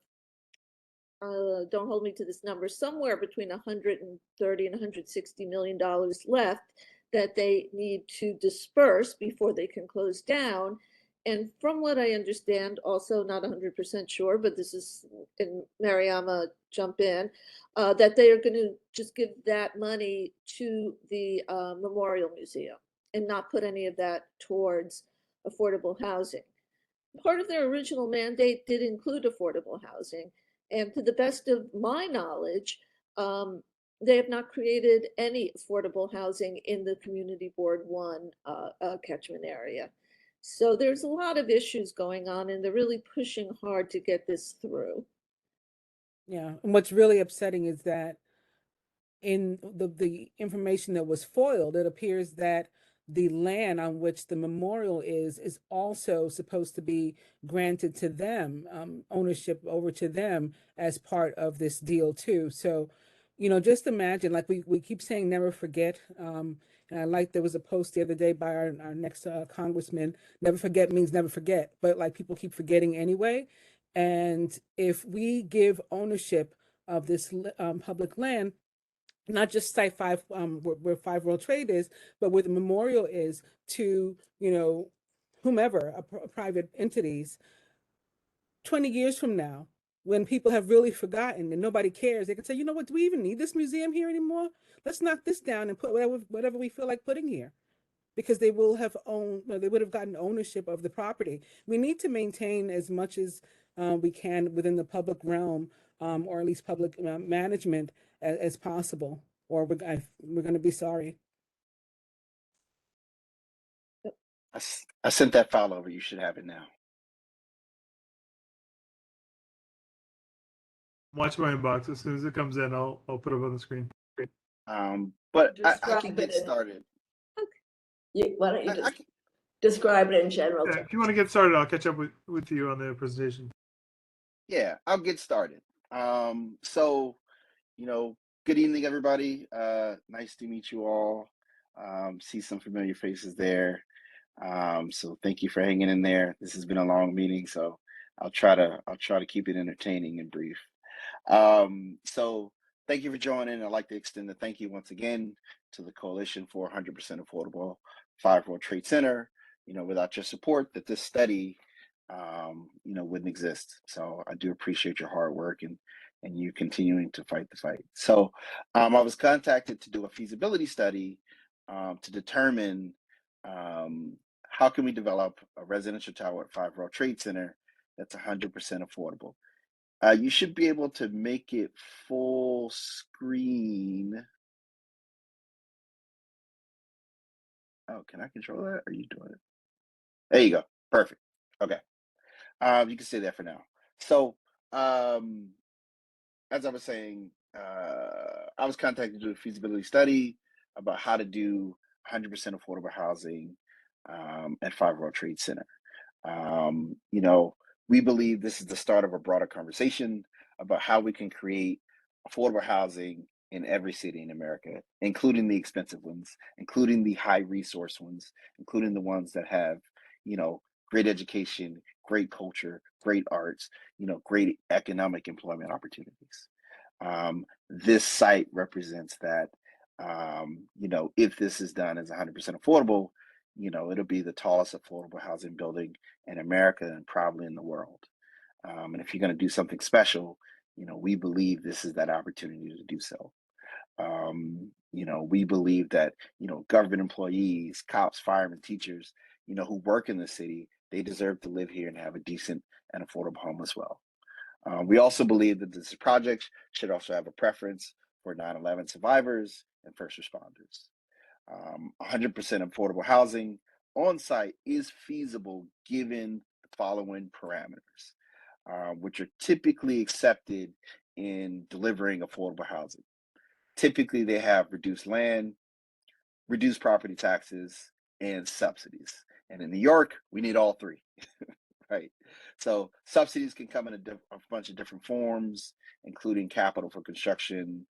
don't hold me to this number, somewhere between 130 and 160 million dollars left that they need to disperse before they can close down. And from what I understand, also not 100% sure, but this is, and Mariama jump in, that they are going to just give that money to the Memorial Museum and not put any of that towards affordable housing. Part of their original mandate did include affordable housing. And to the best of my knowledge, they have not created any affordable housing in the Community Board 1 catchment area. So there's a lot of issues going on, and they're really pushing hard to get this through. Yeah, and what's really upsetting is that in the information that was foiled, it appears that the land on which the memorial is also supposed to be granted to them, ownership over to them as part of this deal too. So, just imagine, like we keep saying, never forget. And I like, there was a post the other day by our next congressman, never forget means never forget, but like people keep forgetting anyway. And if we give ownership of this public land, not just Site 5, where 5 World Trade is, but where the memorial is, to, whomever, private entities, 20 years from now, when people have really forgotten and nobody cares, they can say, you know what, do we even need this museum here anymore? Let's knock this down and put whatever we feel like putting here. Because they will have they would have gotten ownership of the property. We need to maintain as much as we can within the public realm, or at least public management as possible, or we're going to be sorry. I sent that file over. You should have it now. Watch my inbox. As soon as it comes in, I'll put it on the screen. But I can get started. Okay. Why don't you just describe it in general Yeah, terms? if you want to get started, I'll catch up with you on the presentation. Yeah, I'll get started. So, good evening, everybody. Nice to meet you all. See some familiar faces there. So thank you for hanging in there. This has been a long meeting, so I'll try to keep it entertaining and brief. So thank you for joining. I'd like to extend a thank you once again to the Coalition for 100% Affordable 5 World Trade Center. Without your support, that this study, wouldn't exist. So I do appreciate your hard work and you continuing to fight the fight. So I was contacted to do a feasibility study to determine how can we develop a residential tower at 5 World Trade Center that's 100% affordable. You should be able to make it full screen. Oh, can I control that? Are you doing it? There you go. Perfect. Okay. You can stay there for now. So, as I was saying, I was contacted to do a feasibility study about how to do 100% affordable housing at 5 World Trade Center. We believe this is the start of a broader conversation about how we can create affordable housing in every city in America, including the expensive ones, including the high resource ones, including the ones that have, great education, great culture, great arts, great economic employment opportunities. This site represents that, if this is done as 100% affordable, it'll be the tallest affordable housing building in America and probably in the world. And if you're going to do something special, we believe this is that opportunity to do so. We believe that, government employees, cops, firemen, teachers, who work in the city, they deserve to live here and have a decent and affordable home as well. We also believe that this project should also have a preference for 9/11 survivors and first responders. 100% affordable housing on site is feasible given the following parameters, which are typically accepted in delivering affordable housing. Typically, they have reduced land, reduced property taxes, and subsidies. And in New York, we need all three, right? So subsidies can come in a bunch of different forms, including capital for construction.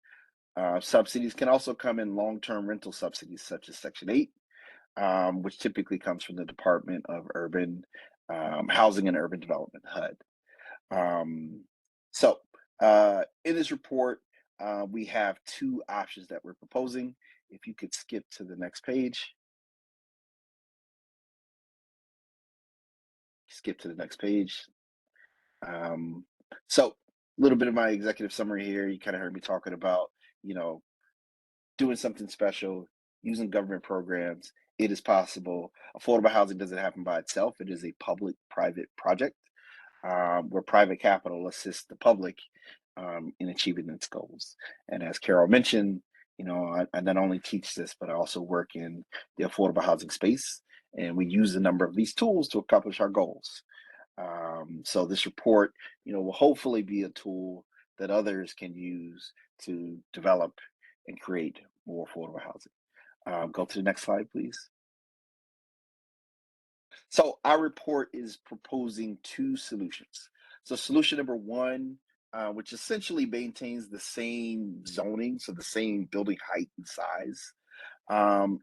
Subsidies can also come in long-term rental subsidies, such as Section 8, which typically comes from the Department of Urban Housing and Urban Development, HUD. In this report, we have two options that we're proposing. If you could skip to the next page. Skip to the next page. So a little bit of my executive summary here. You kind of heard me talking about, doing something special, using government programs. It is possible. Affordable housing doesn't happen by itself. It is a public-private project where private capital assists the public in achieving its goals. And as Carol mentioned, I not only teach this, but I also work in the affordable housing space, and we use a number of these tools to accomplish our goals. So this report, will hopefully be a tool that others can use to develop and create more affordable housing. Go to the next slide, please. So our report is proposing two solutions. So solution number one, which essentially maintains the same zoning, so the same building height and size.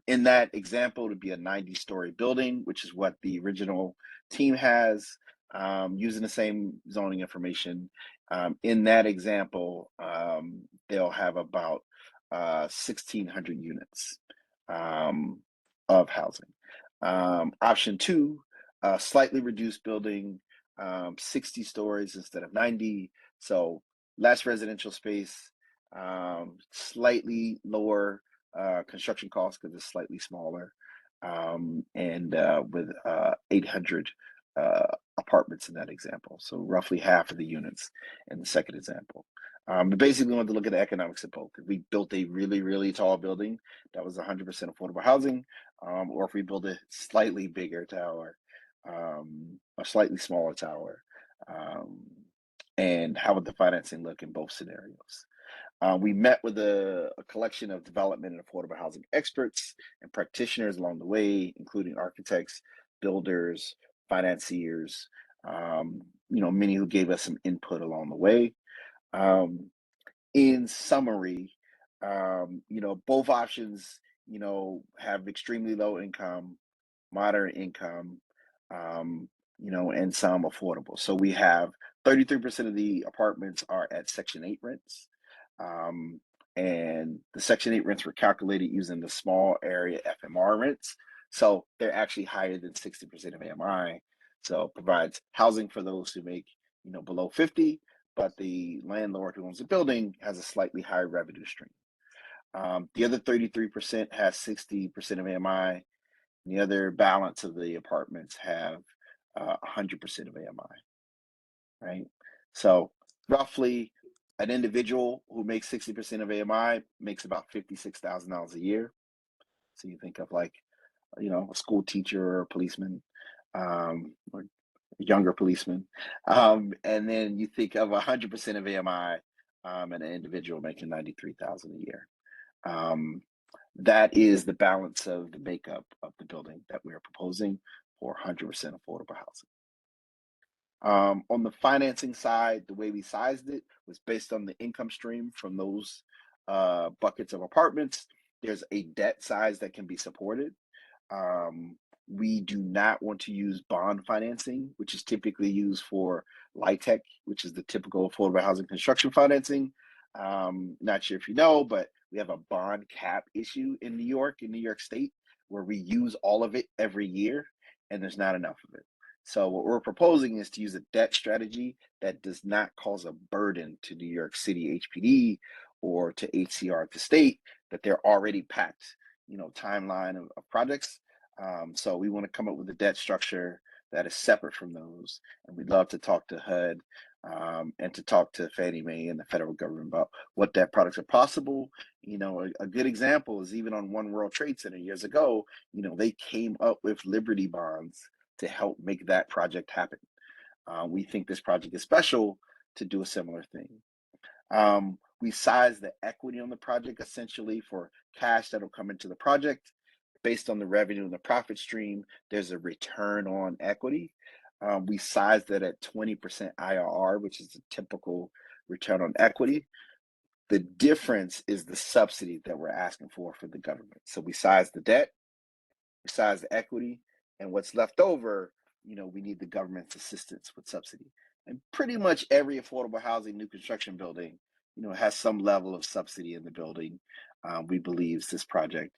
In that example, to be a 90-story building, which is what the original team has, using the same zoning information. In that example, they'll have about 1,600 units of housing. Option two, slightly reduced building, 60 stories instead of 90. So less residential space, slightly lower construction costs because it's slightly smaller, and with 800 apartments in that example. So roughly half of the units in the second example. But basically, we wanted to look at the economics of both. If we built a really, really tall building that was 100% affordable housing, or if we build a slightly bigger tower, a slightly smaller tower, and how would the financing look in both scenarios? We met with a collection of development and affordable housing experts and practitioners along the way, including architects, builders, financiers, many who gave us some input along the way. In summary, both options, have extremely low income, moderate income, and some affordable. So we have 33% of the apartments are at Section 8 rents. And the Section 8 rents were calculated using the small area FMR rents. So they're actually higher than 60% of AMI. So it provides housing for those who make, below 50, but the landlord who owns the building has a slightly higher revenue stream. The other 33% has 60% of AMI. The other balance of the apartments have 100% of AMI, right? So roughly an individual who makes 60% of AMI makes about $56,000 a year. So you think of like, a school teacher or a policeman, or a younger policeman. And then you think of 100% of AMI, and an individual making $93,000 a year. That is the balance of the makeup of the building that we are proposing for 100% affordable housing. On the financing side, the way we sized it was based on the income stream from those buckets of apartments. There's a debt size that can be supported. We do not want to use bond financing, which is typically used for LIHTC, which is the typical affordable housing construction financing. Not sure if you know, but we have a bond cap issue in New York State, where we use all of it every year, and there's not enough of it. So what we're proposing is to use a debt strategy that does not cause a burden to New York City HPD or to HCR at the state, that they're already packed, timeline of projects. So we want to come up with a debt structure that is separate from those. And we'd love to talk to HUD and to talk to Fannie Mae and the federal government about what debt products are possible. A good example is even on One World Trade Center years ago, they came up with Liberty bonds to help make that project happen. We think this project is special to do a similar thing. We size the equity on the project essentially for cash that'll come into the project. Based on the revenue and the profit stream, there's a return on equity. We sized that at 20% IRR, which is the typical return on equity. The difference is the subsidy that we're asking for the government. So we size the debt, we size the equity, and what's left over, we need the government's assistance with subsidy. And pretty much every affordable housing new construction building, has some level of subsidy in the building. We believe this project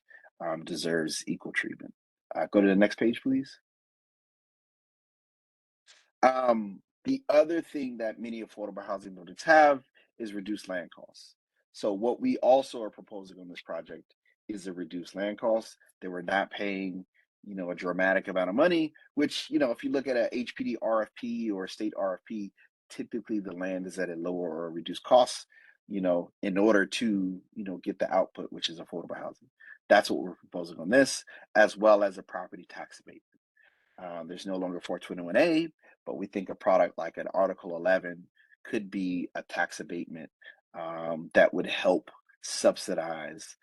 deserves equal treatment. Go to the next page, please. The other thing that many affordable housing buildings have is reduced land costs. So what we also are proposing on this project is a reduced land cost, that we're not paying, a dramatic amount of money, which, if you look at a HPD RFP or a state RFP, typically the land is at a lower or reduced cost, in order to, get the output, which is affordable housing. That's what we're proposing on this, as well as a property tax abatement. There's no longer 421A, but we think a product like an Article 11 could be a tax abatement that would help subsidize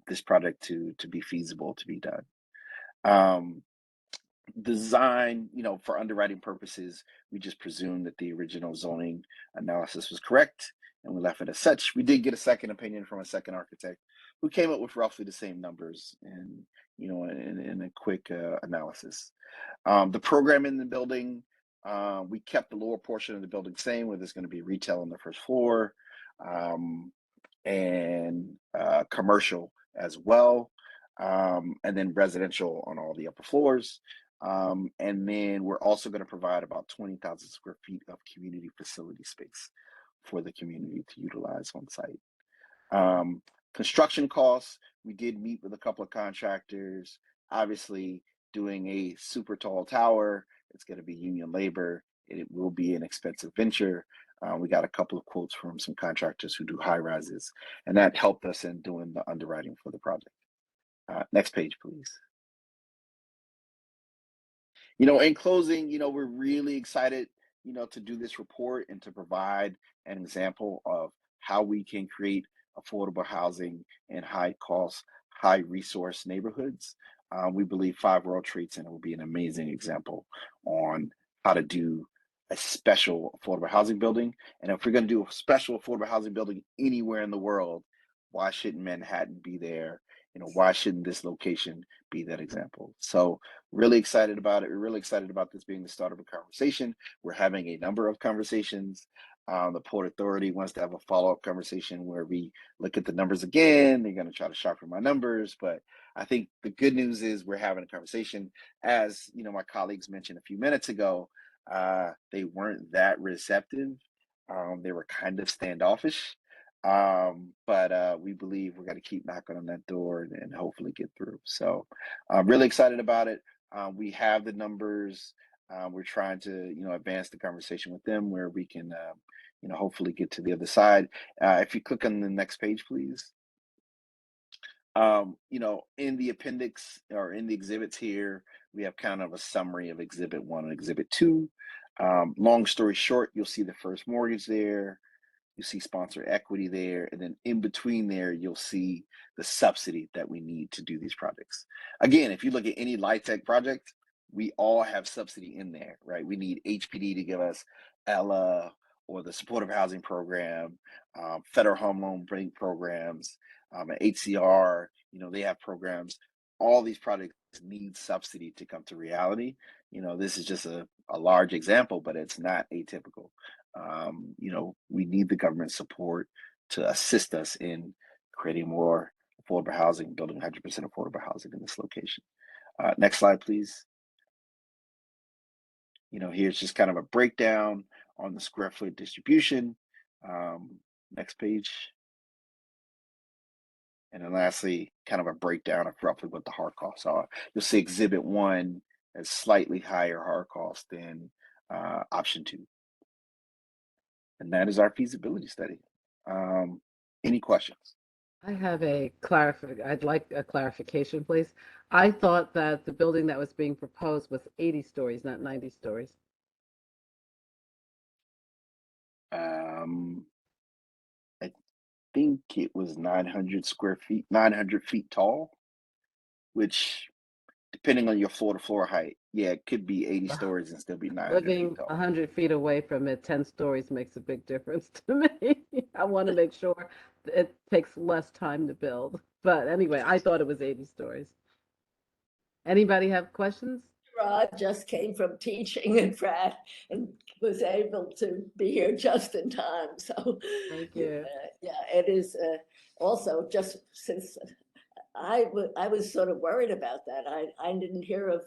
this project to be feasible, to be done. Design, for underwriting purposes, we just presumed that the original zoning analysis was correct, and we left it as such. We did get a second opinion from a second architect who came up with roughly the same numbers and, in a quick analysis. The program in the building, we kept the lower portion of the building same, where there's going to be retail on the first floor and commercial as well, and then residential on all the upper floors. And then we're also going to provide about 20,000 square feet of community facility space for the community to utilize on site. Construction costs, we did meet with a couple of contractors. Obviously, doing a super tall tower, it's going to be union labor. It will be an expensive venture. We got a couple of quotes from some contractors who do high rises, and that helped us in doing the underwriting for the project. Next page, please. In closing, we're really excited, to do this report and to provide an example of how we can create affordable housing in high cost, high resource neighborhoods. We believe 5 World Trade Center will be an amazing example on how to do a special affordable housing building. And if we're going to do a special affordable housing building anywhere in the world, why shouldn't Manhattan be there? Why shouldn't this location be that example? So really excited about it. We're really excited about this being the start of a conversation. We're having a number of conversations. The Port Authority wants to have a follow-up conversation where we look at the numbers again. They're going to try to sharpen my numbers, but I think the good news is we're having a conversation. As my colleagues mentioned a few minutes ago, they weren't that receptive. They were kind of standoffish. But we believe we're going to keep knocking on that door and hopefully get through. So I'm really excited about it. We have the numbers. We're trying to, advance the conversation with them where we can, hopefully get to the other side. If you click on the next page, please. In the appendix or in the exhibits here, we have kind of a summary of Exhibit 1 and Exhibit 2. Long story short, you'll see the first mortgage there. You see sponsor equity there, and then in between there, you'll see the subsidy that we need to do these projects. Again, if you look at any LIHTC project, we all have subsidy in there, right? We need HPD to give us ELA or the supportive housing program, federal home loan bank programs, HCR, they have programs. All these projects need subsidy to come to reality. This is just a large example, but it's not atypical. We need the government support to assist us in creating more affordable housing, building 100% affordable housing in this location. Next slide, please. Here's just kind of a breakdown on the square foot distribution. Next page. And then lastly, kind of a breakdown of roughly what the hard costs are. You'll see Exhibit 1 has slightly higher hard costs than option 2. And that is our feasibility study. Any questions? I have I'd like a clarification, please. I thought that the building that was being proposed was 80 stories, not 90 stories. I think it was 900 square feet, 900 feet tall, which depending on your floor to floor height, yeah, it could be 80 stories and still be 900 feet Living tall. 100 feet away from it, 10 stories makes a big difference to me. I want to make sure it takes less time to build. But anyway, I thought it was 80 stories. Anybody have questions? Rod just came from teaching in Pratt and was able to be here just in time. So Thank you. yeah, it is also just since I was sort of worried about that. I didn't hear of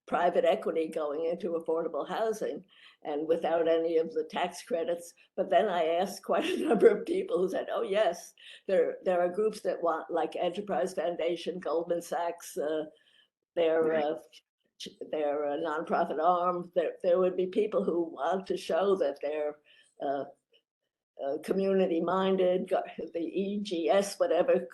private equity going into affordable housing and without any of the tax credits. But then I asked quite a number of people who said, oh yes, there are groups that want, like Enterprise Foundation, Goldman Sachs, their nonprofit arm. There would be people who want to show that they're community minded, the EGS, whatever,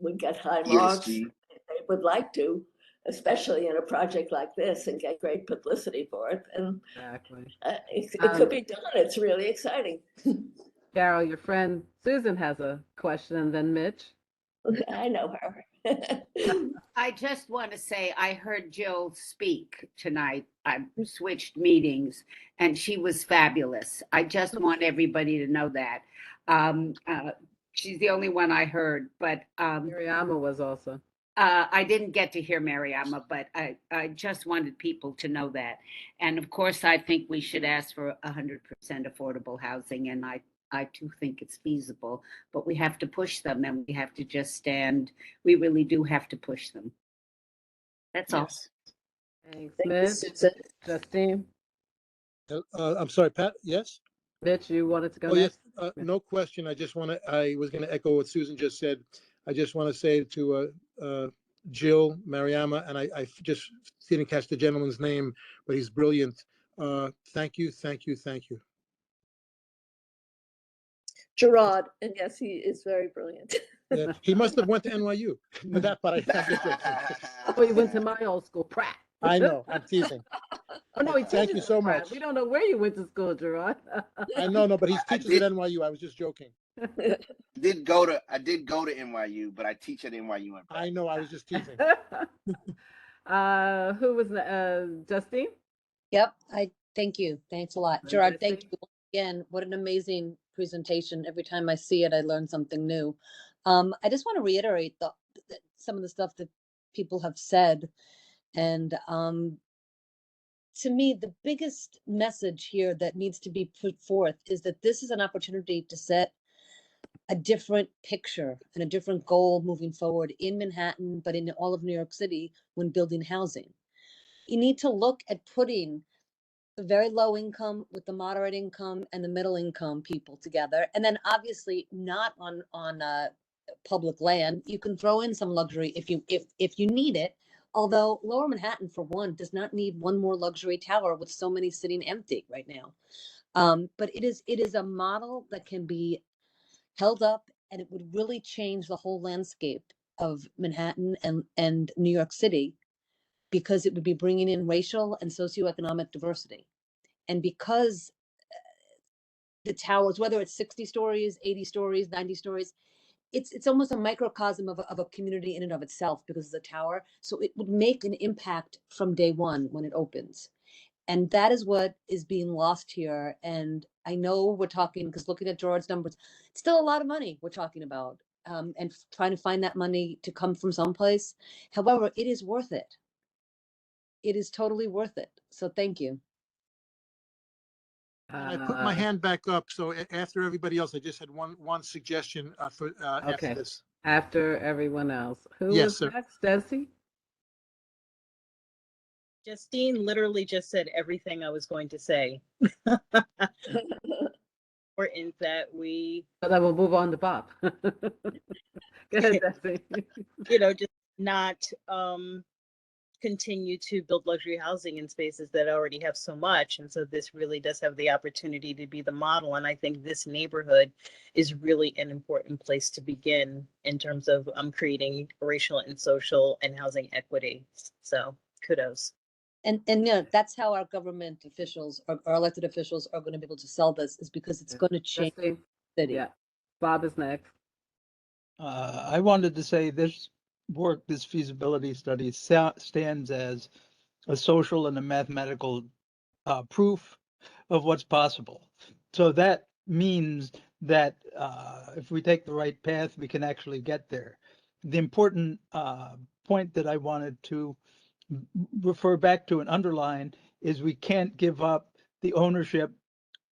would get high marks. ESG. They would like to, especially in a project like this, and get great publicity for it. And Exactly. it could be done. It's really exciting. Carol, your friend Susan has a question, and then Mitch. I know her. I just want to say I heard Jill speak tonight. I switched meetings and she was fabulous. I just want everybody to know that. She's the only one I heard, but Mariama was also. I didn't get to hear Mariama, but I just wanted people to know that. And of course, I think we should ask for 100% affordable housing, and I too think it's feasible, but we have to push them and we have to just stand. We really do have to push them. That's all. Thanks, Thank you, Mitch. Susan. Justine? I'm sorry, Pat, yes? Mitch, you wanted to go Oh, yes, next? no question. I was going to echo what Susan just said. I just want to say to Jill, Mariama, and I just didn't catch the gentleman's name, but he's brilliant. Thank you, thank you, thank you. Gerard, and yes, he is very brilliant. Yeah, he must have went to NYU. That part Oh, he went to my old school, Pratt. I know, I'm teasing. Oh, no, he Thank teaches you at so Pratt. much. We don't know where you went to school, Gerard. I know, but he teaches at NYU. I was just joking. I did go to NYU, but I teach at NYU. I know, I was just teasing. Who was Justine? Yep, thank you. Thanks a lot. Gerard, thank Justine? you again. What an amazing presentation. Every time I see it, I learn something new. I just want to reiterate some of the stuff that people have said. And to me, the biggest message here that needs to be put forth is that this is an opportunity to set a different picture and a different goal moving forward in Manhattan, but in all of New York City when building housing. You need to look at putting the very low income with the moderate income and the middle income people together. And then obviously not on public land. You can throw in some luxury if you need it. Although Lower Manhattan, for one, does not need one more luxury tower with so many sitting empty right now. But it is a model that can be held up, and it would really change the whole landscape of Manhattan and New York City, because it would be bringing in racial and socioeconomic diversity. And because the towers, whether it's 60 stories, 80 stories, 90 stories, it's almost a microcosm of a community in and of itself because it's a tower. So it would make an impact from day one when it opens. And that is what is being lost here. And I know we're talking, because looking at Gerard's numbers, it's still a lot of money we're talking about, and trying to find that money to come from someplace. However, it is worth it. It is totally worth it. So thank you. I put my hand back up, so after everybody else, I just had one suggestion for after Okay. this. After everyone else. Who Yes, was sir. next? Desi? Justine literally just said everything I was going to say. important that we, So then we'll move on to Bob. Go ahead, Betsy. just not continue to build luxury housing in spaces that already have so much. And so this really does have the opportunity to be the model. And I think this neighborhood is really an important place to begin in terms of creating racial and social and housing equity. So kudos. And that's how our government officials, our elected officials are going to be able to sell this, is because it's going to change the city. Yeah. Bob is next. I wanted to say this feasibility study stands as a social and a mathematical proof of what's possible. So that means that if we take the right path, we can actually get there. The important point that I wanted to refer back to and underline is we can't give up the ownership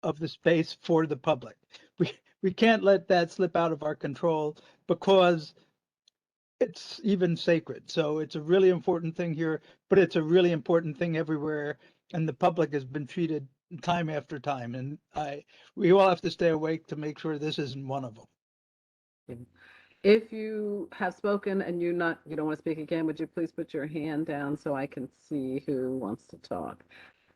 of the space for the public. We can't let that slip out of our control because it's even sacred. So it's a really important thing here, but it's a really important thing everywhere. And the public has been treated time after time. And we all have to stay awake to make sure this isn't one of them. If you have spoken and you don't want to speak again, would you please put your hand down so I can see who wants to talk?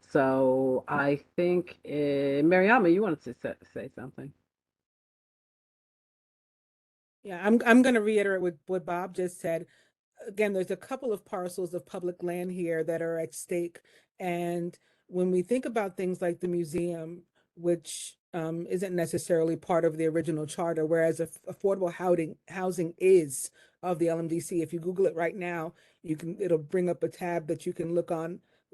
So I think Mariama, you wanted to say something. Yeah, I'm going to reiterate what Bob just said. Again, there's a couple of parcels of public land here that are at stake. And when we think about things like the museum, which isn't necessarily part of the original charter, whereas affordable housing is of the LMDC. If you Google it right now, it'll bring up a tab that you can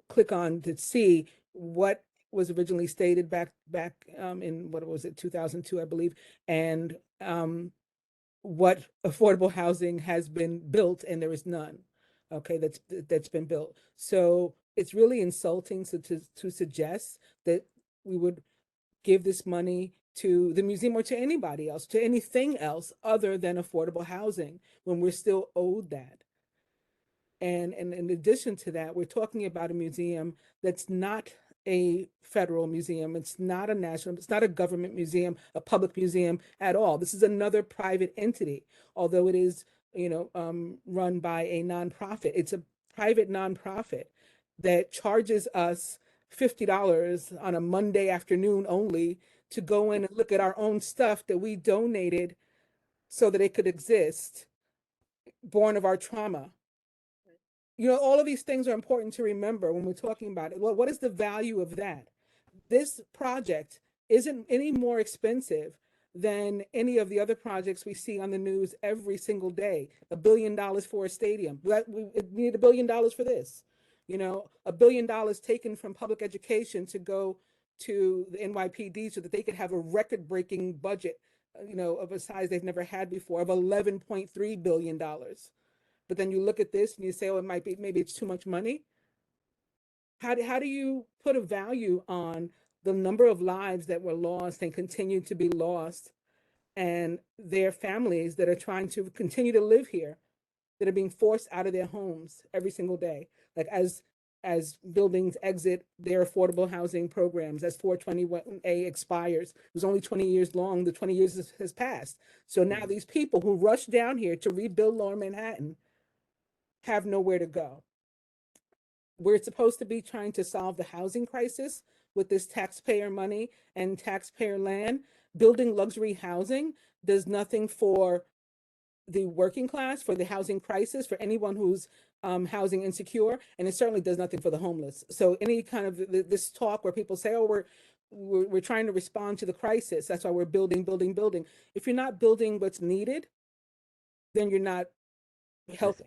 click on to see what was originally stated back in, what was it, 2002, I believe, and what affordable housing has been built, and there is none, okay, that's been built. So it's really insulting to suggest that we would give this money to the museum or to anybody else, to anything else other than affordable housing, when we're still owed that. And in addition to that, we're talking about a museum that's not a federal museum. It's not a national, it's not a government museum, a public museum at all. This is another private entity, although it is, run by a nonprofit. It's a private nonprofit that charges us $50 on a Monday afternoon only to go in and look at our own stuff that we donated so that it could exist, born of our trauma. All of these things are important to remember when we're talking about it. Well, what is the value of that? This project isn't any more expensive than any of the other projects we see on the news every single day. $1 billion for a stadium. We need $1 billion for this. $1 billion taken from public education to go to the NYPD so that they could have a record-breaking budget, of a size they've never had before, of $11.3 billion. But then you look at this and you say, oh, maybe it's too much money. How do you put a value on the number of lives that were lost and continue to be lost, and their families that are trying to continue to live here, that are being forced out of their homes every single day? Like as buildings exit their affordable housing programs, as 421A expires, it was only 20 years long, the 20 years has passed. So now these people who rushed down here to rebuild Lower Manhattan have nowhere to go. We're supposed to be trying to solve the housing crisis with this taxpayer money and taxpayer land. Building luxury housing does nothing for the working class, for the housing crisis, for anyone who's housing insecure, and it certainly does nothing for the homeless. So any kind of this talk where people say, oh, we're trying to respond to the crisis, that's why we're building. If you're not building what's needed, then you're not healthy.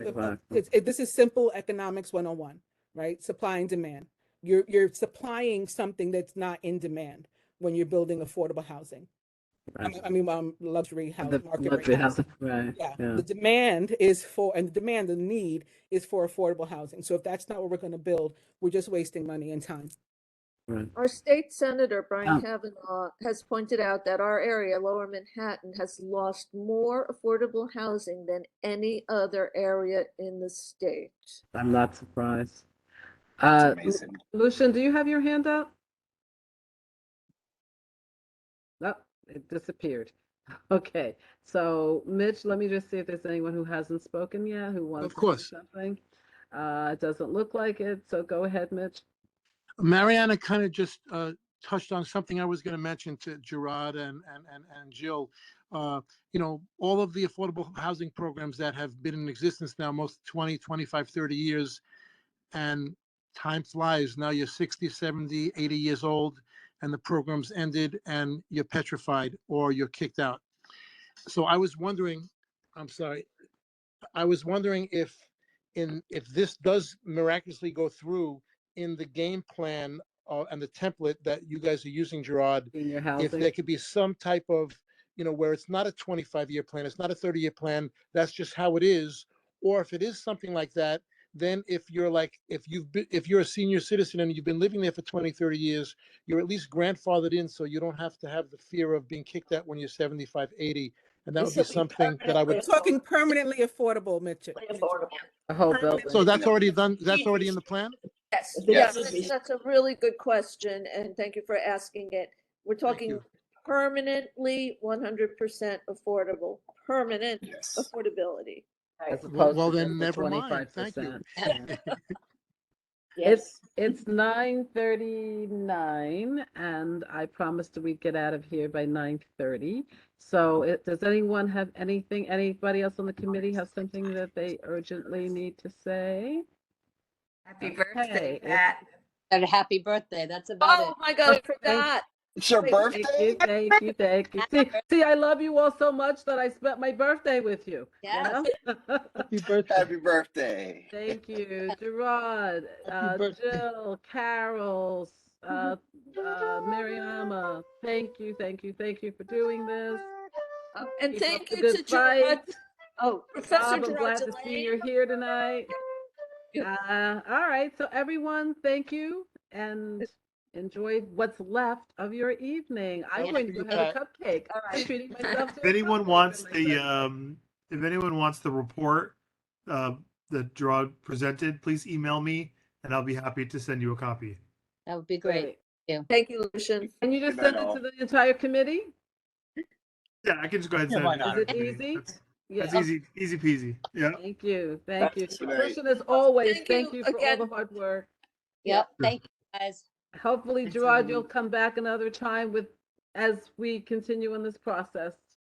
Right? This is simple economics 101, right? Supply and demand. You're supplying something that's not in demand when you're building affordable housing. Right. Luxury housing, market luxury rate housing, housing. right. Yeah. The demand is the need is for affordable housing. So if that's not what we're going to build, we're just wasting money and time. Right. Our state senator, Brian Kavanaugh, has pointed out that our area, Lower Manhattan, has lost more affordable housing than any other area in the state. I'm not surprised. That's amazing. Lucian, do you have your hand up? It disappeared. Okay, so Mitch, let me just see if there's anyone who hasn't spoken yet, who wants Of to say course. something. It doesn't look like it, so go ahead, Mitch. Mariana kind of just touched on something I was going to mention to Gerard and Jill. You know, all of the affordable housing programs that have been in existence now, most 20, 25, 30 years, and time flies. Now you're 60, 70, 80 years old, and the program's ended, and you're petrified or you're kicked out. So I was wondering, I'm sorry, I was wondering if this does miraculously go through in the game plan and the template that you guys are using, Gerard, Senior if housing. there could be some type of, you know, where it's not a 25-year plan, it's not a 30-year plan, that's just how it is. Or if it is something like that, then if you're like, if you're a senior citizen and you've been living there for 20, 30 years, you're at least grandfathered in, so you don't have to have the fear of being kicked out when you're 75, 80. And that would be something that I We're would. talking permanently affordable, Mitch. Affordable. The whole building. So that's already done, that's already in the plan? Yes, Yes. that's a really good question, and thank you for asking it. We're talking you. permanently 100% affordable, permanent Yes. affordability. As Well, opposed to then just the never mind. Thank you. 25%. Yes. It's 9:39, and I promised we'd get out of here by 9:30. So does anyone have anything, anybody else on the committee have something that they urgently need to say? Happy birthday, Pat. And happy birthday. That's about Oh it. my God, I forgot. It's your Wait, birthday? Thank you. See, I love you all so much that I spent my birthday with you. Yes. You know? Happy birthday. Happy birthday. Thank you, Gerard, Happy birthday. Jill, Carol, Mariama. Thank you for doing this. And Keep up thank the you good to Gerard. fight. Oh, Professor Bob, I'm Gerard glad to see Delane. you're here tonight. Yeah. All right, so everyone, thank you and enjoy what's left of your evening. I'm going to go have a cupcake. All I'm right. treating myself to If a anyone cupcake wants on my the birthday. if anyone wants the report that Gerard presented, please email me and I'll be happy to send you a copy. That would be great. Thank Thank you, Lucian. Can you just Good night, send it all. to the entire committee? Yeah, I can just go ahead and Yeah, send why it. not? Is it That's easy? That's Yeah. easy peasy. Yeah. Thank you. Good night. Christian, as always, Thank thank you you for all again. the hard work. Yep. Thank you, guys. Hopefully, Thanks, Gerard, everyone. you'll come back another time as we continue in this process.